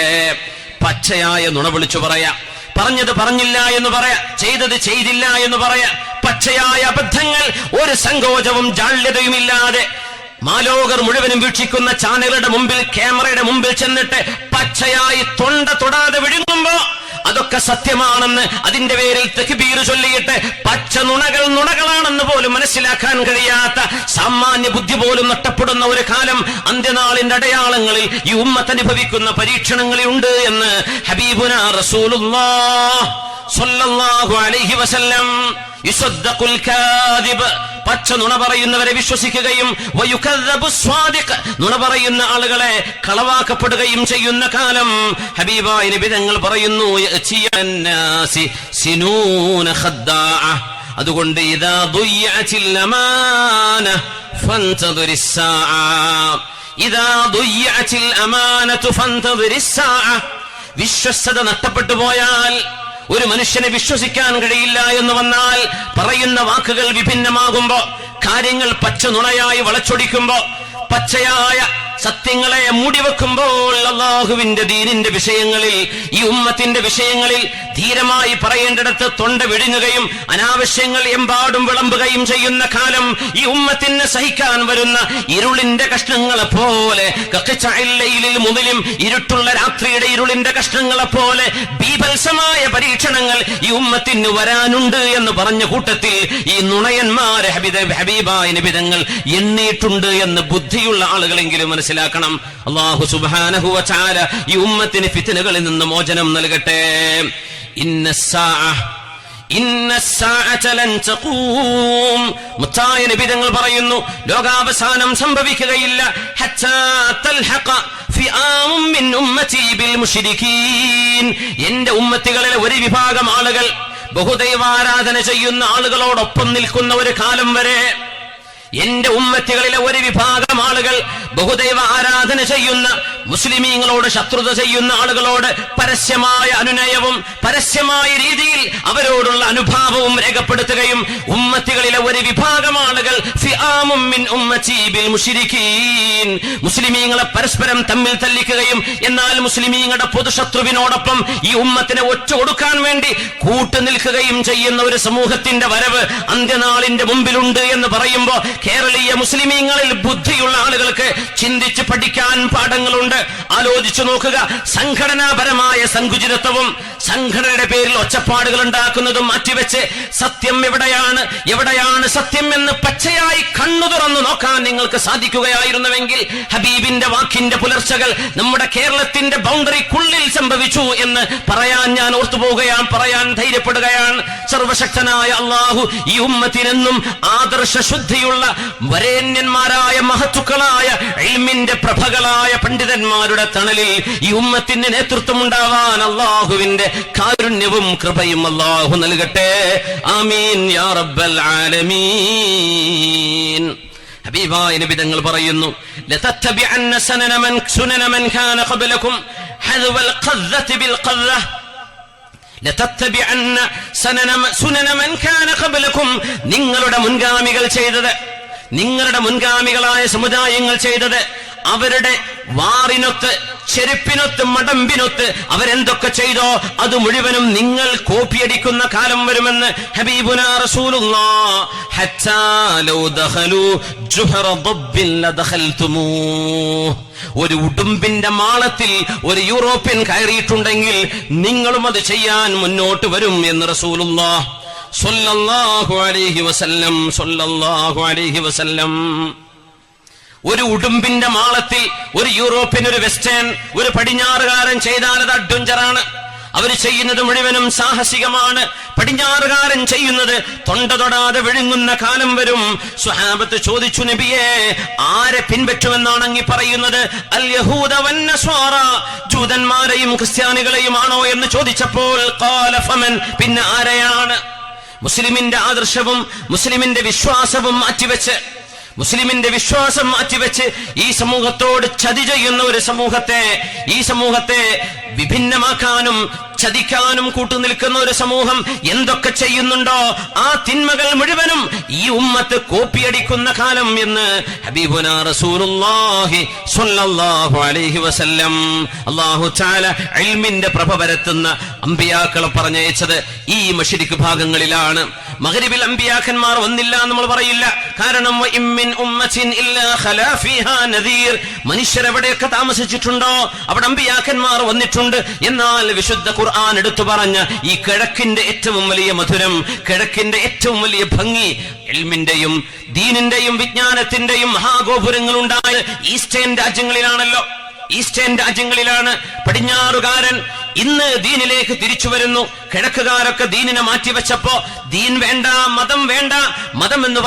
പച്ചയായ നുണ വിളിച്ചു പറയാ, പറഞ്ഞത് പറഞ്ഞില്ല എന്ന് പറയാ, ചെയ്തത് ചെയ്തില്ല എന്ന് പറയാ, പച്ചയായ അബദ്ധങ്ങൾ ഒരു സങ്കോചവും ജാള്യതയുമില്ലാതെ മാലോകർ മുഴുവനും വീക്ഷിക്കുന്ന ചാനലുകളുടെ മുമ്പിൽ, ക്യാമറയുടെ മുമ്പിൽ ചെന്നിട്ട് പച്ചയായി തൊണ്ട തൊടാതെ വിഴുങ്ങുമ്പോ അതൊക്കെ സത്യമാണെന്ന് അതിന്റെ പേരിൽ തക്ബീർ ചൊല്ലിയിട്ട് പച്ച നുണകൾ നുണകളാണെന്ന് പോലും മനസ്സിലാക്കാൻ കഴിയാത്ത സാമാന്യ ബുദ്ധി പോലും നഷ്ടപ്പെടുന്ന ഒരു കാലം അന്ത്യനാളിന്റെ അടയാളങ്ങളിൽ ഈ ഉമ്മത്ത് അനുഭവിക്കുന്ന പരീക്ഷണങ്ങളിൽ ഉണ്ട് എന്ന് ഹബീബുനാ റസൂലുള്ളാഹ് സ്വല്ലല്ലാഹു അലൈഹി വസല്ലം. യുസദ്ദഖുൽ കാദിബ്, പച്ച നുണ പറയുന്നവരെ വിശ്വസിക്കുകയും വയുകദ്ദബു സ്വാദിഖ്, നുണ പറയുന്ന ആളുകളെ കളവാക്കപ്പെടുകയും ചെയ്യുന്ന കാലം ഹബീബായ നബി തങ്ങൾ പറയുന്നു യഅ്തിയന്നാസി സിനൂന ഖദ്ദാഅ. അതുകൊണ്ട് ഇദാ ദുയ്യഅതിൽ അമാന ഫന്തദിറിസ് സാഅ, ഇദാ ദുയ്യഅതിൽ അമാനതു ഫന്തദിറിസ് സാഅ. വിശ്വസ്തത നഷ്ടപ്പെട്ടു പോയാൽ, ഒരു മനുഷ്യനെ വിശ്വസിക്കാൻ കഴിയില്ല എന്ന് വന്നാൽ, പറയുന്ന വാക്കുകൾ വിഭിന്നമാകുമ്പോ, കാര്യങ്ങൾ പച്ച നുണയായി വളച്ചൊടിക്കുമ്പോ, പച്ചയായ സത്യങ്ങളെ മൂടിവെക്കുമ്പോൾ, അല്ലാഹുവിന്റെ ദീനിന്റെ വിഷയങ്ങളിൽ, ഈ ഉമ്മത്തിന്റെ വിഷയങ്ങളിൽ ധീരമായി പറയേണ്ടിടത്ത് തൊണ്ട വിഴുങ്ങുകയും അനാവശ്യങ്ങൾ എമ്പാടും വിളമ്പുകയും ചെയ്യുന്ന കാലം ഈ ഉമ്മത്തിന് സഹിക്കാൻ വരുന്ന ഇരുളിന്റെ കഷ്ണങ്ങളെ പോലെ, മുതലും ഇരുട്ടുള്ള രാത്രിയുടെ ഇരുളിന്റെ കഷ്ണങ്ങളെ പോലെ ബീഭത്സമായ പരീക്ഷണങ്ങൾ ഈ ഉമ്മത്തിന് വരാനുണ്ട് എന്ന് പറഞ്ഞ കൂട്ടത്തിൽ ഈ നുണയന്മാരെ ഹബീബായ നബി തങ്ങൾ എണ്ണിയിട്ടുണ്ട് എന്ന് ബുദ്ധിയുള്ള ആളുകളെങ്കിലും മനസ്സിലാക്കണം. അല്ലാഹു സുബ്ഹാനഹു വ തആല ഈ ഉമ്മത്തിന് ഫിത്നകളിൽ നിന്ന് മോചനം നൽകട്ടെ. ഇന്നസ്സാഅത ലൻ തഖൂം, മുത്തായ നബി തങ്ങൾ പറയുന്നു, ലോകാവസാനം സംഭവിക്കുകയില്ല ഹത്താ തൽഹഖ ഫിആമും മിൻ ഉമ്മതി ബിൽ മുശ്രികീൻ. എന്റെ ഉമ്മത്തികളിലെ ഒരു വിഭാഗം ആളുകൾ ബഹുദൈവാരാധന ചെയ്യുന്ന ആളുകളോടൊപ്പം നിൽക്കുന്ന ഒരു കാലം വരെ, എന്റെ ഉമ്മത്തികളിലെ ഒരു വിഭാഗം ആളുകൾ ബഹുദൈവ ആരാധന ചെയ്യുന്ന, മുസ്ലിമീങ്ങളോട് ശത്രുത ചെയ്യുന്ന ആളുകളോട് പരസ്യമായ അനുനയവും പരസ്യമായ രീതിയിൽ അവരോടുള്ള അനുഭാവവും രേഖപ്പെടുത്തുകയും, ഉമ്മത്തികളിലെ ഒരു വിഭാഗം ആളുകൾ ഫിആമും മിൻ ഉമ്മതി ബിൽ മുശ്രികീൻ, മുസ്ലിമീങ്ങളെ പരസ്പരം തമ്മിൽ തല്ലിക്കുകയും എന്നാൽ മുസ്ലിമീങ്ങളുടെ പൊതുശത്രുവിനോടൊപ്പം ഈ ഉമ്മത്തിനെ ഒറ്റ കൊടുക്കാൻ വേണ്ടി കൂട്ടുനിൽക്കുകയും ചെയ്യുന്ന ഒരു സമൂഹത്തിന്റെ വരവ് അന്ത്യനാളിന്റെ മുമ്പിലുണ്ട് എന്ന് പറയുമ്പോൾ, കേരളീയ മുസ്ലിമീങ്ങളിൽ ബുദ്ധിയുള്ള ആളുകൾക്ക് ചിന്തിച്ച് പഠിക്കാൻ പാഠങ്ങളുണ്ട്. ആലോചിച്ചു നോക്കുക. സംഘടനാപരമായ സങ്കുചിതത്വവും സംഘടനയുടെ പേരിൽ ഒച്ചപ്പാടുകൾ ഉണ്ടാക്കുന്നതും മാറ്റിവെച്ച് സത്യം എവിടെയാണ് സത്യം എന്ന് പച്ചയായി കണ്ണു തുറന്നു നോക്കാൻ നിങ്ങൾക്ക് സാധിക്കുകയായിരുന്നുവെങ്കിൽ, ഹബീബിന്റെ വാക്കിന്റെ പുലർച്ചകൾ നമ്മുടെ കേരളത്തിന്റെ ബൗണ്ടറിക്കുള്ളിൽ സംഭവിച്ചു എന്ന് പറയാൻ ഞാൻ ഓർത്തുപോവുകയാണ്, പറയാൻ ധൈര്യപ്പെടുകയാണ്. സർവശക്തനായ അല്ലാഹു ഈ ഉമ്മത്തിനെന്നും ആദർശ ശുദ്ധിയുള്ള വരേണ്യന്മാരായ മഹത്തുക്കളായ ഇൽമിന്റെ പ്രഭകളായ പണ്ഡിതന്മാരുടെ തണലിൽ ഈ ഉമ്മത്തിന് നേതൃത്വം ഉണ്ടാവാൻ അല്ലാഹുവിന്റെ കാരുണ്യവും കൃപയും അല്ലാഹു നൽകട്ടെ. ആമീൻ യാ റബ്ബൽ ആലമീൻ. ഹബീബായ നബി തങ്ങൾ പറയുന്നു, ലതത്തബിഅന്ന സുനന മൻ കാന ഖബ്ലകും ഹദ്വൽ ഖദ്ദതി ബിൽ ഖദ്ദ, ലതത്തബിഅന്ന സുനന മൻ കാന ഖബ്ലകും, നിങ്ങളുടെ മുൻഗാമികൾ ചെയ്തത്, നിങ്ങളുടെ മുൻഗാമികളായ സമുദായങ്ങൾ ചെയ്തത്, അവരുടെ വാറിനൊത്ത്, ചെരുപ്പിനൊത്ത്, മടമ്പിനൊത്ത് അവരെന്തൊക്കെ ചെയ്തോ അത് മുഴുവനും നിങ്ങൾ കോപ്പിയടിക്കുന്ന കാലം വരുമെന്ന് ഹബീബുനാ റസൂലുള്ളാഹ്. ഹത്താ ലൗ ദഖലു ജുഹറ ദബ്ബിൻ ലദഖൽതുമൂഹ്, ഒരു ഉടുമ്പിന്റെ മാളത്തിൽ ഒരു യൂറോപ്യൻ കയറിയിട്ടുണ്ടെങ്കിൽ നിങ്ങളും അത് ചെയ്യാൻ മുന്നോട്ട് വരും എന്ന് റസൂലുള്ളാഹ് സ്വല്ലല്ലാഹു അലൈഹി വസല്ലം. സ്വല്ലല്ലാഹു അലൈഹി വസല്ലം. ഒരു ഉടുമ്പിന്റെ മാളത്തിൽ ഒരു യൂറോപ്യൻ, ഒരു വെസ്റ്റേൺ, ഒരു പടിഞ്ഞാറുകാരൻ ചെയ്താൽ അത് അഡ്വഞ്ചറാണ്. അവർ ചെയ്യുന്നത് മുഴുവനും സാഹസികമാണ്. പടിഞ്ഞാറുകാരൻ ചെയ്യുന്നത് തൊണ്ട തൊടാതെ വിഴുങ്ങുന്ന കാലം വരും. സ്വഹാബത്ത് ചോദിച്ചു, നബിയെ ആരെ പിൻപറ്റുമെന്നാണ് അങ്ങ് പറയുന്നത്? അൽ യഹൂദ വന്നസ്വാറ, ജൂതന്മാരെയും ക്രിസ്ത്യാനികളെയും ആണോ എന്ന് ചോദിച്ചപ്പോൾ ഖാല ഫമൻ, പിന്നെ ആരെയാണ്? മുസ്ലിമിന്റെ ആദർശവും മുസ്ലിമിന്റെ വിശ്വാസവും മാറ്റിവെച്ച് ഈ സമൂഹത്തോട് ചതി ചെയ്യുന്ന ഒരു ഈ സമൂഹത്തെ വിഭിന്നമാക്കാനും ചതിക്കാനും കൂട്ടുനിൽക്കുന്ന ഒരു സമൂഹം എന്തൊക്കെ ചെയ്യുന്നുണ്ടോ ആ തിന്മകൾ മുഴുവനും ഈ ഉമ്മത്ത് കോപ്പിയടിക്കുന്ന കാലം എന്ന് ഹബീബുനാ റസൂലുള്ളാഹി സ്വല്ലല്ലാഹു അലൈഹി വസല്ലം. അല്ലാഹു തആല ഇൽമിന്റെ പ്രഭ പരത്തുന്ന അമ്പിയാക്കളെ പറഞ്ഞയച്ചത് ഈ മശ്രിഖ് ഭാഗങ്ങളിലാണ്. മഗ്രിബിൽ അമ്പിയാക്കന്മാർ വന്നില്ല നമ്മൾ പറയില്ല. കാരണം വഇമ്മിൻ ഉമ്മത്തിൻ ഇല്ലാ ഖലാ ഫീഹാ നദീർ. മനുഷ്യർ എവിടെയൊക്കെ താമസിച്ചിട്ടുണ്ടോ അവിടെ അമ്പിയാക്കന്മാർ വന്നിട്ടുണ്ട്. എന്നാൽ വിശുദ്ധ ഖുർആൻ എടുത്തു പറഞ്ഞ ഈ കിഴക്കിന്റെ ഏറ്റവും വലിയ മധുരം, കിഴക്കിന്റെ ഏറ്റവും വലിയ ഭംഗി ഇൽമിന്റെയും ദീനിന്റെയും വിജ്ഞാനത്തിന്റെയും മഹാഗോപുരങ്ങൾ ഉണ്ടായത് ഈസ്റ്റേൺ രാജ്യങ്ങളിലാണ്. പടിഞ്ഞാറുകാരൻ ഇന്ന് ദീനിലേക്ക് തിരിച്ചു വരുന്നു. കിഴക്കുകാരൊക്കെ ദീനിനെ മാറ്റിവെച്ചപ്പോ ദീൻ വേണ്ട, മതം എന്ന്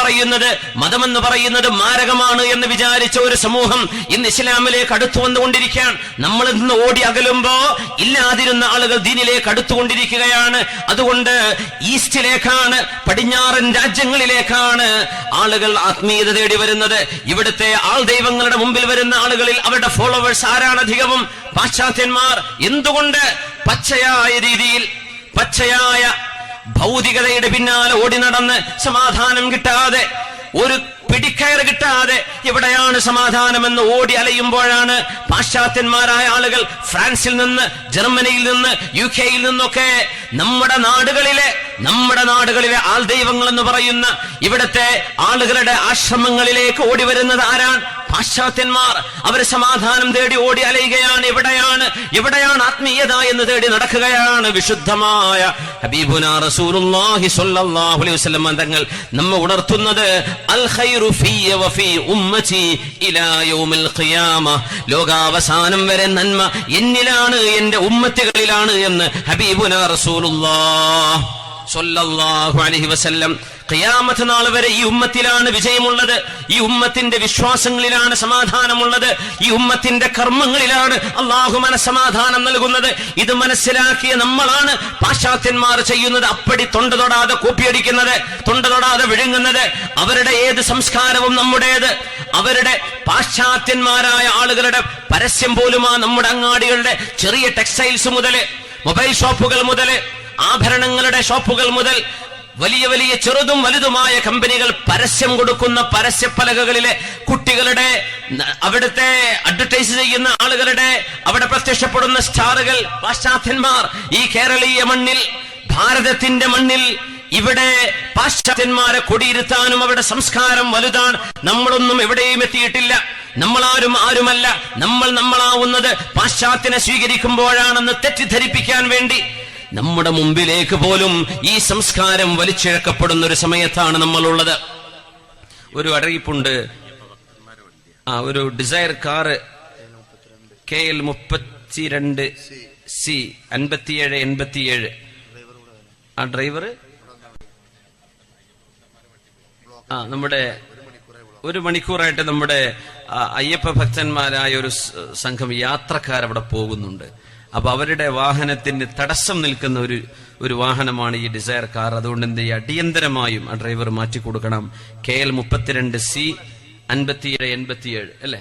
പറയുന്നത് മാരകമാണ് എന്ന് വിചാരിച്ച ഒരു സമൂഹം ഇന്ന് ഇസ്ലാമിലേക്ക് അടുത്തു വന്നുകൊണ്ടിരിക്കുകയാണ്. നമ്മൾ ഇന്ന് ഓടി അകലുമ്പോ ഇല്ലാതിരുന്ന ആളുകൾ ദീനിലേക്ക് അടുത്തുകൊണ്ടിരിക്കുകയാണ്. അതുകൊണ്ട് ഈസ്റ്റിലേക്കാണ്, പടിഞ്ഞാറൻ രാജ്യങ്ങളിലേക്കാണ് ആളുകൾ ആത്മീയത തേടി വരുന്നത്. ഇവിടുത്തെ ആൾ ദൈവങ്ങളുടെ മുമ്പിൽ വരുന്ന ആളുകളിൽ അവരുടെ ഫോളോവേഴ്സ് ആരാണ് അധികവും? പാശ്ചാത്യന്മാർ. എന്തുകൊണ്ട്? പച്ചയായ ഭൗതികതയുടെ പിന്നാലെ ഓടി നടന്ന് സമാധാനം കിട്ടാതെ, ഒരു പിടിക്കയർ കിട്ടാതെ എവിടെയാണ് സമാധാനമെന്ന് ഓടി അലയുമ്പോഴാണ് പാശ്ചാത്യന്മാരായ ആളുകൾ ഫ്രാൻസിൽ നിന്ന്, ജർമ്മനിയിൽ നിന്ന്, UK നിന്നൊക്കെ നമ്മുടെ നാടുകളിലെ ആൾ ദൈവങ്ങൾ എന്ന് പറയുന്ന ഇവിടത്തെ ആളുകളുടെ ആശ്രമങ്ങളിലേക്ക് ഓടി വരുന്നത് ആരാണ്? പാശ്ചാത്യന്മാർ. അവർ സമാധാനം തേടി ഓടി അലയുകയാണ്. എവിടെയാണ് ആത്മീയത എന്ന് തേടി നടക്കുകയാണ്. വിശുദ്ധമായ ഹബീബുനാ റസൂലുള്ളാഹി സ്വല്ലല്ലാഹു അലൈഹി വസല്ലം തങ്ങൾ നമ്മെ ഉണർത്തുന്നത് അൽ ഖൈറു ഫിയ വഫി ഉമ്മതി ഇലാ യൗമിൽ ഖിയാമ. ലോകാവസാനം വരെ നന്മ എന്നിലാണ്, എന്റെ ഉമ്മത്തികളിലാണ് എന്ന് ഹബീബുനാ റസൂലുള്ളാഹി സ്വല്ലല്ലാഹു അലൈഹി വസല്ലം. ഖിയാമത്ത് നാൾ വരെ ഈ ഉമ്മത്തിലാണ് വിജയമുള്ളത്. ഈ ഉമ്മത്തിന്റെ വിശ്വാസങ്ങളിലാണ് സമാധാനമുള്ളത്. ഈ ഉമ്മത്തിന്റെ കർമ്മങ്ങളിലാണ് അല്ലാഹു മനസ്സമാധാനം നൽകുന്നത്. ഇത് മനസ്സിലാക്കിയ നമ്മളാണ് പാശ്ചാത്യന്മാർ ചെയ്യുന്നത് അപ്പടി തൊണ്ട തൊടാതെ കോപ്പിയടിക്കുന്നത്, തൊണ്ട തൊടാതെ വിഴുങ്ങുന്നത്. അവരുടെ ഏത് സംസ്കാരവും നമ്മുടേത്. അവരുടെ പാശ്ചാത്യന്മാരായ ആളുകളുടെ പരസ്യം പോലുമാ നമ്മുടെ അങ്ങാടികളുടെ ചെറിയ ടെക്സ്റ്റൈൽസ് മുതൽ, മൊബൈൽ ഷോപ്പുകൾ മുതൽ, ആഭരണങ്ങളുടെ ഷോപ്പുകൾ മുതൽ, വലിയ വലിയ ചെറുതും വലുതുമായ കമ്പനികൾ പരസ്യം കൊടുക്കുന്ന പരസ്യപ്പലകകളിലെ കുട്ടികളുടെ, അവിടുത്തെ അഡ്വർടൈസ് ചെയ്യുന്ന ആളുകളുടെ, അവിടെ പ്രത്യക്ഷപ്പെടുന്ന സ്റ്റാറുകൾ പാശ്ചാത്യന്മാർ. ഈ കേരളീയ മണ്ണിൽ, ഭാരതത്തിന്റെ മണ്ണിൽ ഇവിടെ പാശ്ചാത്യന്മാരെ കൊടിയിരുത്താനും അവരുടെ സംസ്കാരം വലുതാണ്. നമ്മളൊന്നും എവിടെയും എത്തിയിട്ടില്ല. ആരുമല്ല. നമ്മളാവുന്നത് പാശ്ചാത്യനെ സ്വീകരിക്കുമ്പോഴാണെന്ന് തെറ്റിദ്ധരിപ്പിക്കാൻ വേണ്ടി നമ്മുടെ മുമ്പിലേക്ക് പോലും ഈ സംസ്കാരം വലിച്ചിഴക്കപ്പെടുന്ന ഒരു സമയത്താണ് നമ്മളുള്ളത്. ഒരു അറിയിപ്പുണ്ട്. ഒരു ഡിസയർ കാറ് KL 32C 5787. ആ ഡ്രൈവർ നമ്മുടെ 1 മണിക്കൂറായിട്ട് നമ്മുടെ അയ്യപ്പ ഭക്തന്മാരായ ഒരു സംഘം യാത്രക്കാർ അവിടെ പോകുന്നുണ്ട്. അപ്പൊ അവരുടെ വാഹനത്തിന് തടസ്സം നിൽക്കുന്ന ഒരു വാഹനമാണ് ഈ ഡിസയർ കാർ. അതുകൊണ്ട് എന്ത് ചെയ്യുക, അടിയന്തരമായും ആ ഡ്രൈവർ മാറ്റിക്കൊടുക്കണം. KL 32C 5787 അല്ലേ?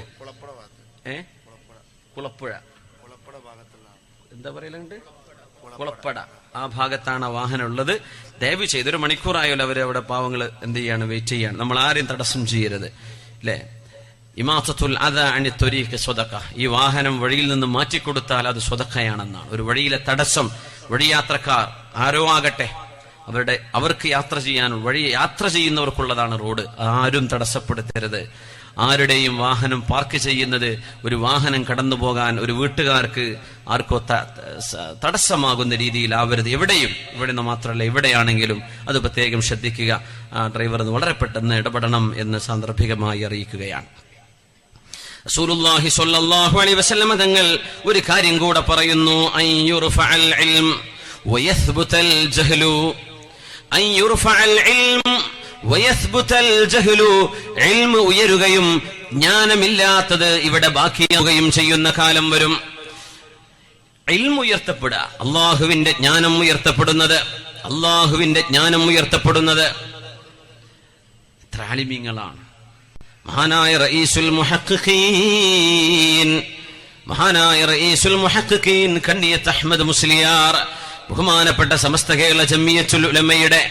കുളപ്പുഴ എന്താ പറയലുണ്ട്, കുളപ്പട ആ ഭാഗത്താണ് ആ വാഹനം ഉള്ളത്. ദയവ് ചെയ്ത് 1 മണിക്കൂറായാലും അവരവിടെ പാവങ്ങൾ എന്ത് ചെയ്യാണ്, വെയിറ്റ് ചെയ്യാണ്. നമ്മൾ ആരെയും തടസ്സം ചെയ്യരുത് അല്ലേ? ഇമാത്തത്തുൽ അദ അനി ത്വരീഖ് സ്വദഖ. ഈ വാഹനം വഴിയിൽ നിന്ന് മാറ്റിക്കൊടുത്താൽ അത് സ്വദഖയാണെന്നാണ്. ഒരു വഴിയിലെ തടസ്സം, വഴിയാത്രക്കാർ ആരോ ആകട്ടെ, അവർക്ക് യാത്ര ചെയ്യുന്നവർക്കുള്ളതാണ് റോഡ്. ആരും തടസ്സപ്പെടുത്തരുത്. ആരുടെയും വാഹനം പാർക്ക് ചെയ്യുന്നത്, ഒരു വാഹനം കടന്നു പോകാൻ ഒരു വീട്ടുകാർക്ക് ആർക്കോ തടസ്സമാകുന്ന രീതിയിലാവരുത്. ഇവിടെ നിന്ന് മാത്രമല്ല, എവിടെയാണെങ്കിലും അത് പ്രത്യേകം ശ്രദ്ധിക്കുക. ഡ്രൈവർ വളരെ പെട്ടെന്ന് ഇടപെടണം എന്ന് സാന്ദർഭികമായി അറിയിക്കുകയാണ്. റസൂലുള്ളാഹി സ്വല്ലല്ലാഹു അലൈഹി വസല്ലം തങ്ങൾ ഒരു കാര്യം കൂടെ പറയുന്നു. അയ്യുർഫഅൽ ഇൽം വയസ്ബുതൽ ജഹ്ലു. അയ്യുർഫഅൽ ഇൽം വയസ്ബുതൽ ജഹ്ലു. ഇൽമ് ഉയരുകയും ജ്ഞാനമില്ലാത്തത് ഇവിടെ ബാക്കിയാവുകയും ചെയ്യുന്ന കാലം വരും. ഇൽമ് ഉയർത്തപ്പെടുക, അല്ലാഹുവിന്റെ ജ്ഞാനം ഉയർത്തപ്പെടുന്നത്. അള്ളാഹുവിന്റെ ജ്ഞാനം ഉയർത്തപ്പെടുന്നത്. എത്ര ആലിമീങ്ങളാണ്. മഹാനായ റഈസുൽ മുഹഖഖീൻ കണ്ണിയത്ത് അഹ്മദ് മുസ്ലിയാർ, ബഹുമാനപ്പെട്ട സമസ്ത കേരള ജമിയത്തുൽ ഉലമയുടെ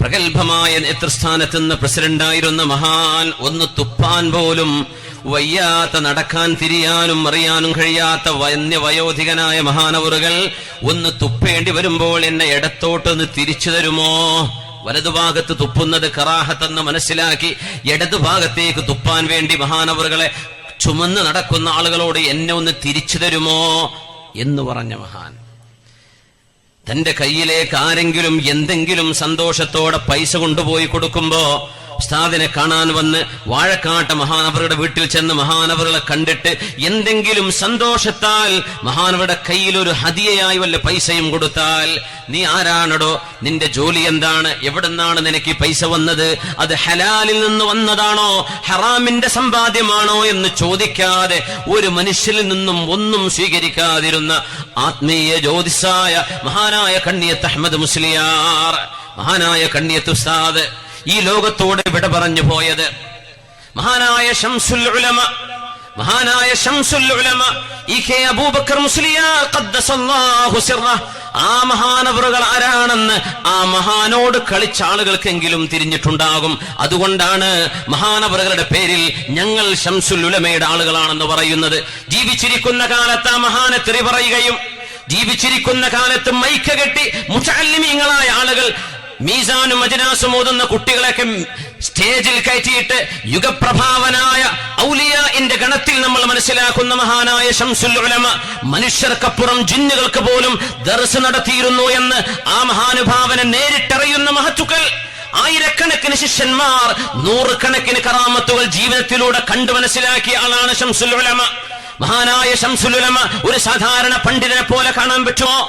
പ്രഗത്ഭമായ നേതൃസ്ഥാനത്ത് നിന്ന് പ്രസിഡന്റായിരുന്ന മഹാൻ, ഒന്ന് തുപ്പാൻ പോലും വയ്യാത്ത, നടക്കാൻ തിരിയാനും അറിയാനും കഴിയാത്ത വയോധികനായ മഹാനവറുകൾ ഒന്ന് തുപ്പേണ്ടി വരുമ്പോൾ എന്നെ ഇടത്തോട്ടൊന്ന് തിരിച്ചു തരുമോ? വലതുഭാഗത്ത് തുപ്പുന്നത് കറാഹത്തെന്ന് മനസ്സിലാക്കി ഇടതുഭാഗത്തേക്ക് തുപ്പാൻ വേണ്ടി മഹാനവറുകളെ ചുമന്ന് നടക്കുന്ന ആളുകളോട് എന്നെ ഒന്ന് തിരിച്ചു തരുമോ എന്ന് പറഞ്ഞ മഹാൻ. തന്റെ കയ്യിലേക്ക് ആരെങ്കിലും എന്തെങ്കിലും സന്തോഷത്തോടെ പൈസ കൊണ്ടുപോയി കൊടുക്കുമ്പോ ഉസ്താദിനെ കാണാൻ വന്ന് വാഴക്കാട്ട മഹാനവറുടെ വീട്ടിൽ ചെന്ന് മഹാനവറുകളെ കണ്ടിട്ട് എന്തെങ്കിലും സന്തോഷത്താൽ മഹാനവറുടെ കയ്യിൽ ഒരു ഹദിയയായി വല്ല പൈസയും കൊടുത്താൽ, നീ ആരാണടോ, നിന്റെ ജോലി എന്താണ്, എവിടുന്നാണ് നിനക്ക് ഈ പൈസ വന്നത്, അത് ഹലാലിൽ നിന്ന് വന്നതാണോ ഹറാമിന്റെ സമ്പാദ്യമാണോ എന്ന് ചോദിക്കാതെ ഒരു മനുഷ്യരിൽ നിന്നും ഒന്നും സ്വീകരിക്കാതിരുന്ന ആത്മീയ ജ്യോതിസായ മഹാനായ കണ്ണിയത്ത് അഹ്മദ് മുസ്ലിയാർ, മഹാനായ കണ്ണിയത്ത് ഉസ്താദ് ഈ ലോകത്തോട് വിട പറഞ്ഞു പോയത്. മഹാനായ ശംസുൽ ഉലമ ഇകെ അബൂബക്കർ മുസ്ലിയാർ ഖദ്ദസല്ലാഹു സിർറഹ്, ആ മഹാനവറുകൾ ആരാണെന്ന് ആ മഹാനോട് കളിച്ച ആളുകൾക്കെങ്കിലും തിരിഞ്ഞിട്ടുണ്ടാകും. അതുകൊണ്ടാണ് മഹാനവറുകളുടെ പേരിൽ ഞങ്ങൾ ശംസുൽ ഉലമയുടെ ആളുകളാണെന്ന് പറയുന്നത്. ജീവിച്ചിരിക്കുന്ന കാലത്ത് ആ മഹാനെ തെറി പറയുകയും ജീവിച്ചിരിക്കുന്ന കാലത്ത് മൈക്ക് കെട്ടി മുതഅല്ലിമീങ്ങളായ ആളുകൾ മീസാനും അജ്നാസും ഓതുന്ന കുട്ടികളെയൊക്കെ സ്റ്റേജിൽ കയറ്റിയിട്ട് യുഗപ്രഭാവനായ ഔലിയാഇന്റെ ഗണത്തിൽ നമ്മൾ മനസ്സിലാക്കുന്ന മഹാനായ ശംസുൽ ഉലമ മനുഷ്യർക്കപ്പുറം ജിന്നുകൾക്ക് പോലും ദർസ് നടത്തിയിരുന്നു എന്ന് ആ മഹാനുഭാവനെ നേരിട്ടറിയുന്ന മഹത്തുക്കൾ, ആയിരക്കണക്കിന് ശിഷ്യന്മാർ, നൂറുകണക്കിന് കറാമത്തുകൾ ജീവിതത്തിലൂടെ കണ്ടു മനസ്സിലാക്കിയ ആളാണ് ശംസുൽ ഉലമ. മഹാനായ ശംസുൽ ഉലമ ഒരു സാധാരണ പണ്ഡിതനെ പോലെ കാണാൻ പറ്റുമോ?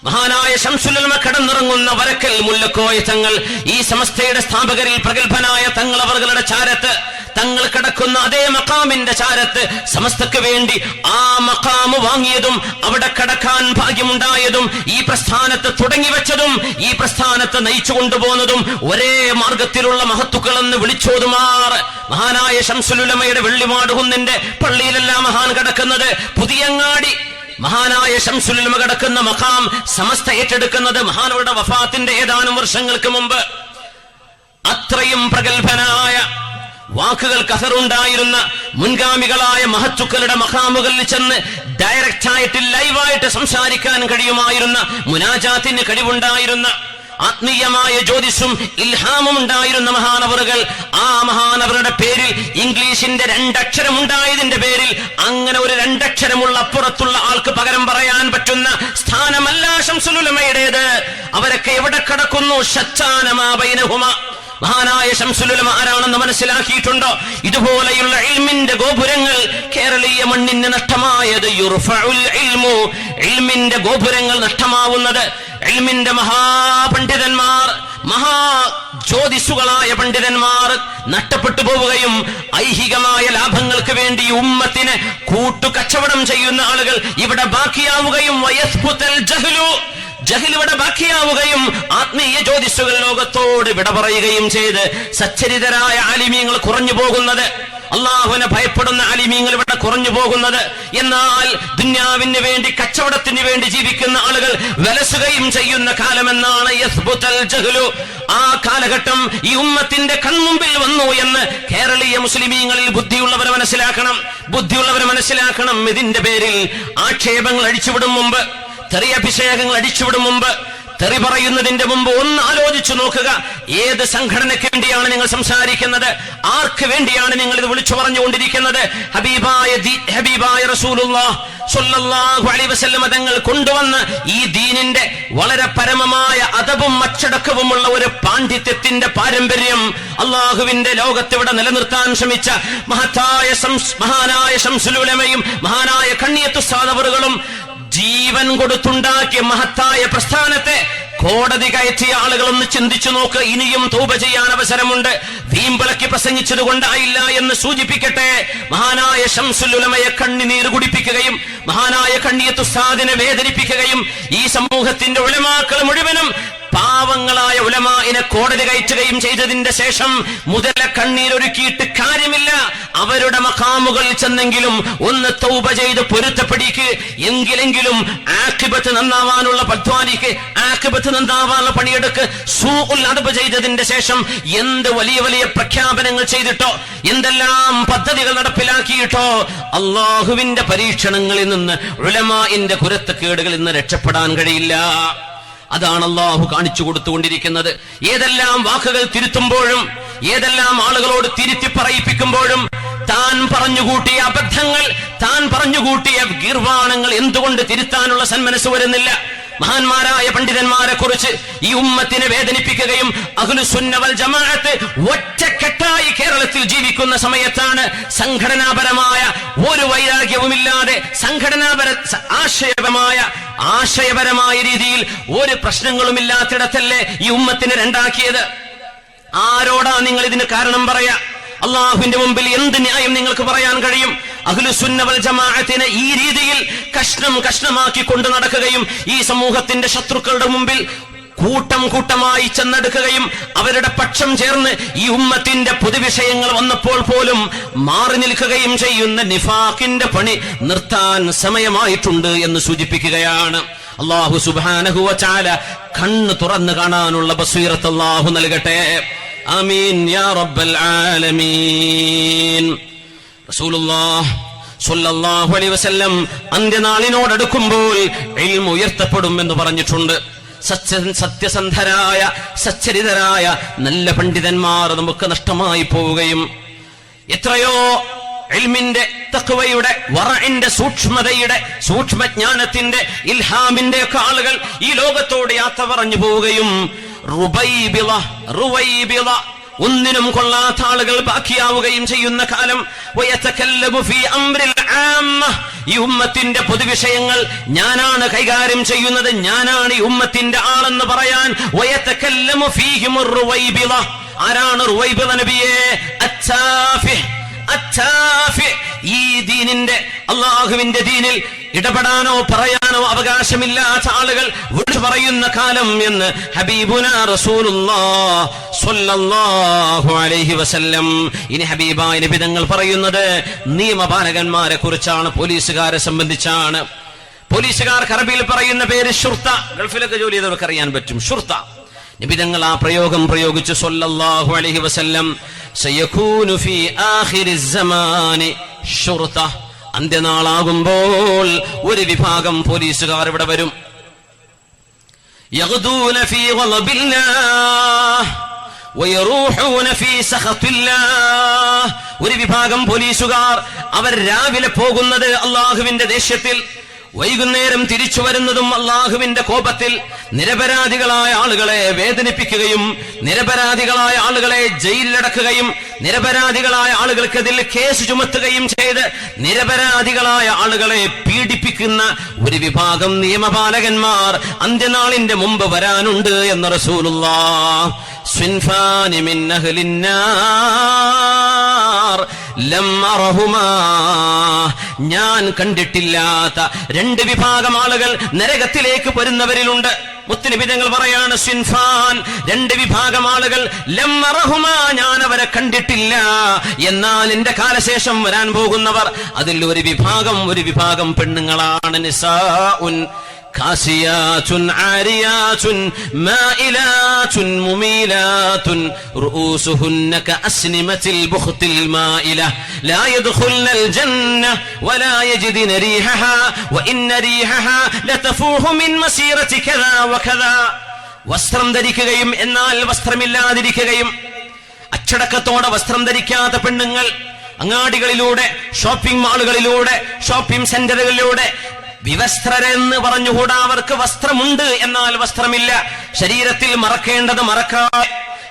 മഹാനായ ശംസുൽ ഉലമ കടന്നിറങ്ങുന്ന വരക്കൽ മുല്ലക്കോയ തങ്ങൾ, ഈ സമസ്തയുടെ സ്ഥാപകരിൽ പ്രഗത്ഭനായ തങ്ങൾ അവരുടെ ചാരത്ത്, തങ്ങൾ കിടക്കുന്ന അതേ മഖാമിന്റെ ചാരത്ത് സമസ്തക്ക് വേണ്ടി ആ മഖാമ് വാങ്ങിയതും അവിടെ കടക്കാൻ ഭാഗ്യമുണ്ടായതും ഈ പ്രസ്ഥാനത്ത് തുടങ്ങിവെച്ചതും ഈ പ്രസ്ഥാനത്ത് നയിച്ചു കൊണ്ടുപോകുന്നതും ഒരേ മാർഗത്തിലുള്ള മഹത്തുക്കളെന്ന് വിളിച്ചോതുമാർ മഹാനായ ശംസുൽ ഉലമയുടെ വെള്ളിമാടുകുന്നിന്റെ പള്ളിയിലല്ല മഹാൻ കിടക്കുന്നത്. പുതിയങ്ങാടി മഹാനായ ശംസുൽ ഉലമ കിടക്കുന്ന മഖാം സമസ്ത ഏറ്റെടുക്കുന്നത് മഹാനവരുടെ വഫാത്തിന്റെ ഏതാനും വർഷങ്ങൾക്ക് മുമ്പ്. അത്രയും പ്രഗത്ഭനായ വാക്കുകൾക്ക് അസറുണ്ടായിരുന്ന മുൻഗാമികളായ മഹത്തുക്കളുടെ മഖാമുകളിൽ ചെന്ന് ഡയറക്റ്റായിട്ട് ലൈവായിട്ട് സംസാരിക്കാൻ കഴിയുമായിരുന്ന, മുനാജാത്തിന് കഴിവുണ്ടായിരുന്ന, ആത്മീയമായ ജ്യോതിസും ഇൽഹാമും ഉണ്ടായിരുന്ന മഹാനവറുകൾ, ആ മഹാനവറുടെ പേരിൽ ഇംഗ്ലീഷിന്റെ 2 അക്ഷരം ഉണ്ടായതിന്റെ പേരിൽ അങ്ങനെ ഒരു 2 അക്ഷരമുള്ള അപ്പുറത്തുള്ള ആൾക്ക് പകരം പറയാൻ പറ്റുന്ന സ്ഥാനമല്ല ശംസുൽ ഉലമയുടേത്. അവരൊക്കെ എവിടെ കിടക്കുന്നു? ശച്ചാനമാ ബൈനഹുമ. മഹാനായ ശംസുൽ ഉലമ ആരാണെന്ന് മനസ്സിലാക്കിയിട്ടുണ്ടോ? ഇതുപോലെയുള്ള ഇൽമിന്റെ ഗോപുരങ്ങൾ കേരളീയ മണ്ണിന് നഷ്ടമായത്, യുർഫഉൽ ഇൽമു, ഇൽമിന്റെ ഗോപുരങ്ങൾ നഷ്ടമാവുന്നത്, ഇൽമിന്റെ മഹാപണ്ഡിതന്മാർ, മഹാ ജ്യോതിസുകളായ പണ്ഡിതന്മാർ നഷ്ടപ്പെട്ടു പോവുകയും ഐഹികമായ ലാഭങ്ങൾക്ക് വേണ്ടി ഉമ്മത്തിനെ കൂട്ടുകച്ചവടം ചെയ്യുന്ന ആളുകൾ ഇവിടെ ബാക്കിയാവുകയും വയസ്ഫുതൽ ജഹ്ലു, ജഹിലിവിടെ ബാക്കിയാവുകയും ആത്മീയ ജ്യോതിസുകൾ ലോകത്തോട് വിട പറയുകയും ചെയ്ത് സച്ചരിതരായ ആലിമീങ്ങൾ കുറഞ്ഞു പോകുന്നത്, അള്ളാഹുവിനെ ഭയപ്പെടുന്ന ആലിമീങ്ങൾ ഇവിടെ കുറഞ്ഞു പോകുന്നത്. എന്നാൽ ദുന്യാവിന് വേണ്ടി, കച്ചവടത്തിന് വേണ്ടി ജീവിക്കുന്ന ആളുകൾ വിലസുകയും ചെയ്യുന്ന കാലമെന്നാണ് യസ്ബുതൽ ജഹ്ലു. ആ കാലഘട്ടം ഈ ഉമ്മത്തിന്റെ കൺമുമ്പിൽ വന്നു എന്ന് കേരളീയ മുസ്ലിമീങ്ങളിൽ ബുദ്ധിയുള്ളവരെ മനസ്സിലാക്കണം. ഇതിന്റെ പേരിൽ ആക്ഷേപങ്ങൾ അടിച്ചുവിടും മുമ്പ്, തെറിയഭിഷേകങ്ങൾ അടിച്ചുവിടും മുമ്പ്, തെറി പറയുന്നതിന്റെ മുമ്പ് ഒന്ന് ആലോചിച്ചു നോക്കുക. ഏത് സംഘടനയ്ക്ക് വേണ്ടിയാണ് നിങ്ങൾ സംസാരിക്കുന്നത്? ആർക്ക് വേണ്ടിയാണ് നിങ്ങൾ ഇത് വിളിച്ചു പറഞ്ഞുകൊണ്ടിരിക്കുന്നത്? ഹബീബായ റസൂലുള്ളാഹി സ്വല്ലല്ലാഹു അലൈഹി വസല്ലം തങ്ങൾ കൊണ്ടുവന്ന ഈ ദീനിന്റെ വളരെ പരമമായ അദബും അച്ചടക്കവുമുള്ള ഒരു പാണ്ഡിത്യത്തിന്റെ പാരമ്പര്യം അള്ളാഹുവിന്റെ ലോകത്തിവിടെ നിലനിർത്താൻ ശ്രമിച്ച മഹാനായ ശംസുൽ ഉലമയും മഹാനായ കണ്ണിയത്ത് ഉസ്താദ് അവറുകളും ജീവൻ കൊടുത്തുണ്ടാക്കിയ മഹത്തായ പ്രസ്ഥാനത്തെ കോടതി കയറ്റിയ ആളുകളൊന്ന് ചിന്തിച്ചു നോക്ക്. ഇനിയും തൗബ ചെയ്യാൻ അവസരമുണ്ട്. വീമ്പിളക്കി പ്രസംഗിച്ചത് കൊണ്ടായില്ല എന്ന് സൂചിപ്പിക്കട്ടെ. മഹാനായ ശംസുൽ ഉലമയെ കണ്ണുനീർ കുടിപ്പിക്കുകയും മഹാനായ കണ്ണിയത്ത് ഉസ്താദിനെ വേദനിപ്പിക്കുകയും ഈ സമൂഹത്തിന്റെ ഉലമാക്കൾ മുഴുവനും പാവങ്ങളായ ഉലമാഇനെ കോടതി കയറ്റുകയും ചെയ്തതിന്റെ ശേഷം മുതല കണ്ണീരൊരുക്കിയിട്ട് കാര്യമില്ല. അവരുടെ മഖാമുകളിൽ ചെന്നെങ്കിലും ഒന്ന് തൗബ ചെയ്ത് പൊരുത്തപ്പെടിക്ക്, എങ്കിലെങ്കിലും ആഖിബത്ത് നന്നാവാനുള്ള പദ്വാനിക്ക്, ആഖിബത്ത് നന്നാവാനുള്ള പണിയെടുക്ക്. സൂഉൽ അദബ് ചെയ്തതിന്റെ ശേഷം എന്ത് വലിയ വലിയ പ്രഖ്യാപനങ്ങൾ ചെയ്തിട്ടോ, എന്തെല്ലാം പദ്ധതികൾ നടപ്പിലാക്കിയിട്ടോ അള്ളാഹുവിന്റെ പരീക്ഷണങ്ങളിൽ നിന്ന് ഉലമാഇന്റെ കുരുത്തക്കേടുകളിൽ നിന്ന് രക്ഷപ്പെടാൻ കഴിയില്ല. അതാണ് അള്ളാഹു കാണിച്ചു കൊടുത്തുകൊണ്ടിരിക്കുന്നത്. ഏതെല്ലാം വാക്കുകൾ തിരുത്തുമ്പോഴും, ഏതെല്ലാം ആളുകളോട് തിരുത്തി പറയിപ്പിക്കുമ്പോഴും താൻ പറഞ്ഞുകൂട്ടിയ അബദ്ധങ്ങൾ, താൻ പറഞ്ഞുകൂട്ടിയ ഗീർവാണങ്ങൾ എന്തുകൊണ്ട് തിരുത്താനുള്ള സന്മനസ് വരുന്നില്ല? മഹാന്മാരായ പണ്ഡിതന്മാരെ കുറിച്ച് ഈ ഉമ്മത്തിനെ വേദനിപ്പിക്കുകയും അഹ്ലുസുന്ന വൽ ജമാഅത്ത് ഒറ്റക്കെട്ടായി കേരളത്തിൽ ജീവിക്കുന്ന സമയത്താണ് സംഘടനാപരമായ ഒരു വൈരാഗ്യവുമില്ലാതെ ആശയപരമായ രീതിയിൽ ഒരു പ്രശ്നങ്ങളുമില്ലാത്തിടത്തല്ലേ ഈ ഉമ്മത്തിനെ രണ്ടാക്കിയത്? ആരോടാ നിങ്ങൾ ഇതിന് കാരണം പറയാ? അള്ളാഹുവിന്റെ മുമ്പിൽ എന്ത് ന്യായം നിങ്ങൾക്ക് പറയാൻ കഴിയും? അഹ്ലുസുന്ന വൽ ജമാഅത്തിനെ ഈ രീതിയിൽ കഷ്ണമാക്കി കൊണ്ട് നടക്കുകയും ഈ സമൂഹത്തിന്റെ ശത്രുക്കളുടെ മുമ്പിൽ കൂട്ടം കൂട്ടമായി ചെന്നെടുക്കുകയും അവരുടെ പക്ഷം ചേർന്ന് ഈ ഉമ്മത്തിന്റെ പൊതുവിഷയങ്ങൾ വന്നപ്പോൾ പോലും മാറി നിൽക്കുകയും ചെയ്യുന്ന നിഫാഖിന്റെ പണി നിർത്താൻ സമയമായിട്ടുണ്ട് എന്ന് സൂചിപ്പിക്കുകയാണ്. അല്ലാഹു സുബ്ഹാനഹു വ തആല കണ്ണ് തുറന്നു കാണാനുള്ള ബസീറത്ത് അല്ലാഹു നൽകട്ടെ. ആമീൻ യാ റബ്ബൽ ആലമീൻ. റസൂലുള്ളാഹി സ്വല്ലല്ലാഹു അലൈഹി വസല്ലം അന്ത്യനാളിനോടടുക്കുമ്പോൾ ഇൽമു ഉയർത്തപ്പെടും എന്ന് പറഞ്ഞിട്ടുണ്ട്. സത്യസന്ധരായ സച്ചരിതരായ നല്ല പണ്ഡിതന്മാർ നമുക്ക് നഷ്ടമായി പോവുകയും എത്രയോ ഇൽമിന്റെ തഖ്വയുടെ വറഇന്റെ സൂക്ഷ്മതയുടെ സൂക്ഷ്മജ്ഞാനത്തിന്റെ ഇൽഹാമിന്റെ ഒക്കെ ആളുകൾ ഈ ലോകത്തോട് യാത്ര പറഞ്ഞു പോവുകയും റുവൈബിള ഒന്നിനും കൊള്ളാത്ത ആളുകൾ ബാക്കിയാവുകയും ചെയ്യുന്ന കാലം. ഈ ഉമ്മത്തിന്റെ പൊതുവിഷയങ്ങൾ ഞാനാണ് കൈകാര്യം ചെയ്യുന്നത്, ഞാനാണ് ഈ ഉമ്മത്തിന്റെ ആളെന്ന് പറയാൻ. ആരാണ് റുവൈബിള നബിയെ? ഈ ദീനിന്റെ അള്ളാഹുവിന്റെ ദീനിൽ ഇടപെടാനോ പറയാനോ അവകാശമില്ലാത്ത ആളുകൾ വിളിച്ചു പറയുന്ന കാലം എന്ന് ഹബീബുന റസൂലുള്ളാഹി സ്വല്ലല്ലാഹു അലൈഹി വസല്ലം. ഇനി ഹബീബായ നബി തങ്ങൾ പറയുന്നത് നിയമപാലകന്മാരെ കുറിച്ചാണ്, പോലീസുകാരെ സംബന്ധിച്ചാണ്. പോലീസുകാർക്ക് അറബിയിൽ പറയുന്ന പേര് ഷുർത്ത. ഗൾഫിലൊക്കെ ജോലി ചെയ്തവർക്ക് അറിയാൻ പറ്റും ഷുർത്ത. നബി തങ്ങൾ ആ പ്രയോഗം പ്രയോഗിച്ചു സ്വല്ലല്ലാഹു അലൈഹി വസല്ലം. സയകൂനു ഫീ ആഖിരിസ് സമാനി ഷുർത്ത. അന്ത്യനാളാകുമ്പോൾ ഒരു വിഭാഗം പോലീസുകാർ ഇവിടെ വരും. യഗ്ദൂന ഫീ ഗളബില്ലാഹ് വയറൂഹൂന ഫീ സഖത്തില്ലാഹ്. ഒരു വിഭാഗം പോലീസുകാർ അവർ രാവിലെ പോകുന്നത് അല്ലാഹുവിന്റെ ദേഷ്യത്തിൽ, വൈകുന്നേരം തിരിച്ചു വരുന്നതും അള്ളാഹുവിന്റെ കോപത്തിൽ. നിരപരാധികളായ ആളുകളെ വേദനിപ്പിക്കുകയും നിരപരാധികളായ ആളുകളെ ജയിലിലടക്കുകയും നിരപരാധികളായ ആളുകൾക്കെതിൽ കേസ് ചുമത്തുകയും ചെയ്ത് നിരപരാധികളായ ആളുകളെ പീഡിപ്പിക്കുന്ന ഒരു വിഭാഗം നിയമപാലകന്മാർ അന്ത്യനാളിന്റെ മുമ്പ് വരാനുണ്ട് എന്ന് റസൂലുള്ളാഹി. സ്വിൻഫാനി മിൻ അഹ്ലിന്നാർ ലം അറഹുമാ. ഞാൻ കണ്ടിട്ടില്ലാത്ത രണ്ട് വിഭാഗം ആളുകൾ നരകത്തിലേക്ക് വരുന്നവരിലുണ്ട്. മുത്തുനബി തങ്ങൾ പറയാണ് സ്വിൻഫാൻ, രണ്ട് വിഭാഗം ആളുകൾ ലം അറഹുമാ, ഞാൻ അവരെ കണ്ടിട്ടില്ല. എന്നാൽ എന്റെ കാലശേഷം വരാൻ പോകുന്നവർ അതിൽ ഒരു വിഭാഗം പെണ്ണുങ്ങളാണ്. നിസാഉൻ കാസിയാതുൻ ആരിയാതുൻ മായിലാതുൻ മുമീലാതുൻ റൂസുഹുന്ന കഅസ്നിമത്തിൽ ബുഖ്തിൽ മായില ലാ യദ്ഖുൽനൽ ജന്ന വലാ യജിദന റീഹഹാ വഇന്ന റീഹഹാ ലതഫൂഹു മിൻ മസീറതി കദാ വകദാ. വസ്ത്രം ധരിക്കുകയും എന്നാൽ വസ്ത്രമില്ലാതിരിക്കുകയും, അച്ചടക്കത്തോടെ വസ്ത്രം ധരിക്കാത്ത പെണ്ണുങ്ങൾ അങ്ങാടികളിലൂടെ, ഷോപ്പിംഗ് മാളുകളിലൂടെ, ഷോപ്പിംഗ് സെന്ററുകളിലൂടെ വിവസ്ത്രരെന്ന് പറഞ്ഞുകൂടാ. അവർക്ക് വസ്ത്രമുണ്ട് എന്നാൽ വസ്ത്രമില്ല. ശരീരത്തിൽ മറക്കേണ്ടത് മറക്കാതെ,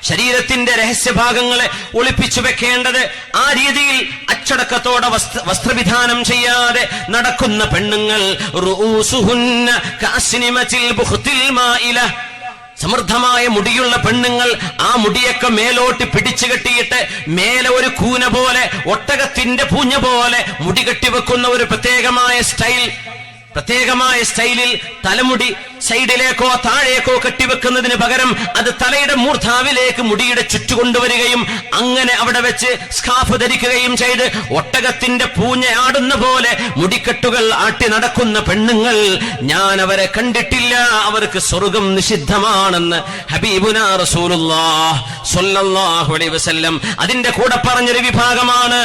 ശരീരത്തിന്റെ രഹസ്യഭാഗങ്ങളെ ഒളിപ്പിച്ചു വെക്കേണ്ടത് ആ രീതിയിൽ അച്ചടക്കത്തോടെ വസ്ത്രവിധാനം ചെയ്യാതെ നടക്കുന്ന പെണ്ണുങ്ങൾ. റൂസുഹുന്ന കഅസ്നിമത്തിൽ ബുഖ്തിൽ മായില. സമൃദ്ധമായ മുടിയുള്ള പെണ്ണുങ്ങൾ ആ മുടിയൊക്കെ മേലോട്ട് പിടിച്ചു കെട്ടിയിട്ട് മേലെ ഒരു കൂന പോലെ, ഒട്ടകത്തിന്റെ പൂഞ്ഞ പോലെ മുടി കെട്ടിവെക്കുന്ന ഒരു പ്രത്യേകമായ സ്റ്റൈലിൽ തലമുടി സൈഡിലേക്കോ താഴേക്കോ കെട്ടിവെക്കുന്നതിന് പകരം അത് തലയുടെ മൂർധാവിലേക്ക് മുടിയുടെ ചുറ്റുകൊണ്ടുവരികയും അങ്ങനെ അവിടെ വെച്ച് സ്കാഫ് ധരിക്കുകയും ചെയ്ത് ഒട്ടകത്തിന്റെ പൂഞ്ഞയാടുന്ന പോലെ മുടിക്കെട്ടുകൾ ആട്ടി നടക്കുന്ന പെണ്ണുങ്ങൾ, ഞാൻ അവരെ കണ്ടിട്ടില്ല, അവർക്ക് സ്വർഗം നിഷിദ്ധമാണെന്ന് ഹബീബുനാ റസൂലുള്ളാഹി സ്വല്ലല്ലാഹു അലൈഹി വസല്ലം. അതിന്റെ കൂടെ പറഞ്ഞൊരു വിഭാഗമാണ്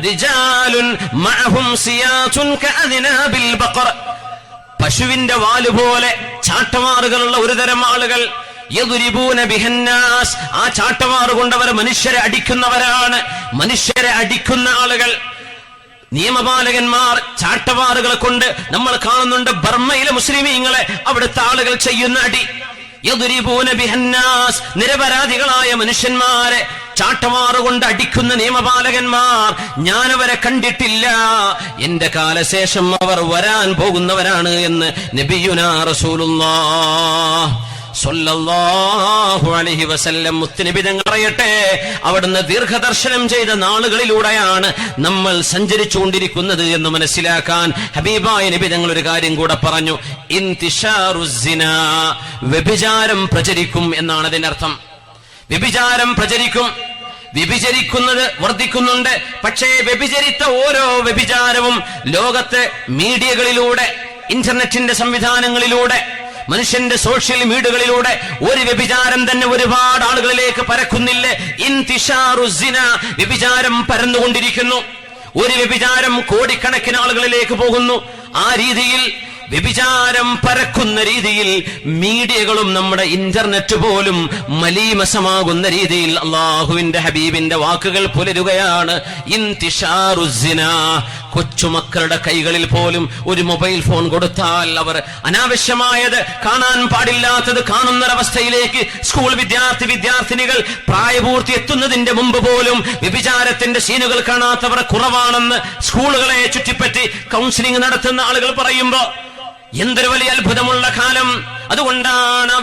റിജാലുൻ മഅഹും സിയാതുൻ കഅദ്നാബിൽ ബഖർ, പശുവിന്റെ വാല് പോലെ ചാട്ടമാറുകളുള്ള ഒരു തരം ആളുകൾ. യദ്രിബൂന ബിഹന്നാസ്, ആ ചാട്ടമാറ് കൊണ്ടവർ മനുഷ്യരെ അടിക്കുന്നവരാണ്, മനുഷ്യരെ അടിക്കുന്ന ആളുകൾ. നിയമപാലകന്മാർ ചാട്ടവാറുകളെ കൊണ്ട് നമ്മൾ കാണുന്നുണ്ട് ബർമ്മയിലെ മുസ്ലിമീങ്ങളെ, അവിടുത്തെ ആളുകൾ ചെയ്യുന്ന അടി. യദ്രിബൂന ബിഹന്നാസ്, നിരപരാധികളായ മനുഷ്യന്മാരെ ചാട്ടമാറുകൊണ്ട് അടിക്കുന്ന നിയമപാലകന്മാർ, ഞാനവരെ കണ്ടിട്ടില്ല, എന്റെ കാലശേഷം അവർ വരാൻ പോകുന്നവരാണ് എന്ന് നബിയുനാ റസൂലുള്ളാഹി സ്വല്ലല്ലാഹു അലൈഹി വസല്ലം മുത്തുനബി തങ്ങൾ പറയട്ടെ. അവിടുന്ന് ദീർഘദർശനം ചെയ്ത നാളുകളിലൂടെയാണ് നമ്മൾ സഞ്ചരിച്ചുകൊണ്ടിരിക്കുന്നത് എന്ന് മനസ്സിലാക്കാൻ ഹബീബായ നബി തങ്ങൾ ഒരു കാര്യം കൂടെ പറഞ്ഞു. ഇന്തിശാറുസ്സിനാ, വ്യഭിചാരം പ്രചരിക്കും എന്നാണ് അതിന്റെ അർത്ഥം. വ്യഭിചാരം പ്രചരിക്കും, വ്യഭിചരിക്കുന്നത് വർദ്ധിക്കുന്നുണ്ട്. പക്ഷേ വ്യഭിചരിത്ത ഓരോ വ്യഭിചാരവും ലോകത്തെ മീഡിയകളിലൂടെ, ഇന്റർനെറ്റിന്റെ സംവിധാനങ്ങളിലൂടെ, മനുഷ്യന്റെ സോഷ്യൽ മീഡിയകളിലൂടെ ഒരു വ്യഭിചാരം തന്നെ ഒരുപാട് ആളുകളിലേക്ക് പരക്കുന്നില്ലേ? ഇന്തിശാറുസ്സിന, വ്യഭിചാരം പരന്നുകൊണ്ടിരിക്കുന്നു. ഒരു വ്യഭിചാരം കോടിക്കണക്കിന് ആളുകളിലേക്ക് പോകുന്നു. ആ രീതിയിൽ വ്യഭിചാരം പരക്കുന്ന രീതിയിൽ മീഡിയകളും നമ്മുടെ ഇന്റർനെറ്റ് പോലും മലീമസമാകുന്ന രീതിയിൽ അള്ളാഹുവിന്റെ ഹബീബിന്റെ വാക്കുകൾ പുലരുകയാണ്. ഇന്തിശാറുസ്സിന, കൊച്ചുമക്കളുടെ കൈകളിൽ പോലും ഒരു മൊബൈൽ ഫോൺ കൊടുത്താൽ അവർ അനാവശ്യമായത്, കാണാൻ പാടില്ലാത്തത് കാണുന്നൊരവസ്ഥയിലേക്ക് സ്കൂൾ വിദ്യാർത്ഥിനികൾ പ്രായപൂർത്തി എത്തുന്നതിന്റെ മുമ്പ് പോലും വ്യഭിചാരത്തിന്റെ സീനുകൾ കാണാത്തവർ കുറവാണെന്ന് സ്കൂളുകളെ ചുറ്റിപ്പറ്റി കൗൺസിലിംഗ് നടത്തുന്ന ആളുകൾ പറയുമ്പോ എന്തൊരു വലിയ അത്ഭുതമുള്ള കാലം. അതുകൊണ്ടാണ്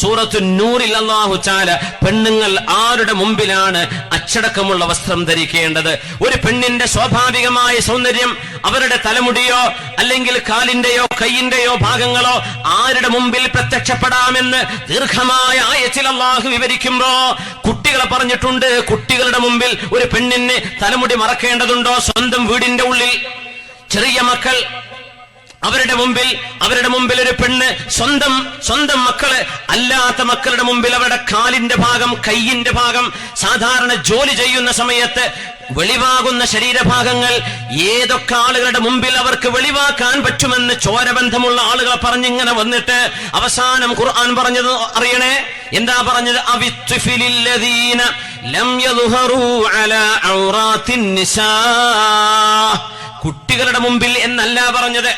സൂറത്തുൻ നൂറിൽ അല്ലാഹു തആല പെണ്ണുങ്ങൾ ആരുടെ മുമ്പിലാണ് അച്ചടക്കമുള്ള വസ്ത്രം ധരിക്കേണ്ടത്? ഒരു പെണ്ണിന്റെ സ്വാഭാവികമായ സൗന്ദര്യം അവരുടെ തലമുടിയോ അല്ലെങ്കിൽ കാലിന്റെയോ കൈയിന്റെയോ ഭാഗങ്ങളോ ആരുടെ മുമ്പിൽ പ്രത്യക്ഷപ്പെടാമെന്ന് ദീർഘമായ ആയത്തിൽ അല്ലാഹു വിവരിക്കുമ്പോ കുട്ടികളെ പറഞ്ഞിട്ടുണ്ട്. കുട്ടികളുടെ മുമ്പിൽ ഒരു പെണ്ണിന് തലമുടി മറക്കേണ്ടതുണ്ടോ? സ്വന്തം വീടിന്റെ ഉള്ളിൽ ചെറിയ മക്കൾ, അവരുടെ മുമ്പിൽ ഒരു പെണ്ണ് സ്വന്തം മക്കള് അല്ലാത്ത മക്കളുടെ മുമ്പിൽ അവരുടെ കാലിന്റെ ഭാഗം, കൈയിന്റെ ഭാഗം, സാധാരണ ജോലി ചെയ്യുന്ന സമയത്ത് വെളിവാകുന്ന ശരീരഭാഗങ്ങൾ ഏതൊക്കെ ആളുകളുടെ മുമ്പിൽ അവർക്ക് വെളിവാക്കാൻ പറ്റുമെന്ന് ചോരബന്ധമുള്ള ആളുകളെ പറഞ്ഞിങ്ങനെ വന്നിട്ട് അവസാനം ഖുർആൻ പറഞ്ഞത് അറിയണേ? എന്താ പറഞ്ഞത്? അവിത്ഫിലില്ലദീന ലം യദ്ഹറൂ അലാ ഔറാത്തിൻ നിസാ, കുട്ടികളുടെ മുമ്പിൽ എന്നല്ല പറഞ്ഞത്,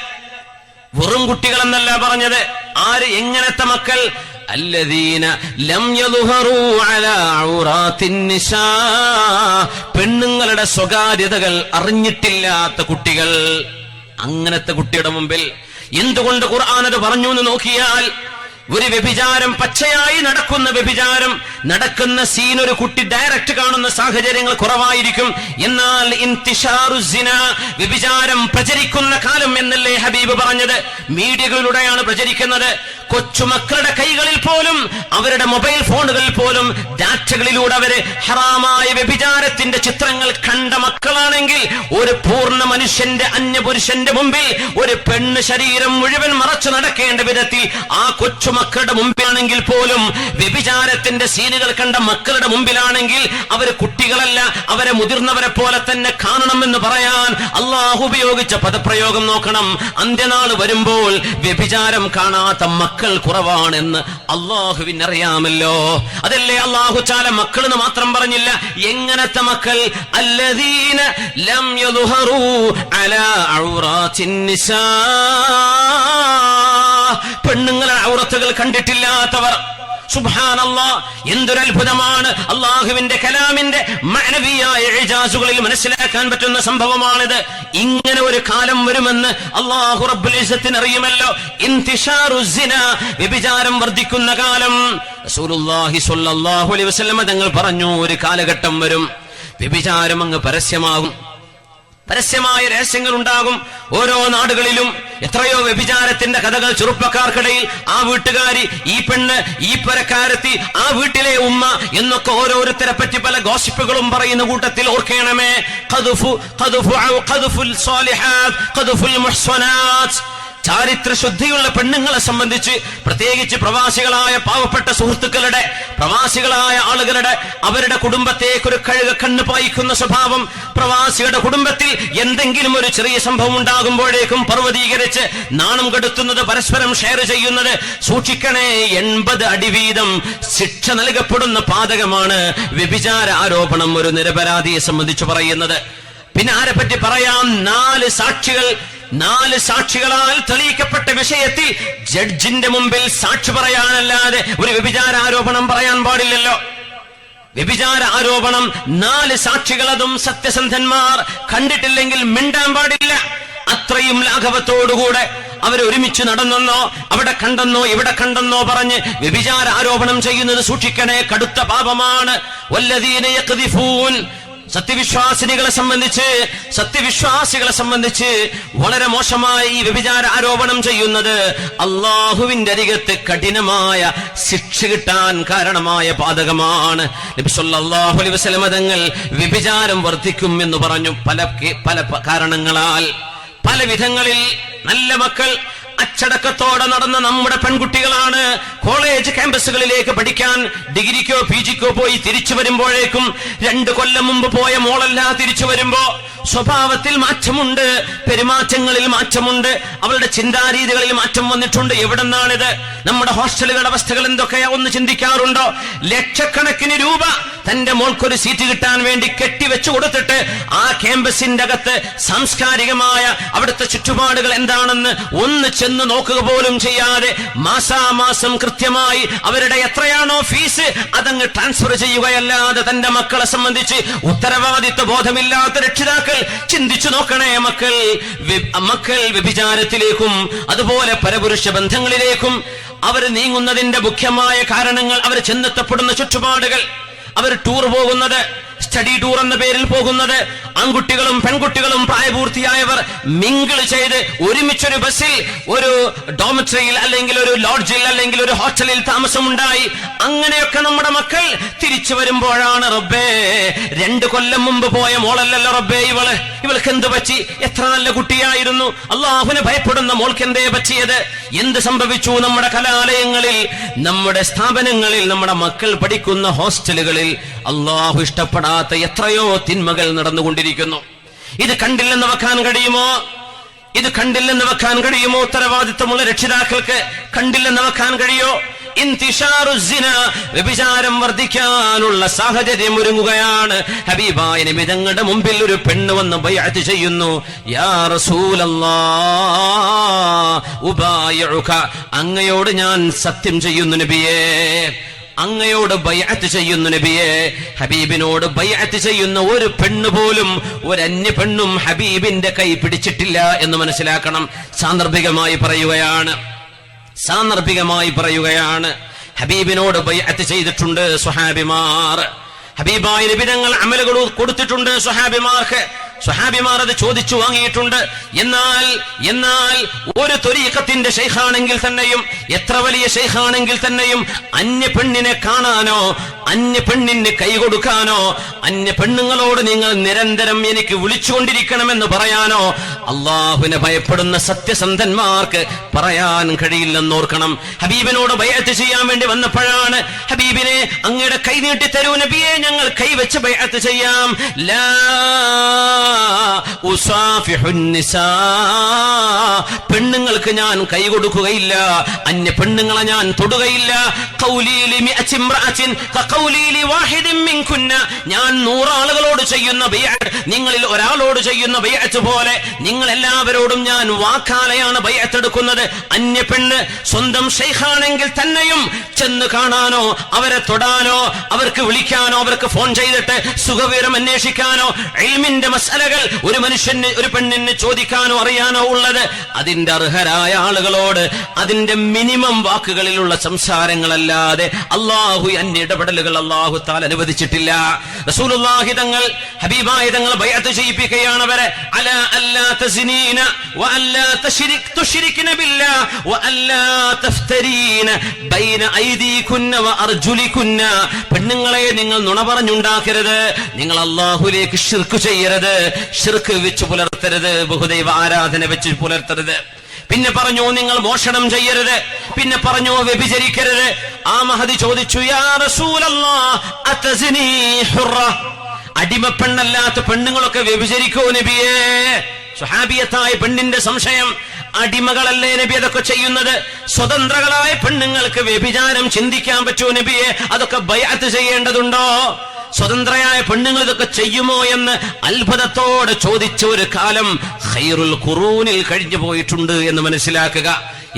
വെറും കുട്ടികൾ എന്നല്ല പറഞ്ഞത്. ആര്? എങ്ങനത്തെ മക്കൾ? അല്ലദീന ലം യദ്ഹറൂ അലാ ഔറാത്തിൻ നിസാ, പെണ്ണുങ്ങളുടെ സ്വകാര്യതകൾ അറിഞ്ഞിട്ടില്ലാത്ത കുട്ടികൾ. അങ്ങനത്തെ കുട്ടിയുടെ മുമ്പിൽ എന്തുകൊണ്ട് ഖുർആൻ അത് പറഞ്ഞു എന്ന് നോക്കിയാൽ, ഒരു വ്യഭിചാരം, പച്ചയായി നടക്കുന്ന വ്യഭിചാരം നടക്കുന്ന സീൻ ഒരു കുട്ടി ഡയറക്റ്റ് കാണുന്ന സാഹചര്യങ്ങൾ കുറവായിരിക്കും. എന്നാൽ ഇന്തിശാറുസ്സിന, വ്യഭിചാരം പ്രചരിക്കുന്ന കാലം എന്നല്ലേ ഹബീബ് പറഞ്ഞത്? മീഡിയകളിലൂടെയാണ് പ്രചരിക്കുന്നത്. കൊച്ചുമക്കളുടെ കൈകളിൽ പോലും, അവരുടെ മൊബൈൽ ഫോണുകളിൽ പോലും ഡാറ്റകളിലൂടെ അവര് ഹറാമായ വ്യഭിചാരത്തിന്റെ ചിത്രങ്ങൾ കണ്ട മക്കളാണെങ്കിൽ, ഒരു പൂർണ്ണ മനുഷ്യന്റെ, അന്യപുരുഷന്റെ മുമ്പിൽ ഒരു പെണ്ണ് ശരീരം മുഴുവൻ മറച്ചു നടക്കേണ്ട വിധത്തിൽ ആ കൊച്ചുമക്കളുടെ മുമ്പിലാണെങ്കിൽ പോലും, വ്യഭിചാരത്തിന്റെ സീനുകൾ കണ്ട മക്കളുടെ മുമ്പിലാണെങ്കിൽ അവർ കുട്ടികളല്ല, അവരെ മുതിർന്നവരെ പോലെ തന്നെ കാണണമെന്ന് പറയാൻ അള്ളാഹു ഉപയോഗിച്ച പദപ്രയോഗം നോക്കണം. അന്ത്യനാൾ വരുമ്പോൾ വ്യഭിചാരം കാണാത്ത മക്കൾ കുറവാണെന്ന് അള്ളാഹുവിനറിയാമല്ലോ. അതല്ലേ അള്ളാഹു തആല മക്കളെന്ന് മാത്രം പറഞ്ഞില്ല, എങ്ങനത്തെ മക്കൾ? അല്ലദീന ലം യദ്ഹറൂ അലാ ഔറാത്തിൻ നിസാ, പെണ്ണുങ്ങളെ ഔറത്തുകൾ കണ്ടിട്ടില്ലാത്തവർ. സുബ്ഹാനല്ലാഹ്, എന്തൊരു അത്ഭുതമാണ്! അള്ളാഹുവിന്റെ കലാമിന്റെ മഅനവിയായ ഇജാസുകളിൽ മനസ്സിലാക്കാൻ പറ്റുന്ന സംഭവമാണിത്. ഇങ്ങനെ ഒരു കാലം വരുമെന്ന് അല്ലാഹു റബ്ബുൽ ഇസ്സത്തിന് അറിയുമല്ലോ. ഇന്തിശാറുസ്സിന, വ്യഭിചാരം വർദ്ധിക്കുന്ന കാലം. റസൂലുള്ളാഹി സ്വല്ലല്ലാഹു അലൈഹി വസല്ലം തങ്ങൾ പറഞ്ഞു, ഒരു കാലഘട്ടം വരും, വ്യഭിചാരം അങ്ങ് പരസ്യമാകും. പരസ്യമായ രഹസ്യങ്ങൾ ഉണ്ടാകും. ഓരോ നാടുകളിലും എത്രയോ വ്യഭിചാരത്തിന്റെ കഥകൾ ചെറുപ്പക്കാർക്കിടയിൽ. ആ വീട്ടുകാരി, ഈ പെണ്ണ്, ഈ പരക്കാരത്തി, ആ വീട്ടിലെ ഉമ്മ എന്നൊക്കെ ഓരോരുത്തരെ പറ്റി പല ഗോസിപ്പുകളും പറയുന്ന കൂട്ടത്തിൽ ഓർക്കണമേ, ചാരിത്ര ശുദ്ധിയുള്ള പെണ്ണുങ്ങളെ സംബന്ധിച്ച്, പ്രത്യേകിച്ച് പ്രവാസികളായ പാവപ്പെട്ട സുഹൃത്തുക്കളുടെ, പ്രവാസികളായ ആളുകളുടെ, അവരുടെ കുടുംബത്തേക്കൊരു കണ്ണ് പായിക്കുന്ന സ്വഭാവം. പ്രവാസികളുടെ കുടുംബത്തിൽ എന്തെങ്കിലും ഒരു ചെറിയ സംഭവം ഉണ്ടാകുമ്പോഴേക്കും പർവ്വതീകരിച്ച് നാണം കെടുത്തുന്നത്, പരസ്പരം ഷെയർ ചെയ്യുന്നത്. സൂക്ഷിക്കണേ, 80 അടി വീതം ശിക്ഷ നൽകപ്പെടുന്ന പാതകമാണ് വ്യഭിചാര ആരോപണം ഒരു നിരപരാധിയെ സംബന്ധിച്ച് പറയുന്നത്. പിന്നെ ആരെപ്പറ്റി പറയാം? 4 സാക്ഷികളാൽ തെളിയിക്കപ്പെട്ട വിഷയത്തിൽ ജഡ്ജിന്റെ മുമ്പിൽ സാക്ഷി പറയാനല്ലാതെ ഒരു വ്യഭിചാര ആരോപണം പറയാൻ പാടില്ലല്ലോ. വ്യഭിചാര ആരോപണം 4 സാക്ഷികൾ, അതും സത്യസന്ധന്മാർ, കണ്ടിട്ടില്ലെങ്കിൽ മിണ്ടാൻ പാടില്ല. അത്രയും ലാഘവത്തോടുകൂടെ അവരൊരുമിച്ച് നടന്നെന്നോ അവിടെ കണ്ടെന്നോ ഇവിടെ കണ്ടെന്നോ പറഞ്ഞ് വ്യഭിചാര ആരോപണം ചെയ്യുന്നത് സൂക്ഷിക്കണേ, കടുത്ത പാപമാണ്. വല്ലദീന യഖ്ദിഫൂൻ, സത്യവിശ്വാസികളെ സംബന്ധിച്ച് വളരെ മോശമായി ഈ വ്യഭിചാര ആരോപണം ചെയ്യുന്നത് അള്ളാഹുവിന്റെ അരികത്ത് കഠിനമായ ശിക്ഷ കിട്ടാൻ കാരണമായ പാതകമാണ്. നബി സല്ലല്ലാഹു അലൈഹി വസല്ലം തങ്ങൾ വ്യഭിചാരം വർദ്ധിക്കും എന്ന് പറഞ്ഞു പല കാരണങ്ങളാൽ, പല വിധങ്ങളിൽ. നല്ല മക്കൾ അച്ചടക്കത്തോടെ നടന്ന നമ്മുടെ പെൺകുട്ടികളാണ് കോളേജ് ക്യാമ്പസുകളിലേക്ക് പഠിക്കാൻ, ഡിഗ്രിക്കോ പിജിക്കോ പോയി തിരിച്ചു വരുമ്പോഴേക്കും 2 കൊല്ലം മുമ്പ് പോയ മോളല്ല തിരിച്ചു വരുമ്പോ സ്വഭാവത്തിൽ മാറ്റമുണ്ട്, പെരുമാറ്റങ്ങളിൽ മാറ്റമുണ്ട്, അവളുടെ ചിന്താരീതികളിൽ മാറ്റം വന്നിട്ടുണ്ട്. എവിടെന്നാണിത്? നമ്മുടെ ഹോസ്റ്റലുകളുടെ അവസ്ഥകൾ എന്തൊക്കെയാ ഒന്ന് ചിന്തിക്കാറുണ്ടോ? ലക്ഷക്കണക്കിന് രൂപ തന്റെ മോൾക്കൊരു സീറ്റ് കിട്ടാൻ വേണ്ടി കെട്ടിവെച്ചു കൊടുത്തിട്ട് ആ ക്യാമ്പസിന്റെ അകത്ത് സാംസ്കാരികമായ അവിടുത്തെ ചുറ്റുപാടുകൾ എന്താണെന്ന് ഒന്ന് ചെന്ന് നോക്കുക പോലും ചെയ്യാതെ മാസാമാസം കൃത്യമായി അവരുടെ എത്രയാണോ ഫീസ് അതങ്ങ് ട്രാൻസ്ഫർ ചെയ്യുകയല്ലാതെ തന്റെ മക്കളെ സംബന്ധിച്ച് ഉത്തരവാദിത്വ ബോധമില്ലാത്ത രക്ഷിതാക്കൾ ചിന്തിച്ചു നോക്കണേ. മക്കൾ വ്യഭിചാരത്തിലേക്കും അതുപോലെ പരപുരുഷ ബന്ധങ്ങളിലേക്കും അവർ നീങ്ങുന്നതിന്റെ മുഖ്യമായ കാരണങ്ങൾ അവർ ചെന്നെത്തപ്പെടുന്ന ചുറ്റുപാടുകൾ. അവർ ടൂർ പോകുന്നത്, സ്റ്റഡി ടൂർ എന്ന പേരിൽ പോകുന്നത്, ആൺകുട്ടികളും പെൺകുട്ടികളും പ്രായപൂർത്തിയായവർ മിങ്കിൾ ചെയ്ത് ഒരുമിച്ചൊരു ബസ്സിൽ ഒരു ഡോമിറ്ററിയിൽ അല്ലെങ്കിൽ ഒരു ലോഡ്ജിൽ അല്ലെങ്കിൽ ഒരു ഹോട്ടലിൽ താമസമുണ്ടായി. അങ്ങനെയൊക്കെ നമ്മുടെ മക്കൾ തിരിച്ചു വരുമ്പോഴാണ് റബ്ബേ 2 കൊല്ലം മുമ്പ് പോയ മോളല്ലല്ലോ റബ്ബേ ഇവൾക്ക് എന്ത് പറ്റി? എത്ര നല്ല കുട്ടിയായിരുന്നു, അള്ളാഹുവിനെ ഭയപ്പെടുന്ന മോൾക്ക് എന്തേ പറ്റിയത്? എന്ത് സംഭവിച്ചു? നമ്മുടെ കലാലയങ്ങളിൽ, നമ്മുടെ സ്ഥാപനങ്ങളിൽ, നമ്മുടെ മക്കൾ പഠിക്കുന്ന ഹോസ്റ്റലുകളിൽ അള്ളാഹു ഇഷ്ടപ്പെടാത്ത എത്രയോ തിന്മകൾ നടന്നുകൊണ്ടിരിക്കുന്നു. ഇത് കണ്ടില്ലെന്ന് വെക്കാൻ കഴിയുമോ? ഉത്തരവാദിത്വമുള്ള രക്ഷിതാക്കൾക്ക് കണ്ടില്ലെന്ന് വെക്കാൻ കഴിയോ? വ്യഭിചാരം വർദ്ധിക്കാനുള്ള സാഹചര്യം ഒരുങ്ങുകയാണ്. ഹബീബായ നബി തങ്ങളുടെ മുമ്പിൽ ഒരു പെണ്ണ് വന്ന് ബൈഅത്ത് ചെയ്യുന്നു. യാ റസൂലല്ലാഹ് ഉബായിഉക, അങ്ങയോട് ഞാൻ സത്യം ചെയ്യുന്നു നബിയേ, അങ്ങയോട് ബൈഅത്ത് ചെയ്യുന്നു നബിയെ. ഹബീബിനോട് ബൈഅത്ത് ചെയ്യുന്ന ഒരു പെണ്ണ് പോലും, ഒരു അന്യ പെണ്ണും ഹബീബിന്റെ കൈ പിടിച്ചിട്ടില്ല എന്ന് മനസ്സിലാക്കണം. സാന്ദർഭികമായി പറയുകയാണ്. ഹബീബിനോട് ബൈഅത്ത് ചെയ്തിട്ടുണ്ട് സ്വഹാബിമാർ. ഹബീബായ നബി തങ്ങൾ അമലുകൾ കൊടുത്തിട്ടുണ്ട് സ്വഹാബിമാർക്ക്. സ്വഹാബിമാർ അത് ചോദിച്ചു വാങ്ങിയിട്ടുണ്ട്. എന്നാൽ ഒരു ത്വരീഖത്തിന്റെ ശൈഖാണെങ്കിൽ തന്നെയും, എത്ര വലിയ ശൈഖാണെങ്കിൽ തന്നെയും, അന്യ പെണ്ണിനെ കാണാനോ അന്യ പെണ്ണിന് കൈ കൊടുക്കാനോ അന്യ പെണ്ണുങ്ങളോട് നിങ്ങൾ നിരന്തരം എനിക്ക് വിളിച്ചുകൊണ്ടിരിക്കണമെന്ന് പറയാനോ അള്ളാഹുവിനെ ഭയപ്പെടുന്ന സത്യസന്ധന്മാർക്ക് പറയാൻ കഴിയില്ലെന്നോർക്കണം. ഹബീബിനോട് ബൈഅത്ത് ചെയ്യാൻ വേണ്ടി വന്നപ്പോഴാണ് ഹബീബിനെ അങ്ങയുടെ കൈ നീട്ടി തരൂ നബിയെ, ഞങ്ങൾ കൈവച്ച് ബൈഅത്ത് ചെയ്യാം. ലാ പെണ്ണുങ്ങൾക്ക് ഞാൻ കൈ കൊടുക്കുകയില്ല, അന്യ പെണ്ണുങ്ങളെ ഞാൻ തൊടുകയില്ല. ഞാൻ 100 ആളുകളോട് ചെയ്യുന്ന ബൈഅത്ത്, നിങ്ങളിൽ ഒരാളോട് ചെയ്യുന്ന ബൈഅത്ത് പോലെ നിങ്ങൾ എല്ലാവരോടും ഞാൻ വാക്കാലെയാണ് ബൈഅത്ത് എടുക്കുന്നത്. അന്യ പെണ്ണ് സ്വന്തം ശൈഖാണെങ്കിൽ തന്നെയും ചെന്ന് കാണാനോ അവരെ അവരെ തൊടാനോ അവർക്ക് വിളിക്കാനോ അവർക്ക് ഫോൺ ചെയ്തിട്ട് സുഖവിവരം അന്വേഷിക്കാനോ ഇൽമിന്റെ മസലകൾ ഒരു മനുഷ്യന് ഒരു പെണ്ണിന് ചോദിക്കാനോ അറിയാനോ ഉള്ളത് അതിന്റെ അർഹരായ ആളുകളോട് അതിന്റെ മിനിമം വാക്കുകളിലുള്ള സംസാരങ്ങളല്ലാതെ അള്ളാഹു അന്യ ഇടപെടലുകൾ അള്ളാഹു താല അനുവദിച്ചിട്ടില്ല. റസൂലുള്ളാഹി തങ്ങൾ ഹബീബായ തങ്ങൾ ബൈഅത്ത് ചെയ്യിപ്പിക്കുകയാണ് അവരെ അലാ അല്ലാ തസ്നീന വഅല്ലാ തുശ്രിക്ന ബില്ലാഹ് വഅല്ലാ തഫ്തരീന ബൈന ഐദീകുന്ന വഅർജുലികുന്ന. പെണ്ണുങ്ങളെ നിങ്ങൾ നുണ പറഞ്ഞുണ്ടാക്കരുത്, നിങ്ങൾ അള്ളാഹുലേക്ക് ശിർക്ക് ചെയ്യരുത്, ശിർക്ക് വെച്ച് പുലർത്തരുത്, ബഹുദൈവ ആരാധന വെച്ച് പുലർത്തരുത്. പിന്നെ പറഞ്ഞു നിങ്ങൾ മോഷണം ചെയ്യരുത്, പിന്നെ പറഞ്ഞു വ്യഭിചരിക്കരുത്. ആ മഹദി ചോദിച്ചു യാ റസൂലല്ലാഹ് അതസ്നി ഹുറ, അടിമപ്പെണ്ണല്ലാത്ത പെണ്ണുങ്ങളൊക്കെ വ്യഭിചരിക്കോ നബിയേ? സ്വഹാബിയത്തായ പെണ്ണിന്റെ സംശയം, അടിമകളല്ലേ നബി അതൊക്കെ ചെയ്യുന്നത്? സ്വതന്ത്രകളായ പെണ്ണുങ്ങൾക്ക് വ്യഭിചാരം ചിന്തിക്കാൻ പറ്റുമോ നബിയെ? അതൊക്കെ ബൈഅത്ത് ചെയ്യേണ്ടതുണ്ടോ? സ്വതന്ത്രയായ പെണ്ണുങ്ങൾ ഇതൊക്കെ ചെയ്യുമോ എന്ന് അത്ഭുതത്തോടെ ചോദിച്ച ഒരു കാലം ഖൈറുൽ ഖുറൂനിൽ കഴിഞ്ഞു പോയിട്ടുണ്ട് എന്ന് മനസ്സിലാക്കുക.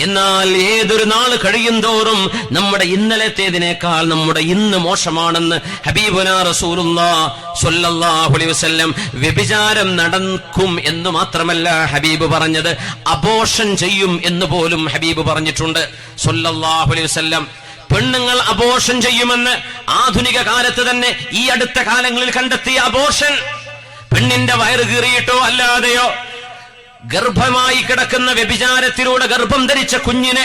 എന്നാൽ ഏതൊരു നാൾ കഴിയും തോറും നമ്മുടെ ഇന്നലത്തേതിനേക്കാൾ നമ്മുടെ ഇന്ന് മോശമാണെന്ന് ഹബീബുനാ റസൂലുള്ളാഹി സ്വല്ലല്ലാഹു അലൈഹി വസല്ലം. വ്യഭിചാരം നടക്കും എന്ന് മാത്രമല്ല ഹബീബ് പറഞ്ഞത്, അബോർഷൻ ചെയ്യും എന്ന് പോലും ഹബീബ് പറഞ്ഞിട്ടുണ്ട് സ്വല്ലല്ലാഹു അലൈഹി വസല്ലം. പെണ്ണുങ്ങൾ അബോർഷൻ ചെയ്യുമെന്ന് ആധുനിക കാലത്ത് തന്നെ ഈ അടുത്ത കാലങ്ങളിൽ കണ്ടെത്തിയ അബോർഷൻ, പെണ്ണിന്റെ വയറ് കീറിയിട്ടോ അല്ലാതെയോ ഗർഭമായി കിടക്കുന്ന വ്യഭിചാരത്തിലൂടെ ഗർഭം ധരിച്ച കുഞ്ഞിനെ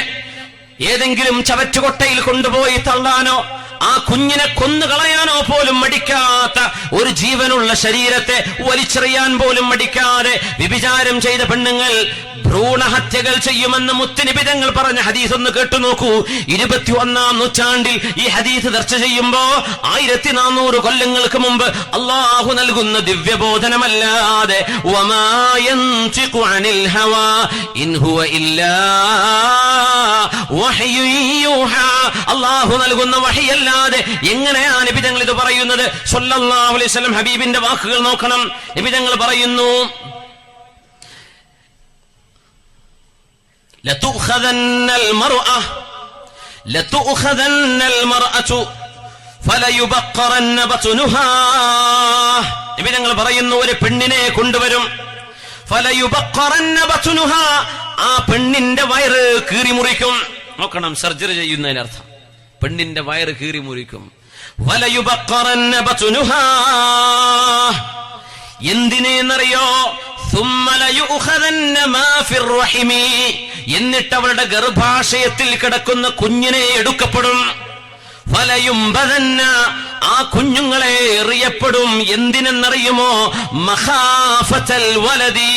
ഏതെങ്കിലും ചവറ്റുകൊട്ടയിൽ കൊണ്ടുപോയി തള്ളാനോ ആ കുഞ്ഞിനെ കൊന്നുകളയാനോ പോലും മടിക്കാത്ത ഒരു ജീവനുള്ള ശരീരത്തെ വലിച്ചെറിയാൻ പോലും മടിക്കാതെ വ്യഭിചാരം ചെയ്ത പെണ്ണുങ്ങൾ ഭ്രൂണഹത്യകൾ ചെയ്യുമെന്ന് മുത്തുനബി തങ്ങൾ പറഞ്ഞ ഹദീസ് ഒന്ന് കേട്ടു നോക്കൂ. 21-ാം നൂറ്റാണ്ടിൽ ഈ ഹദീസ് ചർച്ച ചെയ്യുമ്പോ 1400 കൊല്ലങ്ങൾക്ക് മുമ്പ് അള്ളാഹു നൽകുന്ന ദിവ്യബോധനമല്ലാതെ വമാ യൻതിഖു അനിൽ ഹവാ ഇൻ ഹുവ ഇല്ലാ വഹ്യു യൂഹാ, അള്ളാഹു നൽകുന്ന വഹയല്ലാതെ എങ്ങനെയാണ് നബി തങ്ങൾ ഇത് പറയുന്നത്? സ്വല്ലല്ലാഹു അലൈഹി വസല്ലം ഹബീബിന്റെ വാക്കുകൾ നോക്കണം. നബി തങ്ങൾ പറയുന്നു لتؤخذن المرأة فليبقرن بطنها. നബി തങ്ങൾ പറയുന്നു ഒരു പെണ്ണിനെ കൊണ്ടുവരും, ഫലയുബഖറന്ന ബത്നുഹാ, ആ പെണ്ണിന്റെ വയറ് കീറി മുറിക്കും. നോക്കണം, സർജറി ചെയ്യുന്നതിനർത്ഥം പെണ്ണിന്റെ വയറ് കീറി മുറിക്കും. ഫലയുബഖറന്ന ബത്നുഹാ, എന്തിനെന്നറിയോ? എന്നിട്ട് അവളുടെ ഗർഭാശയത്തിൽ കിടക്കുന്ന കുഞ്ഞിനെ എടുക്കപ്പെടും. ഫലയുംബദന്ന, ആ കുഞ്ഞുങ്ങളെ എറിയപ്പെടും. എന്തിനെന്നറിയുമോ? മഖാഫത്തൽ വലദി,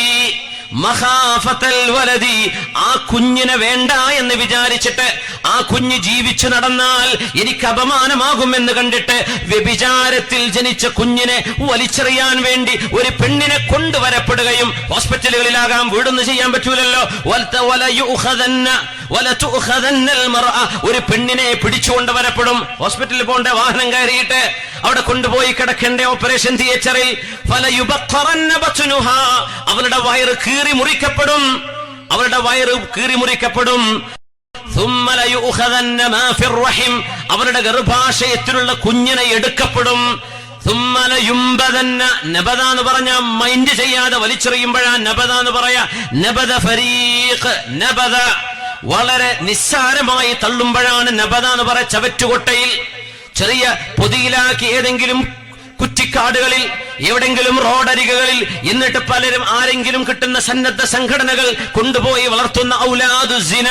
മഖാഫത്തൽ വലദി, ആ കുഞ്ഞിനെ വേണ്ട എന്ന് വിചാരിച്ചിട്ട് ആ കുഞ്ഞ് ജീവിച്ചു നടന്നാൽ എനിക്ക് അപമാനമാകുമെന്ന് കണ്ടിട്ട് വ്യഭിചാരത്തിൽ ജനിച്ച കുഞ്ഞിനെ വലിച്ചെറിയാൻ വേണ്ടി ഒരു പെണ്ണിനെ കൊണ്ടുവരപ്പെടുകയും, ഹോസ്പിറ്റലുകളിലാകാം, വീടൊന്നും ചെയ്യാൻ പറ്റൂലല്ലോ, ഒരു പെണ്ണിനെ പിടിച്ചുകൊണ്ട് വരപ്പെടും. ഹോസ്പിറ്റലിൽ പോകേണ്ട വാഹനം കയറിയിട്ട് അവിടെ കൊണ്ടുപോയി കിടക്കേണ്ട ഓപ്പറേഷൻ തിയേറ്ററിൽ അവളുടെ വയറ് കീറി മുറിക്കപ്പെടും, അവളുടെ വയറ് കീറി മുറിക്കപ്പെടും. അവരുടെ ഗർഭാശയത്തിലുള്ള കുഞ്ഞിനെ എടുക്കപ്പെടും. നബദ എന്ന് പറഞ്ഞ മൈൻഡ് ചെയ്യാതെ വലിച്ചെറിയുമ്പോഴാ നബദ എന്ന് പറയാ. നബദ ഫരീഖ്, നബദ വളരെ നിസ്സാരമായി തള്ളുമ്പോഴാണ് നബദ എന്ന് പറയാ. ചവറ്റുകൊട്ടയിൽ ചെറിയ പൊതിയിലാക്കി ഏതെങ്കിലും കുറ്റിക്കാടുകളിൽ എവിടെങ്കിലും റോഡരികകളിൽ എന്നിട്ട് പലരും ആരെങ്കിലും കിട്ടുന്ന സന്നദ്ധ സംഘടനകൾ കൊണ്ടുപോയി വളർത്തുന്ന ഔലാദു സിന,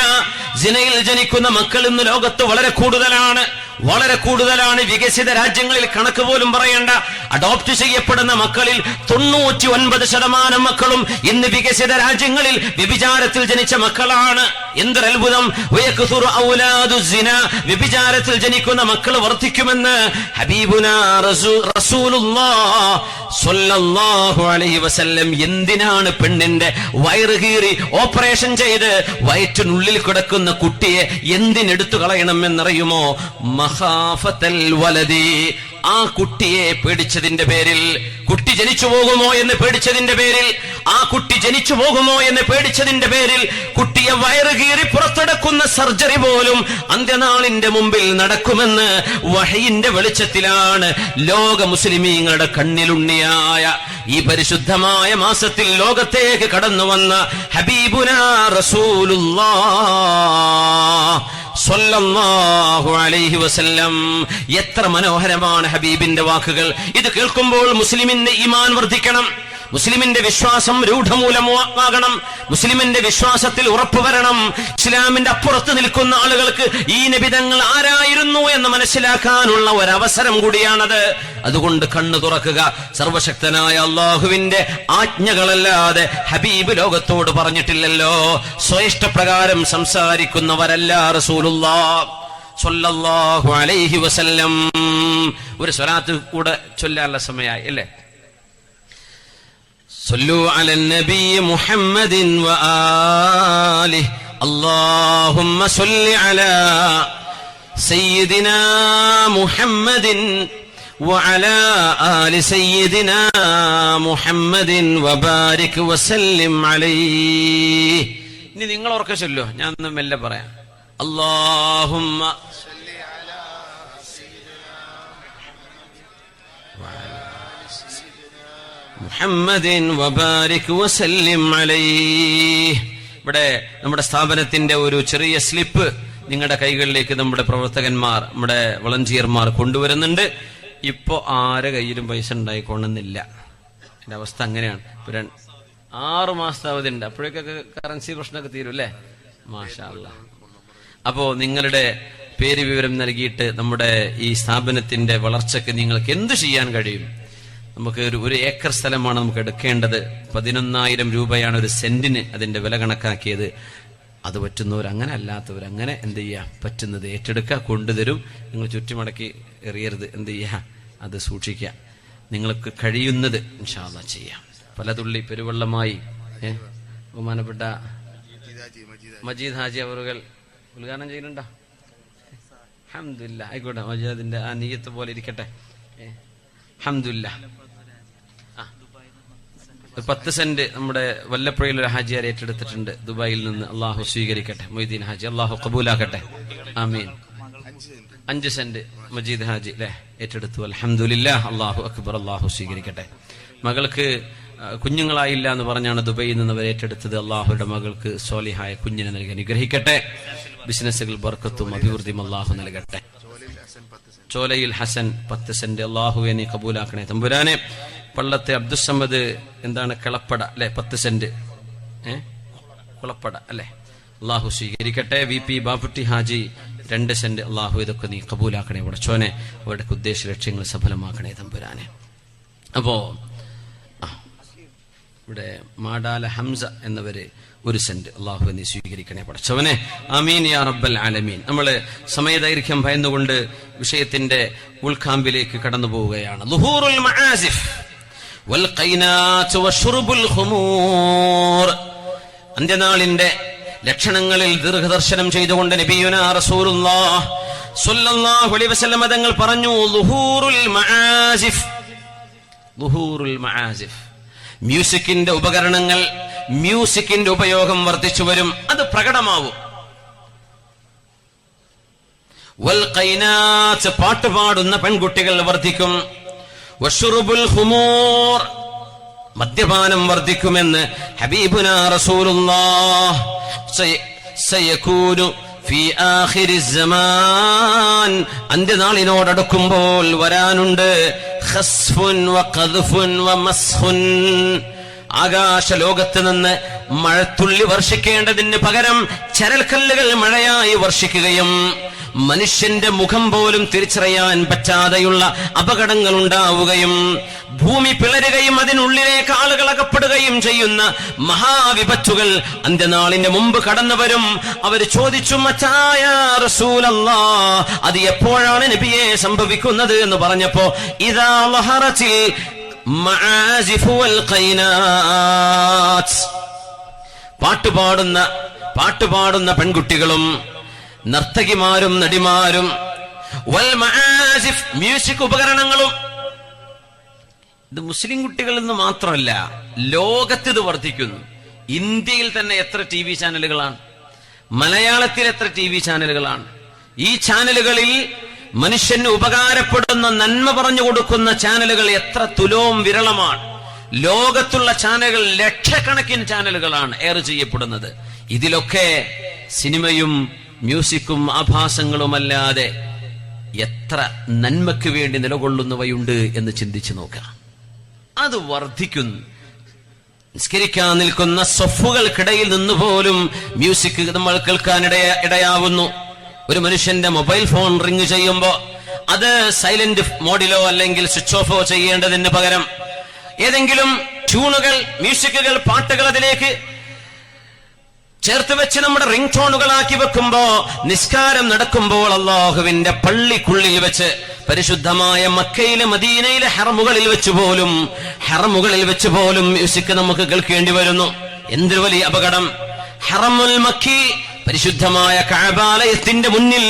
സിനയിൽ ജനിക്കുന്ന മക്കൾ ഇന്ന് ലോകത്ത് വളരെ കൂടുതലാണ്, വളരെ കൂടുതലാണ്. വികസിത രാജ്യങ്ങളിൽ കണക്ക് പോലും പറയേണ്ട. അഡോപ്റ്റ് ചെയ്യപ്പെടുന്ന മക്കളിൽ 99% മക്കളും ഇന്ന് വികസിത രാജ്യങ്ങളിൽ വ്യഭിചാരത്തിൽ ജനിച്ച മക്കളാണ്. എന്തൊരത്ഭുതം! വ്യഭിചാരത്തിൽ ജനിക്കുന്ന മക്കൾ വർദ്ധിക്കുമെന്ന് ഹബീബുനാ റസൂലുള്ളാഹി സ്വല്ലല്ലാഹു അലൈഹി വസല്ലം. എന്തിനാണ് പെണ്ണിന്റെ വയറ് കീറി ഓപ്പറേഷൻ ചെയ്ത് വയറ്റിനുള്ളിൽ കിടക്കുന്ന കുട്ടിയെ എന്തിനെടുത്തു കളയണം എന്നറിയുമോ? മഖാഫത്തൽ വലദി, ആ കുട്ടിയെ പേടിച്ചതിന്റെ പേരിൽ, കുട്ടി ജനിച്ചു പോകുമോ എന്ന് പേടിച്ചതിന്റെ പേരിൽ, ആ കുട്ടി ജനിച്ചു പോകുമോ എന്ന് പേടിച്ചതിന്റെ പേരിൽ കുട്ടിയെ വയറ് കീറി പുറത്തെടുക്കുന്ന സർജറി പോലും അന്ത്യനാളിന്റെ മുമ്പിൽ നടക്കുമെന്ന് വഹയിന്റെ വെളിച്ചത്തിലാണ് ലോക മുസ്ലിമീങ്ങളുടെ കണ്ണിലുണ്ണിയായ ഈ പരിശുദ്ധമായ മാസത്തിൽ ലോകത്തേക്ക് കടന്നു വന്ന ഹബീബുനാ റസൂലുള്ളാഹ് സ്വല്ലല്ലാഹു അലൈഹി വസല്ലം. എത്ര മനോഹരമാണ് ഹബീബിന്റെ വാക്കുകൾ. ഇത് കേൾക്കുമ്പോൾ മുസ്ലിമിന്റെ ഈമാൻ വർദ്ധിക്കണം, മുസ്ലിമിന്റെ വിശ്വാസം രൂഢമൂലമാകണം, മുസ്ലിമിന്റെ വിശ്വാസത്തിൽ ഉറപ്പു വരണം. ഇസ്ലാമിന്റെ അപ്പുറത്ത് നിൽക്കുന്ന ആളുകൾക്ക് ഈ നബിതങ്ങൾ ആരായിരുന്നു എന്ന് മനസ്സിലാക്കാനുള്ള ഒരവസരം കൂടിയാണത്. അതുകൊണ്ട് കണ്ണു തുറക്കുക. സർവശക്തനായ അള്ളാഹുവിന്റെ ആജ്ഞകളല്ലാതെ ഹബീബ് ലോകത്തോട് പറഞ്ഞിട്ടില്ലല്ലോ. സ്വയിഷ്ടപ്രകാരം സംസാരിക്കുന്നവരല്ല റസൂലുള്ളാഹ് സ്വല്ലല്ലാഹു അലൈഹി വസല്ലം. ഒരു സ്വലാത്ത് കൂടെ ചൊല്ലാനുള്ള സമയമായി അല്ലേ? صلوا على النبي محمد وآله اللهم صل على سيدنا محمد وعلى آل سيدنا محمد وبارك وسلم عليه. ഇനി നിങ്ങൾ ഓർക്കെ ചൊല്ലോ, ഞാൻ ഒന്ന് മെല്ലെ പറയാം. اللهم മുഹമ്മദിൻ വബാരിക് വസല്ലിം അലൈഹി. ഇവിടെ നമ്മുടെ സ്ഥാപനത്തിന്റെ ഒരു ചെറിയ സ്ലിപ്പ് നിങ്ങളുടെ കൈകളിലേക്ക് നമ്മുടെ പ്രവർത്തകന്മാർ, നമ്മുടെ വളണ്ടിയർമാർ കൊണ്ടുവരുന്നുണ്ട്. ഇപ്പോ ആരെ കയ്യിലും പൈസ ഉണ്ടായിക്കൊള്ളുന്നില്ല. എന്റെ അവസ്ഥ അങ്ങനെയാണ്. 6 മാസത്തെ അവധി ഉണ്ട്. അപ്പോഴേക്കൊക്കെ കറൻസി പ്രശ്നമൊക്കെ തീരും അല്ലേ? മാഷാ അല്ലാഹ്. അപ്പോ നിങ്ങളുടെ പേര് വിവരം നൽകിയിട്ട് നമ്മുടെ ഈ സ്ഥാപനത്തിന്റെ വളർച്ചയ്ക്ക് നിങ്ങൾക്ക് എന്ത് ചെയ്യാൻ കഴിയും? നമുക്ക് ഒരു ഏക്കർ സ്ഥലമാണ് നമുക്ക് എടുക്കേണ്ടത്. 11,000 രൂപയാണ് ഒരു സെന്റിന് അതിന്റെ വില കണക്കാക്കിയത്. അത് പറ്റുന്നവർ, അങ്ങനെ അല്ലാത്തവർ, അങ്ങനെ എന്ത് ചെയ്യുക, പറ്റുന്നത് ഏറ്റെടുക്കുക, കൊണ്ടുതരും. നിങ്ങൾ ചുറ്റുമടക്കി എറിയരുത്. എന്ത് ചെയ്യുക, അത് സൂക്ഷിക്കുക. നിങ്ങൾക്ക് കഴിയുന്നത് ഇൻഷാ അല്ലാഹ് ചെയ്യാം. പലതുള്ളി പെരുവെള്ളമായി ബഹുമാനപ്പെട്ട മജീദ് ഹാജി അവറുകൾ ഉദ്ഘാടനം ചെയ്യുന്നുണ്ടോ? അൽഹംദുലില്ലാഹ്. ആയിക്കോട്ടെ, മജീദിന്റെ ആ നിയ്യത്ത് പോലെ ഇരിക്കട്ടെ. അൽഹംദുലില്ലാഹ്. 10 സെന്റ് നമ്മുടെ വല്ലപ്പുഴയിൽ ഒരു ഹാജിയാർ ഏറ്റെടുത്തിട്ടുണ്ട് ദുബായിൽ നിന്ന്. അള്ളാഹു സ്വീകരിക്കട്ടെ. മൊയ്തീൻ ഹാജി അള്ളാഹു കബൂലാക്കട്ടെ. ആമീൻ. 5 സെന്റ് മജീദ് ഹാജി അല്ലെ ഏറ്റെടുത്തു. അൽഹംദുലില്ലാഹ്. അള്ളാഹു അക്ബർ. അള്ളാഹു സ്വീകരിക്കട്ടെ. മകൾക്ക് കുഞ്ഞുങ്ങളായില്ല എന്ന് പറഞ്ഞാണ് ദുബൈയിൽ നിന്ന് അവർ ഏറ്റെടുത്തത്. അള്ളാഹുയുടെ മകൾക്ക് സ്വാലിഹായ കുഞ്ഞിനെ നൽകി അനുഗ്രഹിക്കട്ടെ. ബിസിനസ്സുകൾ ബർക്കത്തും അഭിവൃദ്ധിയും അള്ളാഹു നൽകട്ടെ. ചോലയിൽ ഹസൻ 10 സെന്റ്. അള്ളാഹുവെ നീ കബൂലാക്കണേ തമ്പുരാനെ. പള്ളത്തെ അബ്ദുസമ്മദ് എന്താണ് കിളപ്പട അല്ലെ 10 സെന്റ് കുളപ്പട അല്ലെ. അള്ളാഹു സ്വീകരിക്കട്ടെ. VP Babutti Haji 2 cent. അള്ളാഹു ഇതൊക്കെ നീ കബൂലാക്കണേ ഉടച്ചോനെ. അവരുടെ ഉദ്ദേശ ലക്ഷ്യങ്ങൾ സഫലമാക്കണേ തമ്പുരാനെ. അപ്പോ ഇവിടെ മാടാല ഹംസ എന്നവര് 1 സെന്റ്. അള്ളാഹു നീ സ്വീകരിക്കണേ പടച്ചവനെ. ആമീൻ യാ റബ്ബൽ ആലമീൻ. നമ്മള് സമയദൈർഘ്യം ഭയന്നുകൊണ്ട് വിഷയത്തിന്റെ ഉൾക്കാമ്പിലേക്ക് കടന്നു പോവുകയാണ്. ളുഹൂറുൽ മആസിഫ് വൽ ഖൈനാത്ത് വശുർബുൽ ഖുമൂർ. അന്ത്യനാളിന്റെ ലക്ഷണങ്ങളിൽ ദീർഘദർശനം ചെയ്തുകൊണ്ട് നബിയുനാ റസൂലുള്ളാഹ് സ്വല്ലല്ലാഹു അലൈഹി വസല്ലം തങ്ങൾ പറഞ്ഞു, ളുഹൂറുൽ മആസിഫ്. ളുഹൂറുൽ മആസിഫ്, മ്യൂസിക്കിന്റെ ഉപകരണങ്ങൾ, മ്യൂസിക്കിന്റെ ഉപയോഗം വർദ്ധിച്ചു വരും, അത് പ്രകടമാവും. വൽ ഖൈനാത്ത്, പാട്ടുപാടുന്ന പെൺകുട്ടികൾ വർദ്ധിക്കും. വശുർബുൽ ഖുമൂർ, മദ്യപാനം വർദ്ധിക്കുമെന്ന് ഹബീബുനാ റസൂലുള്ളാഹ്. സയകൂനു ഫീ ആഖിരിസ് സമാൻ, അന്ത്യനാളിനോടടുക്കുമ്പോൾ വരാനുണ്ട് ഖസ്ഫുൻ വഖദ്ഫുൻ വമസ്ഖുൻ. ആകാശലോകത്ത് നിന്ന് മഴത്തുള്ളി വർഷിക്കേണ്ടതിന് പകരം ചരൽക്കല്ലുകൾ മഴയായി വർഷിക്കുകയും മനുഷ്യന്റെ മുഖം പോലും തിരിച്ചറിയാൻ പറ്റാതെയുള്ള അപകടങ്ങൾ ഉണ്ടാവുകയും ഭൂമി പിളരുകയും അതിനുള്ളിലേക്ക് ആളുകൾ അകപ്പെടുകയും ചെയ്യുന്ന മഹാവിപത്തുകൾ അന്ത്യനാളിന്റെ മുമ്പ് കടന്നുവരും. അവർ ചോദിച്ചു, മത്തായ റസൂലല്ലാഹ്, അത് എപ്പോഴാണ് നബിയെ സംഭവിക്കുന്നത് എന്ന് പറഞ്ഞപ്പോ, ഇദാ ലഹറത്തിൽ മആസിഫു വൽ ഖൈനാത്ത്, പാട്ടുപാടുന്ന പെൺകുട്ടികളും നർത്തകിമാരും നടിമാരും വൽ മആസിഫ്, മ്യൂസിക് ഉപകരണങ്ങളും. ഇത് മുസ്ലിം കുട്ടികളിൽ നിന്ന് മാത്രമല്ല, ലോകത്ത് ഇത് വർദ്ധിക്കുന്നു. ഇന്ത്യയിൽ തന്നെ എത്ര TV ചാനലുകളാണ്, മലയാളത്തിൽ എത്ര TV ചാനലുകളാണ്. ഈ ചാനലുകളിൽ മനുഷ്യന് ഉപകാരപ്പെടുന്ന നന്മ പറഞ്ഞു കൊടുക്കുന്ന ചാനലുകൾ എത്ര തുലോം വിരളമാണ്. ലോകത്തുള്ള ചാനലുകൾ ലക്ഷക്കണക്കിന് ചാനലുകളാണ് എയർ ചെയ്യപ്പെടുന്നത്. ഇതിലൊക്കെ സിനിമയും മ്യൂസിക്കും ആഭാസങ്ങളുമല്ലാതെ എത്ര നന്മയ്ക്ക് വേണ്ടി നിലകൊള്ളുന്നവയുണ്ട് എന്ന് ചിന്തിച്ചു നോക്കാം. അത് വർദ്ധിക്കുന്നു. നിസ്കരിക്കാൻ നിൽക്കുന്ന സഫുകൾക്കിടയിൽ നിന്ന് പോലും മ്യൂസിക് നമ്മൾ കേൾക്കാൻ ഇടയാവുന്നു. ഒരു മനുഷ്യന്റെ മൊബൈൽ ഫോൺ റിംഗ് ചെയ്യുമ്പോൾ അത് സൈലന്റ് മോഡിലോ അല്ലെങ്കിൽ സ്വിച്ച് ഓഫോ ചെയ്യേണ്ടതിന് പകരം ഏതെങ്കിലും ട്യൂണുകൾ, മ്യൂസിക്കുകൾ, പാട്ടുകൾ അതിലേക്ക് ചേർത്ത് വെച്ച് നമ്മുടെ റിംഗ് ടോണുകളാക്കി വെക്കുമ്പോ നിസ്കാരം നടക്കുമ്പോൾ അള്ളാഹുവിന്റെ പള്ളിക്കുള്ളിൽ വെച്ച്, പരിശുദ്ധമായ മക്കയിലെ മദീനയിലെ ഹറമുകളിൽ വെച്ച് പോലും മ്യൂസിക് നമുക്ക് കേൾക്കേണ്ടി വരുന്നു. എന്തൊരു വലിയ അപകടം! ഹറമുൽ മക്കി, പരിശുദ്ധമായ കഅബാലയത്തിന്റെ മുന്നിൽ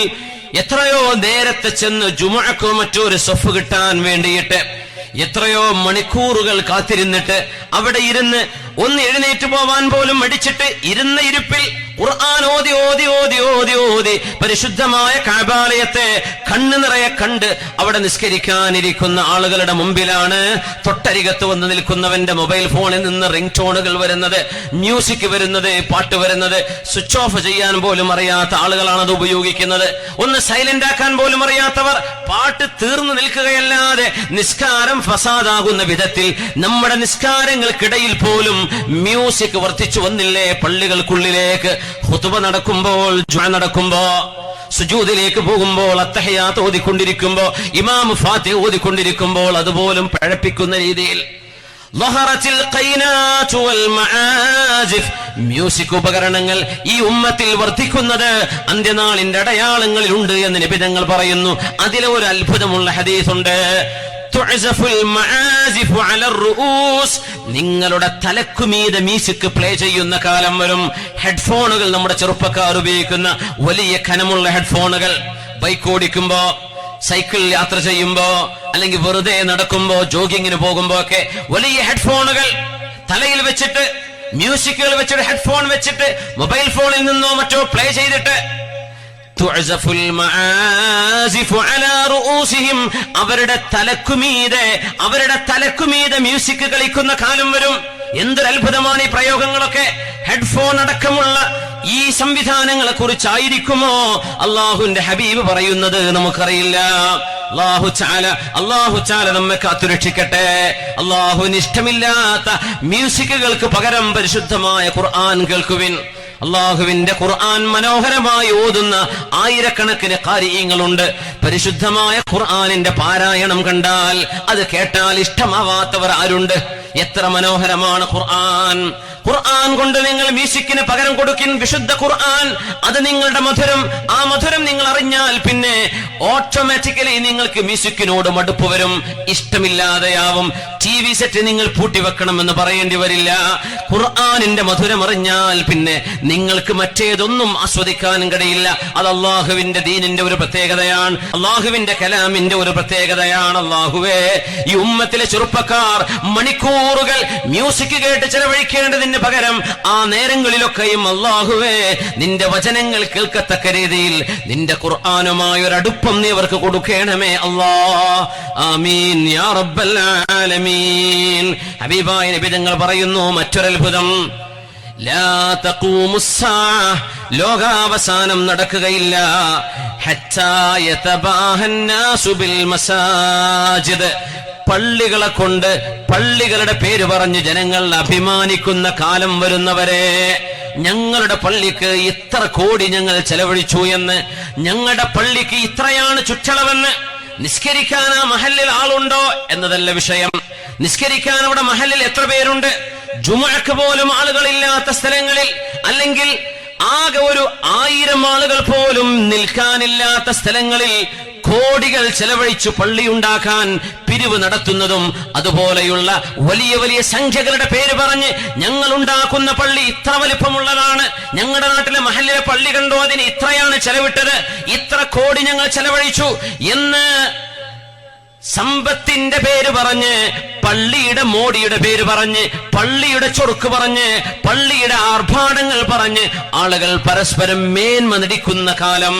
എത്രയോ നേരത്തെ ചെന്ന് ജുമുഅക്കോ മറ്റൊരു സഫ് കിട്ടാൻ വേണ്ടിയിട്ട് എത്രയോ മണിക്കൂറുകൾ കാത്തിരുന്നിട്ട് അവിടെ ഇരുന്ന് ഒന്ന് എഴുന്നേറ്റ് പോവാൻ പോലും മടിച്ചിട്ട് ഇരുന്ന ഇരിപ്പിൽ ഖുർആൻ ഓതി ഓതി ഓതി ഓതി ഓതി പരിശുദ്ധമായ കഅബാലയത്തെ കണ്ണ് നിറയെ കണ്ട് അവിടെ നിസ്കരിക്കാനിരിക്കുന്ന ആളുകളുടെ മുമ്പിലാണ് തൊട്ടരികത്ത് വന്ന് നിൽക്കുന്നവന്റെ മൊബൈൽ ഫോണിൽ നിന്ന് റിംഗ് ടോണുകൾ വരുന്നത്, മ്യൂസിക് വരുന്നത്, പാട്ട് വരുന്നത്. സ്വിച്ച് ഓഫ് ചെയ്യാൻ പോലും അറിയാത്ത ആളുകളാണ് അത് ഉപയോഗിക്കുന്നത്. ഒന്ന് സൈലന്റ് ആക്കാൻ പോലും അറിയാത്തവർ പാട്ട് തീർന്നു നിൽക്കുകയല്ലാതെ നിസ്കാരം ഫസാദാകുന്ന വിധത്തിൽ നമ്മുടെ നിസ്കാരങ്ങൾക്കിടയിൽ പോലും മ്യൂസിക് വർദ്ധിച്ചു വന്നില്ലേ? പള്ളികൾക്കുള്ളിലേക്ക് ഖുതുബ നടക്കുമ്പോൾ, ജുഅ നടക്കുമ്പോ, സുജൂദിലേക്ക് പോകുമ്പോൾ, അത്തഹിയാത്ത് ഓതിക്കൊണ്ടിരിക്കുമ്പോ, ഇമാം ഫാത്തിഹ ഓതിക്കൊണ്ടിരിക്കുമ്പോൾ അതുപോലും പഴപ്പിക്കുന്ന രീതിയിൽ മ്യൂസിക് ഉപകരണങ്ങൾ ഈ ഉമ്മത്തിൽ വർദ്ധിക്കുന്നത് അന്ത്യനാളിന്റെ അടയാളങ്ങളിലുണ്ട് എന്ന് നബി തങ്ങൾ പറയുന്നു. അതിലെ ഒരു അത്ഭുതമുള്ള ഹദീസുണ്ട്. നിങ്ങളുടെ തലക്കുമീതെ മ്യൂസിക് പ്ലേ ചെയ്യുന്ന കാലം വരും. ഹെഡ്ഫോണുകൾ, നമ്മുടെ ചെറുപ്പക്കാർ ഉപയോഗിക്കുന്ന വലിയ കനമുള്ള ഹെഡ്ഫോണുകൾ, ബൈക്ക് ഓടിക്കുമ്പോ, സൈക്കിൾ യാത്ര ചെയ്യുമ്പോ, അല്ലെങ്കിൽ വെറുതെ നടക്കുമ്പോ, ജോഗിങ്ങിന് പോകുമ്പോ ഒക്കെ വലിയ ഹെഡ്ഫോണുകൾ തലയിൽ വെച്ചിട്ട്, മ്യൂസിക്കുകൾ വെച്ചിട്ട്, ഹെഡ്ഫോൺ വെച്ചിട്ട് മൊബൈൽ ഫോണിൽ നിന്നോ മറ്റോ പ്ലേ ചെയ്തിട്ട് അവരുടെ തലക്കുമീതെ മ്യൂസിക് കളിക്കുന്ന കാലം വരും. എന്തൊരു അത്ഭുതമാണ് ഈ പ്രയോഗങ്ങളൊക്കെ! ഹെഡ്ഫോൺ അടക്കമുള്ള ഈ സംവിധാനങ്ങളെ കുറിച്ചായിരിക്കുമോ അള്ളാഹുവിന്റെ ഹബീബ് പറയുന്നത്? നമുക്കറിയില്ല. അള്ളാഹു ചാല നമ്മെ കാത്തുരക്ഷിക്കട്ടെ. അള്ളാഹുവിന് ഇഷ്ടമില്ലാത്ത മ്യൂസിക്കുകൾക്ക് പകരം പരിശുദ്ധമായ ഖുർആൻ കേൾക്കുവിൻ. അള്ളാഹുവിന്റെ ഖുർആൻ മനോഹരമായി ഓതുന്ന ആയിരക്കണക്കിന് ഖാരിഈങ്ങളുണ്ട്. പരിശുദ്ധമായ ഖുർആനിന്റെ പാരായണം കണ്ടാൽ, അത് കേട്ടാൽ ഇഷ്ടമാവാത്തവർ ആരുണ്ട്? എത്ര മനോഹരമാണ് ഖുർആൻ! ഖുർആൻ കൊണ്ട് നിങ്ങൾ മ്യൂസിക്കിന് പകരം കൊടുക്കിൻ. വിശുദ്ധ ഖുർആൻ, അത് നിങ്ങളുടെ മധുരം. ആ മധുരം നിങ്ങൾ അറിഞ്ഞാൽ പിന്നെ ഓട്ടോമാറ്റിക്കലി നിങ്ങൾക്ക് മ്യൂസിക്കിനോട് മടുപ്പ് വരും, ഇഷ്ടമില്ലാതെയാവും. TV സെറ്റ് നിങ്ങൾ പൂട്ടിവെക്കണമെന്ന് പറയേണ്ടി വരില്ല. ഖുർആനിന്റെ മധുരം അറിഞ്ഞാൽ പിന്നെ നിങ്ങൾക്ക് മറ്റേതൊന്നും ആസ്വദിക്കാനും കഴിയില്ല. അത് അള്ളാഹുവിന്റെ ദീനിന്റെ ഒരു പ്രത്യേകതയാണ്, അള്ളാഹുവിന്റെ കലാമിന്റെ ഒരു പ്രത്യേകതയാണ്. അള്ളാഹുവേ, ഈ ഉമ്മത്തിലെ ചെറുപ്പക്കാർ മണിക്കൂറുകൾ മ്യൂസിക് കേട്ട് ചെലവഴിക്കേണ്ടതിന് പകരം ആ നേരങ്ങളിലൊക്കെയും അല്ലാഹുവേ, നിന്റെ വചനങ്ങൾ കേൾക്കത്തക്ക രീതിയിൽ നിന്റെ ഖുർആനുമായി ഒരു അടുപ്പം നീ അവർക്ക് കൊടുക്കണമേ അല്ലാഹ്. ആമീൻ യാ റബ്ബൽ ആലമീൻ. ഹബീബായ നബി തങ്ങൾ പറയുന്നു മറ്റൊരത്ഭുതം. ലാ തഖൂമുസ്സാഅ, ലോകാവസാനം നടക്കുകയില്ല. ഹത്താ യതബാഹന്നാസു ബിൽ മസാജിദ്, പള്ളികളെ കൊണ്ട്, പള്ളികളുടെ പേര് പറഞ്ഞ് ജനങ്ങൾ അഭിമാനിക്കുന്ന കാലം വരുന്നവരെ. ഞങ്ങളുടെ പള്ളിക്ക് ഇത്ര കോടി ഞങ്ങൾ ചെലവഴിച്ചു എന്ന്, ഞങ്ങളുടെ പള്ളിക്ക് ഇത്രയാണ് ചുറ്റളവെന്ന്. നിസ്കരിക്കാൻ ആ മഹല്ലിൽ ആളുണ്ടോ എന്നതല്ല വിഷയം. നിസ്കരിക്കാൻ അവിടെ മഹല്ലിൽ എത്ര പേരുണ്ട്? ജുമുഅക്ക് പോലും ആളുകളില്ലാത്ത സ്ഥലങ്ങളിൽ, അല്ലെങ്കിൽ ആകെ ഒരു 1000 ആളുകൾ പോലും നിൽക്കാനില്ലാത്ത സ്ഥലങ്ങളിൽ കോടികൾ ചെലവഴിച്ചു പള്ളിയുണ്ടാക്കാൻ പിരിവ് നടത്തുന്നതും അതുപോലെയുള്ള വലിയ വലിയ സംഖ്യകളുടെ പേര് പറഞ്ഞ് ഞങ്ങൾ ഉണ്ടാക്കുന്ന പള്ളി ഇത്ര വലിപ്പമുള്ളതാണ്, ഞങ്ങളുടെ നാട്ടിലെ മഹല്ലിലെ പള്ളി കണ്ടോ, അതിന് ഇത്രയാണ് ചെലവിട്ടത്, ഇത്ര കോടി ഞങ്ങൾ ചെലവഴിച്ചു എന്ന് സമ്പത്തിന്റെ പേര് പറഞ്ഞ്, പള്ളിയുടെ മോടിയുടെ പേര് പറഞ്ഞ്, പള്ളിയുടെ ചൊറുക്ക് പറഞ്ഞ്, പള്ളിയുടെ ആർഭാടങ്ങൾ പറഞ്ഞ് ആളുകൾ പരസ്പരം മേന്മ നടിക്കുന്ന കാലം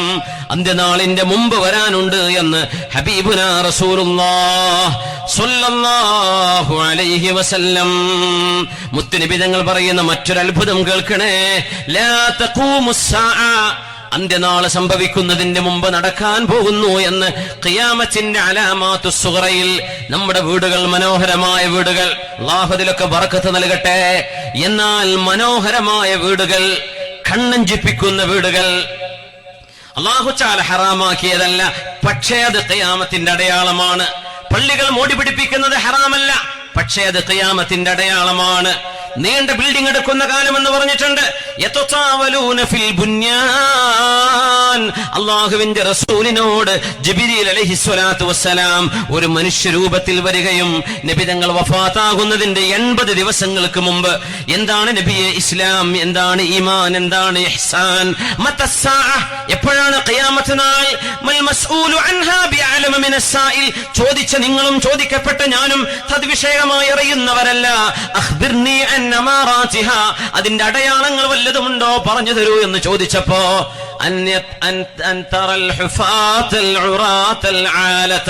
അന്ത്യനാളിന്റെ മുമ്പ് വരാനുണ്ട് എന്ന് ഹബീബുനാ റസൂലുള്ളാഹ് സ്വല്ലല്ലാഹു അലൈഹി വസല്ലം മുത്തുനബി തങ്ങൾ പറയുന്ന മറ്റൊരു അത്ഭുതം കേൾക്കണേ. ലാ തഖൂമുസ്സാഅ, അന്ത്യനാള് സംഭവിക്കുന്നതിന്റെ മുമ്പ് നടക്കാൻ പോകുന്നു എന്ന് ഖിയാമത്തിന്റെ അലാമാത്തു സുഗ്റയിൽ നമ്മുടെ വീടുകൾ, മനോഹരമായ വീടുകൾ, അല്ലാഹു അതിലൊക്കെ ബറക്കത്ത് നൽകട്ടെ. എന്നാൽ മനോഹരമായ വീടുകൾ, കണ്ണഞ്ചിപ്പിക്കുന്ന വീടുകൾ അല്ലാഹു തആല ഹറാമാക്കിയതല്ല, പക്ഷേ അത് ഖിയാമത്തിന്റെ അടയാളമാണ്. പള്ളികൾ മോടി പിടിപ്പിക്കുന്നത് ഹറാമല്ല, പക്ഷേ അത് ഖിയാമത്തിന്റെ അടയാളമാണ്. നീണ്ട ബിൽഡിംഗ് എടുക്കുന്ന കാലം എന്ന് പറഞ്ഞിട്ടുണ്ട്. അള്ളാഹുവിന്റെ റസൂലിനോട് ജിബ്രീൽ അലൈഹിസ്സലാത്തു വസ്സലാം ഒരു മനുഷ്യ രൂപത്തിൽ വരികയും നബി തങ്ങൾ വഫാത്താകുന്നതിന്റെ 80 ദിവസങ്ങൾക്ക് മുമ്പ് എന്താണ് നബിയെ ഇസ്ലാം, എന്താണ് ഈമാൻ, എന്താണ് ഇഹ്സാൻ, എപ്പോഴാണ് ഖിയാമത്ത് നാൾ, മൽ മസ്ഊലു അൻഹാ ബിഅലമ മിനസ്സായിൽ, ചോദിച്ച നിങ്ങളും ചോദിക്കപ്പെട്ട ഞാനും തദ്വിഷയമായി അറിയുന്നവരല്ല. അഖ്ബിർനി അൻ അമാറാതിഹ, അതിന്റെ അടയാളങ്ങൾ വല്ലതുമുണ്ടോ പറഞ്ഞു തരൂ എന്ന് ചോദിച്ചപ്പോ أن ترى الحفاة العراة العالة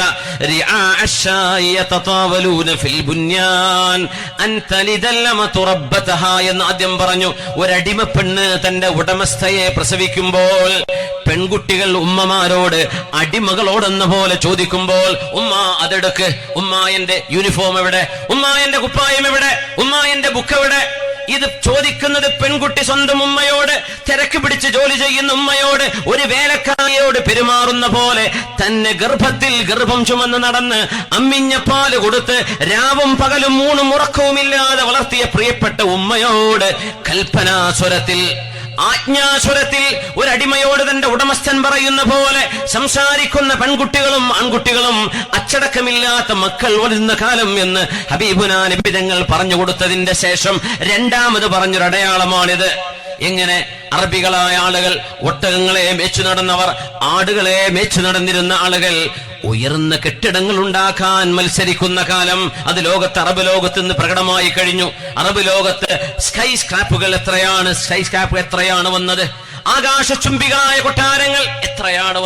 رعاء الشاء يتطاولون في البنيان أن تلد الأمة ربتها എന്ന് ആദ്യം പറഞ്ഞു. ഒരടിമ പെണ്ണ് തന്റെ ഉടമസ്ഥയെ പ്രസവിക്കുമ്പോൾ പെൺകുട്ടികൾ ഉമ്മമാരോട് അടിമകളോടെന്ന പോലെ ചോദിക്കുമ്പോൾ, ഉമ്മ അതെടുക്ക്, ഉമ്മ എന്റെ യൂണിഫോം എവിടെ, ഉമ്മ എന്റെ കുപ്പായം എവിടെ, ഉമ്മ എന്റെ ബുക്ക് എവിടെ, ഇത് ചോദിക്കുന്നത് പെൺകുട്ടി സ്വന്തം ഉമ്മയോട്, തിരക്ക് പിടിച്ച് ജോലി ചെയ്യുന്ന ഉമ്മയോട്, ഒരു വേലക്കാരിയോട് പെരുമാറുന്ന പോലെ തന്നെ ഗർഭം ചുമന്ന് നടന്ന് അമ്മിഞ്ഞ പാല് കൊടുത്ത് രാവും പകലും ഊണും ഉറക്കവുമില്ലാതെ വളർത്തിയ പ്രിയപ്പെട്ട ഉമ്മയോട് കൽപ്പനാസ്വരത്തിൽ, ആജ്ഞാസ്വരത്തിൽ ഒരടിമയോട് തന്റെ ഉടമസ്ഥൻ പറയുന്ന പോലെ സംസാരിക്കുന്ന പെൺകുട്ടികളും ആൺകുട്ടികളും അച്ചടക്കമില്ലാത്ത മക്കൾ വരുന്ന കാലം എന്ന് ഹബീബുനാ നബി തങ്ങൾ പറഞ്ഞു കൊടുത്തതിന്റെ ശേഷം രണ്ടാമത് പറഞ്ഞൊരടയാളമാണിത്. എങ്ങനെ അറബികളായ ആളുകൾ ഒട്ടകങ്ങളെ മേച്ചു നടന്നവർ, ആടുകളെ മേച്ചു നടന്നിരുന്ന ആളുകൾ ഉയർന്ന കെട്ടിടങ്ങൾ ഉണ്ടാക്കാൻ മത്സരിക്കുന്ന കാലം അത് ലോകത്ത്, അറബ് ലോകത്ത് നിന്ന് പ്രകടമായി കഴിഞ്ഞു. അറബ് ലോകത്ത് സ്കൈ സ്ക്രാപ്പുകൾ എത്രയാണ് വന്നത്, ആകാശചുംബികളായ കൊട്ടാരങ്ങൾ എത്രയാണ്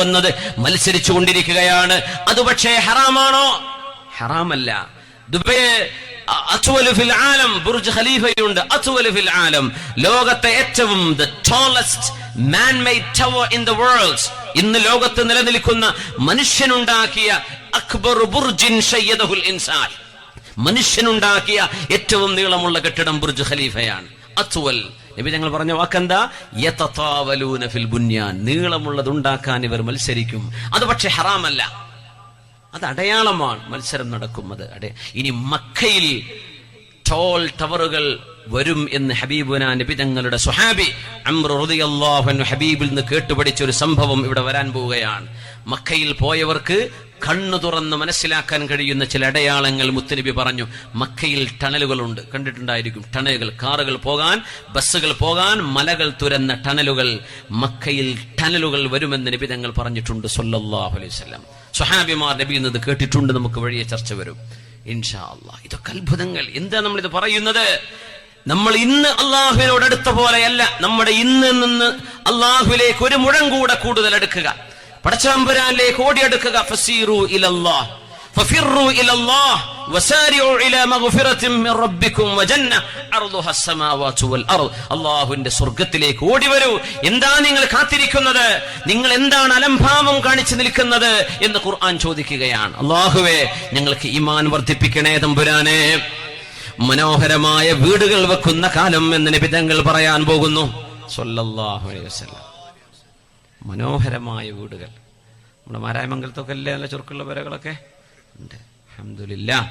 വന്നത്, മത്സരിച്ചു കൊണ്ടിരിക്കുകയാണ്. അത് പക്ഷേ ഹറാമാണോ? ഹറാമല്ല. ദുബൈ അത്വലു ഫിൽ ആലം, ബുർജ് ഖലീഫയുണ്ട്, അത്വലു ഫിൽ ആലം, ലോകത്തെ ഏറ്റവും the tallest man-made tower in the world. ഇന്ന് ലോകത്ത് നിലനിൽക്കുന്ന മനുഷ്യനുണ്ടാക്കിയ അക്ബർ ബുർജിൻ ഷയ്യദഹുൽ ഇൻസാൻ, മനുഷ്യനുണ്ടാക്കിയ ഏറ്റവും നീളമുള്ള കെട്ടിടം ബുർജ് ഖലീഫയാണ്. അത്വൽ നബി ഞങ്ങൾ പറഞ്ഞ വാക്കെന്താ? യതതാവലൂന ഫിൽ ബുന്യാൻ, നീളമുള്ളത് ഉണ്ടാക്കാൻ ഇവർ മത്സരിക്കും. അത് പക്ഷെ ഹറാമല്ല, അത് അടയാളമാണ്, മത്സരം നടക്കും. ഇനി മക്കയിൽ ടോൾ ടവറുകൾ വരും എന്ന് ഹബീബുനാ നബി തങ്ങളുടെ സ്വഹാബി അംർ റളിയല്ലാഹു അൻഹു ഹബീബിൽ നിന്ന് കേട്ടുപഠിച്ച ഒരു സംഭവം ഇവിടെ വരാൻ പോവുകയാണ്. മക്കയിൽ പോയവർക്ക് കണ്ണു തുറന്ന് മനസ്സിലാക്കാൻ കഴിയുന്ന ചില അടയാളങ്ങൾ മുത്തുനബി പറഞ്ഞു. മക്കയിൽ ടണലുകളുണ്ട്, കണ്ടിട്ടുണ്ടായിരിക്കും. ടണലുകൾ, കാറുകൾ പോകാൻ, ബസ്സുകൾ പോകാൻ, മലകൾ തുരന്ന ടണലുകൾ. മക്കയിൽ ടണലുകൾ വരുമെന്ന് നബി തങ്ങൾ പറഞ്ഞിട്ടുണ്ട് സല്ലല്ലാഹു അലൈഹി വസല്ലം. സ്വഹാബിമാർ നബിയിൽ നിന്ന് കേട്ടിട്ടുണ്ട്. നമുക്ക് വഴിയെ ചർച്ച വരും ഇൻഷാ അല്ലാഹ്. ഇതൊക്കെ അത്ഭുതങ്ങൾ. എന്താ നമ്മളിത് പറയുന്നത്? നമ്മൾ ഇന്ന് അള്ളാഹുവിനോട് അടുത്ത പോലെയല്ല. നമ്മുടെ ഇന്ന് നിന്ന് അള്ളാഹുവിലേക്ക് ഒരു മുഴം കൂടെ കൂടുതൽ അടുക്കുക, പടച്ചതമ്പുരാനിലേക്ക് ഓടിയെടുക്കുക. ഫസീറു ഇലല്ലാഹ് ഫഫിറു ഇലല്ലാഹ് വസാരിഉ ഇലാ മഗ്ഫിറത്തിൻ മിർ റബ്ബിക്കും വജന്ന അർദുഹാ അസ്സമാവാതു വൽ അർദ്. അല്ലാഹുവിന്റെ സ്വർഗ്ഗത്തിലേക്ക് ഓടി വരൂ. എന്താ നിങ്ങൾ കാത്തിരിക്കുന്നത്? നിങ്ങൾ എന്താണ് അലംഭാവം കാണിച്ചു നിൽക്കുന്നത് എന്ന് ഖുർആൻ ചോദിക്കുകയാണ്. അല്ലാഹുവേ, ഞങ്ങൾക്ക് ഈമാൻ വർദ്ധിപ്പിക്കണേ തമ്പുരാനെ. മനോഹരമായ വീടുകൾ വെക്കുന്ന കാലം എന്ന് നബി തങ്ങൾ പറയാൻ പോകുന്നു സല്ലല്ലാഹു അലൈഹി വസല്ലം. മനോഹരമായ വീടുകൾ. നമ്മുടെ മാരായമംഗലത്തൊക്കെ അല്ലേ നല്ല ചുരുക്കുള്ള വരകളൊക്കെ ഉണ്ട്. അൽഹംദുലില്ലാഹ്,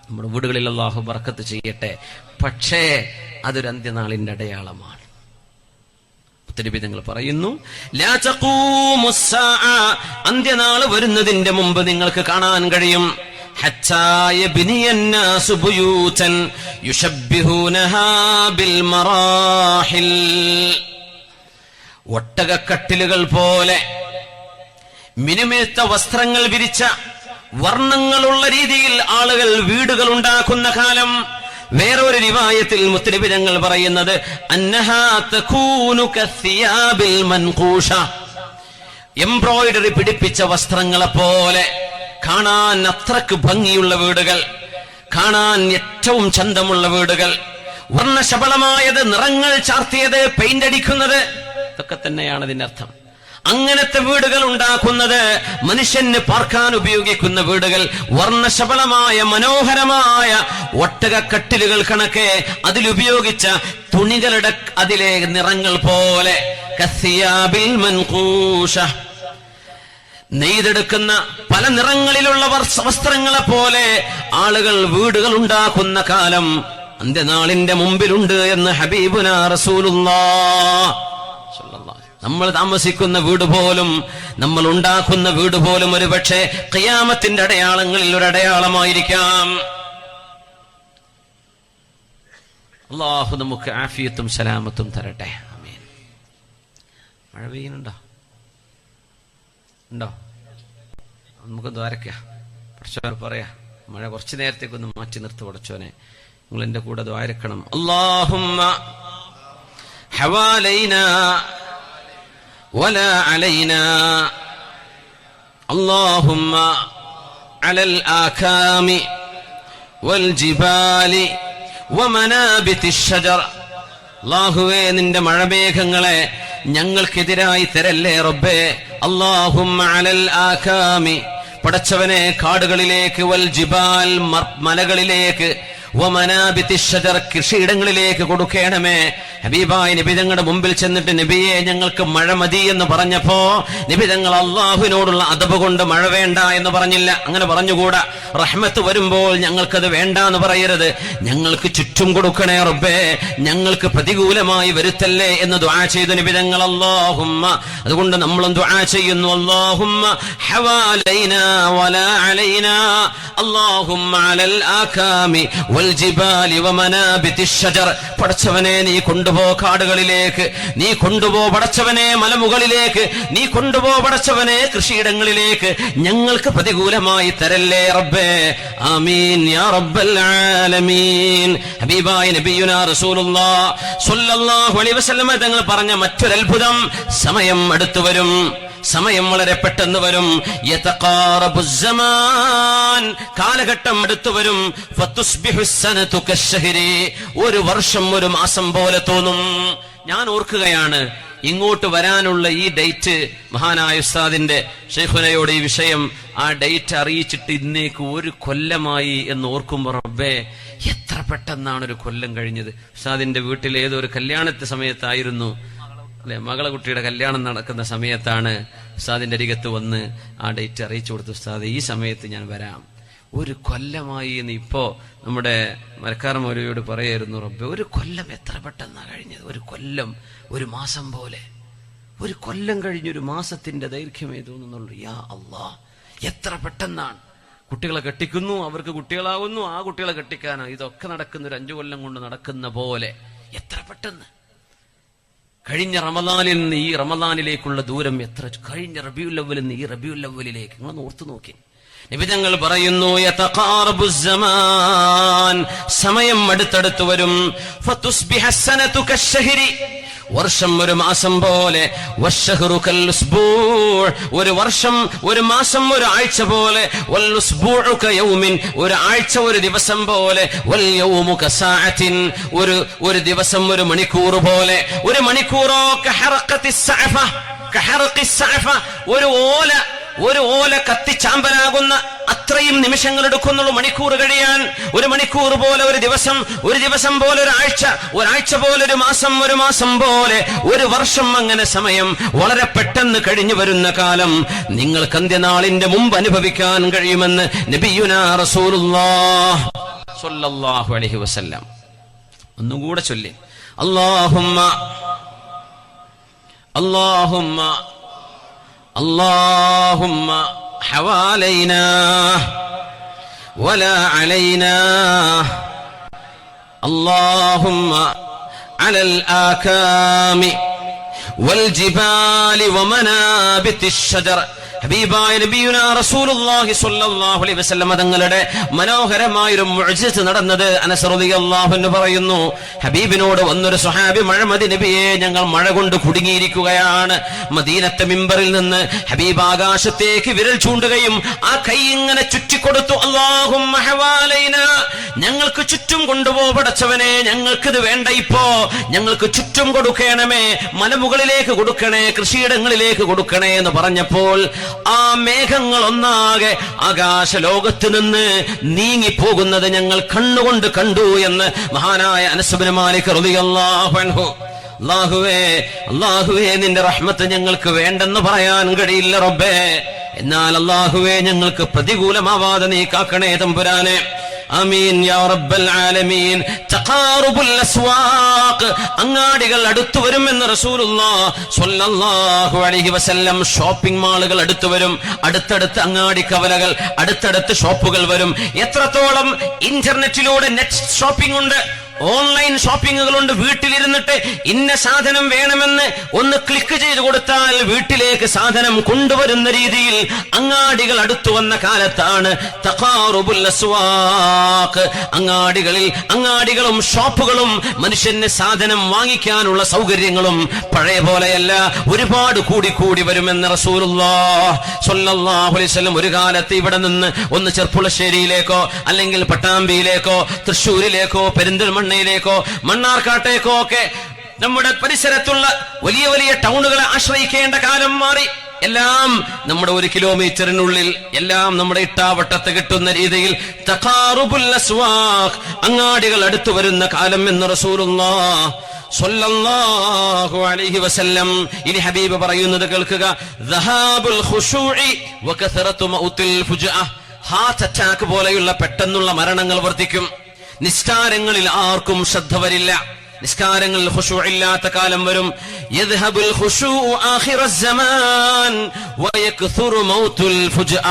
നമ്മുടെ വീടുകളിൽ അല്ലാഹു ബർക്കത്ത് ചെയ്യട്ടെ. പക്ഷേ അതൊരു അന്ത്യനാളിന്റെ അടയാളമാണ്. തങ്ങൾ പറയുന്നു, ലാ തഖൂമുസ്സാഅ, അന്ത്യനാൾ വരുന്നതിന്റെ മുമ്പ് നിങ്ങൾക്ക് കാണാൻ കഴിയും, ഹത്താ യബ്നിയന്നാസു ബുയൂതൻ യുശബ്ബിഹൂനഹാ ബിൽ മറാഹിൽ, ഒട്ടകക്കട്ടിലുകൾ പോലെ മിനുമിനുത്ത വസ്ത്രങ്ങൾ വിരിച്ച വർണ്ണങ്ങളുള്ള രീതിയിൽ ആളുകൾ വീടുകൾ ഉണ്ടാക്കുന്ന കാലം. വേറൊരു റിവായത്തിൽ മുത്തനബി തങ്ങൾ പറയുന്നത്, അന്നഹാ തകൂനു കസിയാബിൽ മൻഖൂഷ, എംബ്രോയിഡറി പിടിപ്പിച്ച വസ്ത്രങ്ങളെ പോലെ കാണാൻ അത്രക്ക് ഭംഗിയുള്ള വീടുകൾ, കാണാൻ ഏറ്റവും ചന്തമുള്ള വീടുകൾ, വർണ്ണശബളമായത്, നിറങ്ങൾ ചാർത്തിയത്, പെയിന്റ് അടിക്കുന്നത്, ഇതൊക്കെ തന്നെയാണ് ഇതിന്റെ അർത്ഥം. അങ്ങനത്തെ വീടുകൾ ഉണ്ടാക്കുന്നത്, മനുഷ്യന് പാർക്കാൻ ഉപയോഗിക്കുന്ന വീടുകൾ, വർണ്ണശബളമായ മനോഹരമായ ഒട്ടകക്കട്ടിലുകൾ കണക്കെ അതിലുപയോഗിച്ച തുണികളുടെ അതിലെ നിറങ്ങൾ പോലെ, കസിയാബിൽ മൻഖൂഷ, നെയ്തെടുക്കുന്ന പല നിറങ്ങളിലുള്ള വസ്ത്രങ്ങളെ പോലെ ആളുകൾ വീടുകൾ ഉണ്ടാക്കുന്ന കാലം അന്ത്യനാളിന്റെ മുമ്പിലുണ്ട് എന്ന് ഹബീബുനാ റസൂലുള്ളാഹ്. നമ്മൾ താമസിക്കുന്ന വീട് പോലും, നമ്മൾ ഉണ്ടാക്കുന്ന വീട് പോലും ഒരു പക്ഷേ ഖിയാമത്തിന്റെ അടയാളങ്ങളിൽ ഒരു അടയാളമായിരിക്കാം. അല്ലാഹു നമുക്ക് ആഫിയത്തും സലാമത്തും തരട്ടെ. ആമീൻ. മഴ പെയ്യുന്നുണ്ടോ? ഉണ്ടോ? നമുക്ക് ദ്വാരക്കാം. പഠിച്ചവർ പറയാ, മഴ കുറച്ചു നേരത്തേക്കൊന്ന് മാറ്റി നിർത്തി. പഠിച്ചോനെ, നിങ്ങൾ എന്റെ കൂടെ ദ്വാരക്കണം. അല്ലാഹുമ്മ ഹവാലൈനാ ولا علينا اللهم على الآكام والجبال ومنابت الشجر. അല്ലാഹുവേ, നിന്റെ മഴമേഘങ്ങളെ ഞങ്ങൾക്കെതിരായി തരല്ലേ റബ്ബേ. അല്ലാഹുമ്മ അലൽ ആകാമി, പടച്ചവനെ കാടുകളിലേക്ക്, വൽ ജിബാൽ മലകളിലേക്ക്, വമനാബിത്തി ഷജർ കൃഷിയിടങ്ങളിലേക്ക് കൊടുക്കണമേ. ഹബീബായ നബി തങ്ങളുടെ മുമ്പിൽ ചെന്നിട്ട്, നബിയെ ഞങ്ങൾക്ക് മഴ മതി എന്ന് പറഞ്ഞപ്പോ നബി തങ്ങൾ അള്ളാഹുവിനോടുള്ള അദബ് കൊണ്ട് മഴ വേണ്ട എന്ന് പറഞ്ഞില്ല. അങ്ങനെ പറഞ്ഞുകൂടാ. റഹ്മത്ത് വരുമ്പോൾ ഞങ്ങൾക്കത് വേണ്ട എന്ന് പറയരുത്. ഞങ്ങൾക്ക് ചുറ്റും കൊടുക്കണേ റബ്ബേ, ഞങ്ങൾക്ക് പ്രതികൂലമായി വരുത്തല്ലേ എന്ന് ദുആ ചെയ്തു നബി തങ്ങൾ. അല്ലാഹുമ്മ, അതുകൊണ്ട് നമ്മളും ദുആ ചെയ്യുന്നു. അല്ലാഹുമ്മ ഹവാലൈനാ വലാ അലൈനാ, അല്ലാഹുമ്മ അലൽ ആകാമി വൽ ജിബാലി വമനാബിത്തി ഷജർ. പടച്ചവനെ നീ കൊണ്ടുപോ കാടുകളിലേക്ക്, നീ കൊണ്ടുപോ പടച്ചവനെ മലമുകളിലേക്ക്, നീ കൊണ്ടുപോ പടച്ചവനെ കൃഷിയിടങ്ങളിലേക്ക്, ഞങ്ങൾക്ക് പ്രതികൂലമായി തരല്ലേ റബ്ബേ. ആമീൻ യാ റബ്ബൽ ആലമീൻ. ഹബീബായ നബിയുനാ റസൂലുള്ളാഹി സ്വല്ലല്ലാഹു അലൈഹി വസല്ലം തങ്ങൾ പറഞ്ഞ മറ്റൊരു അത്ഭുതം, സമയം അടുത്തു വരും, സമയം വളരെ പെട്ടെന്ന് വരും. യതഖാറബുസ്സമാൻ, കാലഘട്ടം അടുത്തു വരും. ഫതുസ്ബിഹുസ്സനതു കശ്ശഹരി, ഒരു വർഷം ഒരു മാസം പോലെ തോന്നും. ഞാൻ ഓർക്കുകയാണ്, ഇങ്ങോട്ട് വരാനുള്ള ഈ ഡേറ്റ് മഹാനായ ഉസ്താദിന്റെ ശൈഖുനയോട് ഈ വിഷയം, ആ ഡേറ്റ് അറിയിച്ചിട്ട് ഇന്നേക്ക് ഒരു കൊല്ലമായി എന്ന് ഓർക്കുമ്പോൾ റബ്ബേ, എത്ര പെട്ടെന്നാണ് ഒരു കൊല്ലം കഴിഞ്ഞത്. ഉസ്താദിന്റെ വീട്ടിൽ ഏതൊരു കല്യാണത്തെ സമയത്തായിരുന്നു അല്ലെ, മകളെ കുട്ടിയുടെ കല്യാണം നടക്കുന്ന സമയത്താണ് ഉസ്താദിന്റെ അരികത്ത് വന്ന് ആ ഡേറ്റ് അറിയിച്ചു കൊടുത്തു. ഉസ്താദ്, ഈ സമയത്ത് ഞാൻ വരാം. ഒരു കൊല്ലമായി എന്ന് ഇപ്പോ നമ്മുടെ മരക്കാർ മൗലവിയോട് പറയായിരുന്നു, റബ്ബേ ഒരു കൊല്ലം എത്ര പെട്ടെന്നാ കഴിഞ്ഞത്. ഒരു കൊല്ലം ഒരു മാസം പോലെ, ഒരു കൊല്ലം കഴിഞ്ഞൊരു മാസത്തിന്റെ ദൈർഘ്യമേ തോന്നുന്നുള്ളൂ. യാ അല്ലാഹ്, എത്ര പെട്ടെന്നാണ്. കുട്ടികളെ കെട്ടിക്കുന്നു, അവർക്ക് കുട്ടികളാവുന്നു, ആ കുട്ടികളെ കെട്ടിക്കാനോ, ഇതൊക്കെ നടക്കുന്ന ഒരു 5 കൊല്ലം കൊണ്ട് നടക്കുന്ന പോലെ എത്ര പെട്ടെന്ന്. കഴിഞ്ഞ റമദാനിൽ നിന്ന് ഈ റമദാനിലേക്കുള്ള ദൂരം എത്ര, കഴിഞ്ഞ റബീഉൽ അവ്വലിൽ നിന്ന് ഈ റബീഉൽ അവ്വലിലേക്ക് നിങ്ങൾ ഓർത്തു നോക്കി. നബി തങ്ങൾ പറയുന്നു, യതഖാറബുസ്സമാൻ, സമയം അടുത്തടുത്ത് വരും. ഫതുസ്ബിഹസ്സനതു കശ്ശഹരി, വർഷം ഒരു മാസം പോലെ. വശ്ശഹ്റു കൽഉസ്ബൂഅ്, ഒരു വർഷം ഒരു മാസം ഒരു ആഴ്ച പോലെ. വൽഉസ്ബൂഉ കയൗമിൻ, ഒരു ആഴ്ച ഒരു ദിവസം പോലെ. വൽ യൗമു കസാഅത്തിൻ, ഒരു ദിവസം ഒരു മണിക്കൂർ പോലെ. ഒരു മണിക്കൂറോ കഹറഖത്തിസ് സഅഫ, കഹറഖിസ് സഅഫ, ഒരു ഓല കത്തിച്ചാമ്പലാകുന്ന അത്രയും നിമിഷങ്ങൾ എടുക്കുന്നുള്ളൂ മണിക്കൂർ കഴിയാൻ. ഒരു മണിക്കൂർ പോലെ ഒരു ദിവസം, ഒരു ദിവസം പോലെ ഒരാഴ്ച, ഒരാഴ്ച പോലെ ഒരു മാസം, ഒരു മാസം പോലെ ഒരു വർഷം. അങ്ങനെ സമയം വളരെ പെട്ടെന്ന് കഴിഞ്ഞു വരുന്ന കാലം നിങ്ങൾക്ക് അന്ത്യനാളിന്റെ മുമ്പ് അനുഭവിക്കാൻ കഴിയുമെന്ന് നബിയുനാ റസൂലുള്ളാഹി സ്വല്ലല്ലാഹു അലൈഹി വസല്ലം. ഒന്നുകൂടെ ചൊല്ലി, അല്ലാഹുമ്മ اللهم حوالينا ولا علينا اللهم على الآكام والجبال ومنابت الشجر. ഹബീബായ നബിയുനാ റസൂലുള്ളാഹി സ്വല്ലല്ലാഹു അലൈഹി വസല്ലം തങ്ങളുടെ മനോഹരമായൊരു മുഅ്ജിസത്ത് നടന്നത് അനസ് റളിയല്ലാഹു അൻഹു പറയുന്നു. ഹബീബിനോട് വന്നൊരു സ്വഹാബി, മഴമതി നബിയെ, ഞങ്ങൾ മഴ കൊണ്ട് കുടുങ്ങിയിരിക്കുകയാണ്. മദീനത്തെ മിമ്പറിൽ നിന്ന് ഹബീബ് ആകാശത്തേക്ക് വിരൽ ചൂണ്ടുകയും ആ കൈ ഇങ്ങനെ ചുറ്റിക്കൊടുത്തു. അല്ലാഹുമ്മ ഹവാലൈനാ, ഞങ്ങൾക്ക് ചുറ്റും കൊണ്ടുപോ പടച്ചവനെ, ഞങ്ങൾക്കിത് വേണ്ട, ഇപ്പോ ഞങ്ങൾക്ക് ചുറ്റും കൊടുക്കണമേ, മലമുകളിലേക്ക് കൊടുക്കണേ, കൃഷിയിടങ്ങളിലേക്ക് കൊടുക്കണേ എന്ന് പറഞ്ഞപ്പോൾ ആ മേഘങ്ങൾ ഒന്നാകെ ആകാശ ലോകത്ത് നിന്ന് നീങ്ങിപ്പോകുന്നത് ഞങ്ങൾ കണ്ണുകൊണ്ട് കണ്ടു എന്ന് മഹാനായ അനസ് ഇബ്നു മാലിക് റളിയല്ലാഹു അൻഹു. അല്ലാഹുവേ നിന്റെ റഹ്മത്ത് ഞങ്ങൾക്ക് വേണ്ടെന്ന് പറയാൻ കഴിയില്ല റബ്ബേ, എന്നാൽ അല്ലാഹുവേ ഞങ്ങൾക്ക് പ്രതികൂലമാവാതെ നീ കാക്കണേ തമ്പുരാനെ. ആമീൻ യാ റബ്ബൽ ആലമീൻ. തഖാറുബുൽ അസ്വാഖ്, അങ്ങാടികൾ അടുത്തു വരുമെന്ന് റസൂലുള്ളാഹി സ്വല്ലല്ലാഹു അലൈഹി വസല്ലം. ഷോപ്പിംഗ് മാളുകൾ അടുത്തു വരും, അടുത്തടുത്ത് അങ്ങാടി കവലകൾ, അടുത്തടുത്ത് ഷോപ്പുകൾ വരും. എത്രത്തോളം ഇന്റർനെറ്റിലൂടെ നെറ്റ് ഷോപ്പിംഗ് ഉണ്ട്, ഓൺലൈൻ ഷോപ്പിങ്ങുകളുണ്ട്. വീട്ടിലിരുന്നിട്ട് ഇന്ന സാധനം വേണമെന്ന് ഒന്ന് ക്ലിക്ക് ചെയ്ത് കൊടുത്താൽ വീട്ടിലേക്ക് സാധനം കൊണ്ടുവരുന്ന രീതിയിൽ അങ്ങാടികൾ അടുത്തു വന്ന കാലത്താണ് തഖാറുബുൽ അസ്വാഖ്. അങ്ങാടികളും ഷോപ്പുകളും മനുഷ്യന് സാധനം വാങ്ങിക്കാനുള്ള സൗകര്യങ്ങളും പഴയ പോലെയല്ല, ഒരുപാട് കൂടി വരുമെന്ന് റസൂലുള്ളാഹി സ്വല്ലല്ലാഹു അലൈഹി വസല്ലം. ഒരു കാലത്ത് ഇവിടെ നിന്ന് ഒന്ന് ചെർപ്പുളശ്ശേരിയിലേക്കോ അല്ലെങ്കിൽ പട്ടാമ്പിയിലേക്കോ തൃശ്ശൂരിലേക്കോ പെരിന്തൽമണ്ണയിലേക്കോ മണ്ണാർക്കാട്ടേക്കോ ഒക്കെ നമ്മുടെ പരിസരത്തുള്ള വലിയ വലിയ ടൗണുകളെ ആശ്രയിക്കേണ്ട കാലം മാറി. എല്ലാം നമ്മുടെ 1 കിലോമീറ്ററിനുള്ളിൽ, എല്ലാം നമ്മുടെ ഇട്ടാവട്ടത്ത് കിട്ടുന്ന രീതിയിൽ തഖാറുബുൽ അസ്വാഖ്, അങ്ങാടികൾ അടുത്തു വരുന്ന കാലം എന്ന് റസൂലുള്ളാഹി സ്വല്ലല്ലാഹു അലൈഹി വസല്ലം. ഇനി ഹബീബ് പറയുന്നത് കേൾക്കുക. ദഹാബുൽ ഖുശൂഇ വകസറതു മൗത്തിൽ ഫുജ്അ, ഹാർട്ട് അറ്റാക്ക് പോലെയുള്ള പെട്ടെന്നുള്ള മരണങ്ങൾ വർദ്ധിക്കും. നിസ്കാരങ്ങളിൽ ആർക്കും ശ്രദ്ധ വരില്ല, നിസ്കാരങ്ങളിൽ ഖുശൂഅ് ഇല്ലാത്ത കാലം വരും. യദ്ഹബുൽ ഖുശൂഉ ആഖിറസ് സമാൻ വയക്സുറു മൗതുൽ ഫുജ്അ,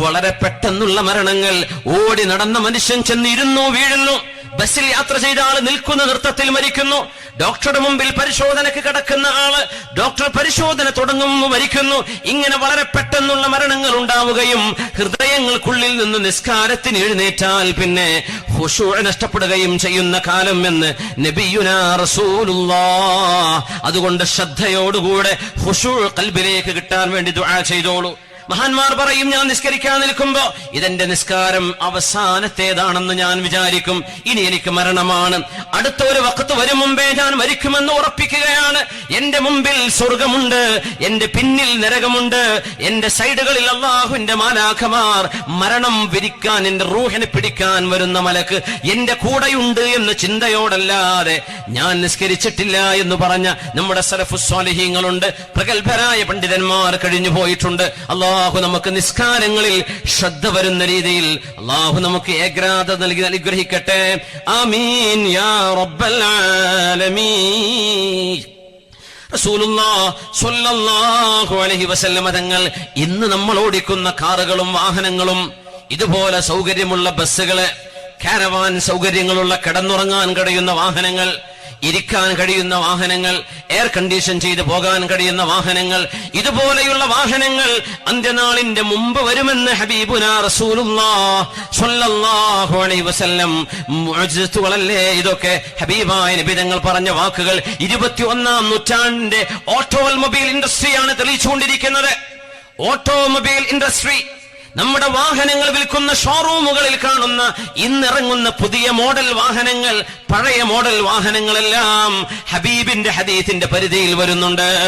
വളരെ പെട്ടെന്നുള്ള മരണങ്ങൾ. ഓടി നടന്ന മനുഷ്യൻ ചെന്നിരുന്നു വീഴുന്നു, ബസ്സിൽ യാത്ര ചെയ്ത ആള് നിൽക്കുന്ന നൃത്തത്തിൽ മരിക്കുന്നു, ഡോക്ടറുടെ മുമ്പിൽ പരിശോധനയ്ക്ക് കിടക്കുന്ന ആള് ഡോക്ടർ പരിശോധന തുടങ്ങുമ്പോൾ മരിക്കുന്നു. ഇങ്ങനെ വളരെ പെട്ടെന്നുള്ള മരണങ്ങൾ ഉണ്ടാവുകയും ഹൃദയങ്ങൾക്കുള്ളിൽ നിന്ന് നിസ്കാരത്തിന് എഴുന്നേറ്റാൽ പിന്നെ ഖുശൂഅ് നഷ്ടപ്പെടുകയും ചെയ്യുന്ന കാലം എന്ന് നബിയുനാ റസൂലുള്ളാഹി. അതുകൊണ്ട് ശ്രദ്ധയോടുകൂടെ ഖുശൂഅ് ഖൽബിലേക്ക് കിട്ടാൻ വേണ്ടി ദുആ ചെയ്തോളൂ. മഹാന്മാർ പറയും, ഞാൻ നിസ്കരിക്കാൻ നിൽക്കുമ്പോ ഇതെന്റെ നിസ്കാരം അവസാനത്തേതാണെന്ന് ഞാൻ വിചാരിക്കും. ഇനി എനിക്ക് മരണമാണ്, അടുത്ത ഒരു വഖത്ത് വരും മുമ്പേ ഞാൻ മരിക്കുമെന്ന് ഉറപ്പിക്കുകയാണ്. എന്റെ മുമ്പിൽ സ്വർഗമുണ്ട്, എന്റെ പിന്നിൽ നരകമുണ്ട്, എന്റെ സൈഡുകളിൽ അല്ലാഹുവിന്റെ മാലാഖമാർ മരണം വിരിക്കാൻ, എന്റെ റൂഹിനെ പിടിക്കാൻ വരുന്ന മലക്ക് എന്റെ കൂടെയുണ്ട് എന്ന ചിന്തയോടല്ലാതെ ഞാൻ നിസ്കരിച്ചിട്ടില്ല എന്ന് പറഞ്ഞ നമ്മുടെ സലഫുസ് സ്വാലിഹീങ്ങളുണ്ട്, പ്രഗത്ഭരായ പണ്ഡിതന്മാർ കഴിഞ്ഞു പോയിട്ടുണ്ട്. അല്ലാഹു നമുക്ക് നിസ്കാരങ്ങളിൽ ശ്രദ്ധ വരുന്ന രീതിയിൽ അല്ലാഹു നമുക്ക് ഏകാഗ്രത നൽകി അനുഗ്രഹിക്കട്ടെ. ആമീൻ യാ റബ്ബൽ ആലമീൻ. റസൂലുള്ളാഹി സ്വല്ലല്ലാഹു അലൈഹി വസല്ലം തങ്ങൾ ഇന്ന് നമ്മൾ ഓടിക്കുന്ന കാറുകളും വാഹനങ്ങളും, ഇതുപോലെ സൗകര്യമുള്ള ബസ്സുകള്, കാരവാൻ സൗകര്യങ്ങളുള്ള കിടന്നുറങ്ങാൻ കഴിയുന്ന വാഹനങ്ങൾ, ഇരിക്കാൻ കഴിയുന്ന വാഹനങ്ങൾ, എയർ കണ്ടീഷൻ ചെയ്ത് പോകാൻ കഴിയുന്ന വാഹനങ്ങൾ, ഇതുപോലെയുള്ള വാഹനങ്ങൾ അന്ത്യനാളിന്റെ മുമ്പ് വരുമെന്ന് ഹബീബുനാ റസൂലുള്ളാഹി സ്വല്ലല്ലാഹു അലൈഹി വസല്ലം. മുഅ്ജിസത്തുകളല്ലേ ഇതൊക്കെ? ഹബീബായ നബി തങ്ങൾ പറഞ്ഞ വാക്കുകൾ 21-ാം നൂറ്റാണ്ടിന്റെ ഓട്ടോമൊബൈൽ ഇൻഡസ്ട്രിയാണ് തെളിയിച്ചുകൊണ്ടിരിക്കുന്നത്. ഓട്ടോമൊബൈൽ ഇൻഡസ്ട്രി, നമ്മുടെ വാഹനങ്ങൾ വിൽക്കുന്ന ഷോറൂമുകളിൽ കാണുന്ന ഇന്നിറങ്ങുന്ന പുതിയ മോഡൽ വാഹനങ്ങൾ, പഴയ മോഡൽ വാഹനങ്ങളെല്ലാം ഹബീബിന്റെ ഹദീസിന്റെ പരിധിയിൽ വരുന്നുണ്ട്.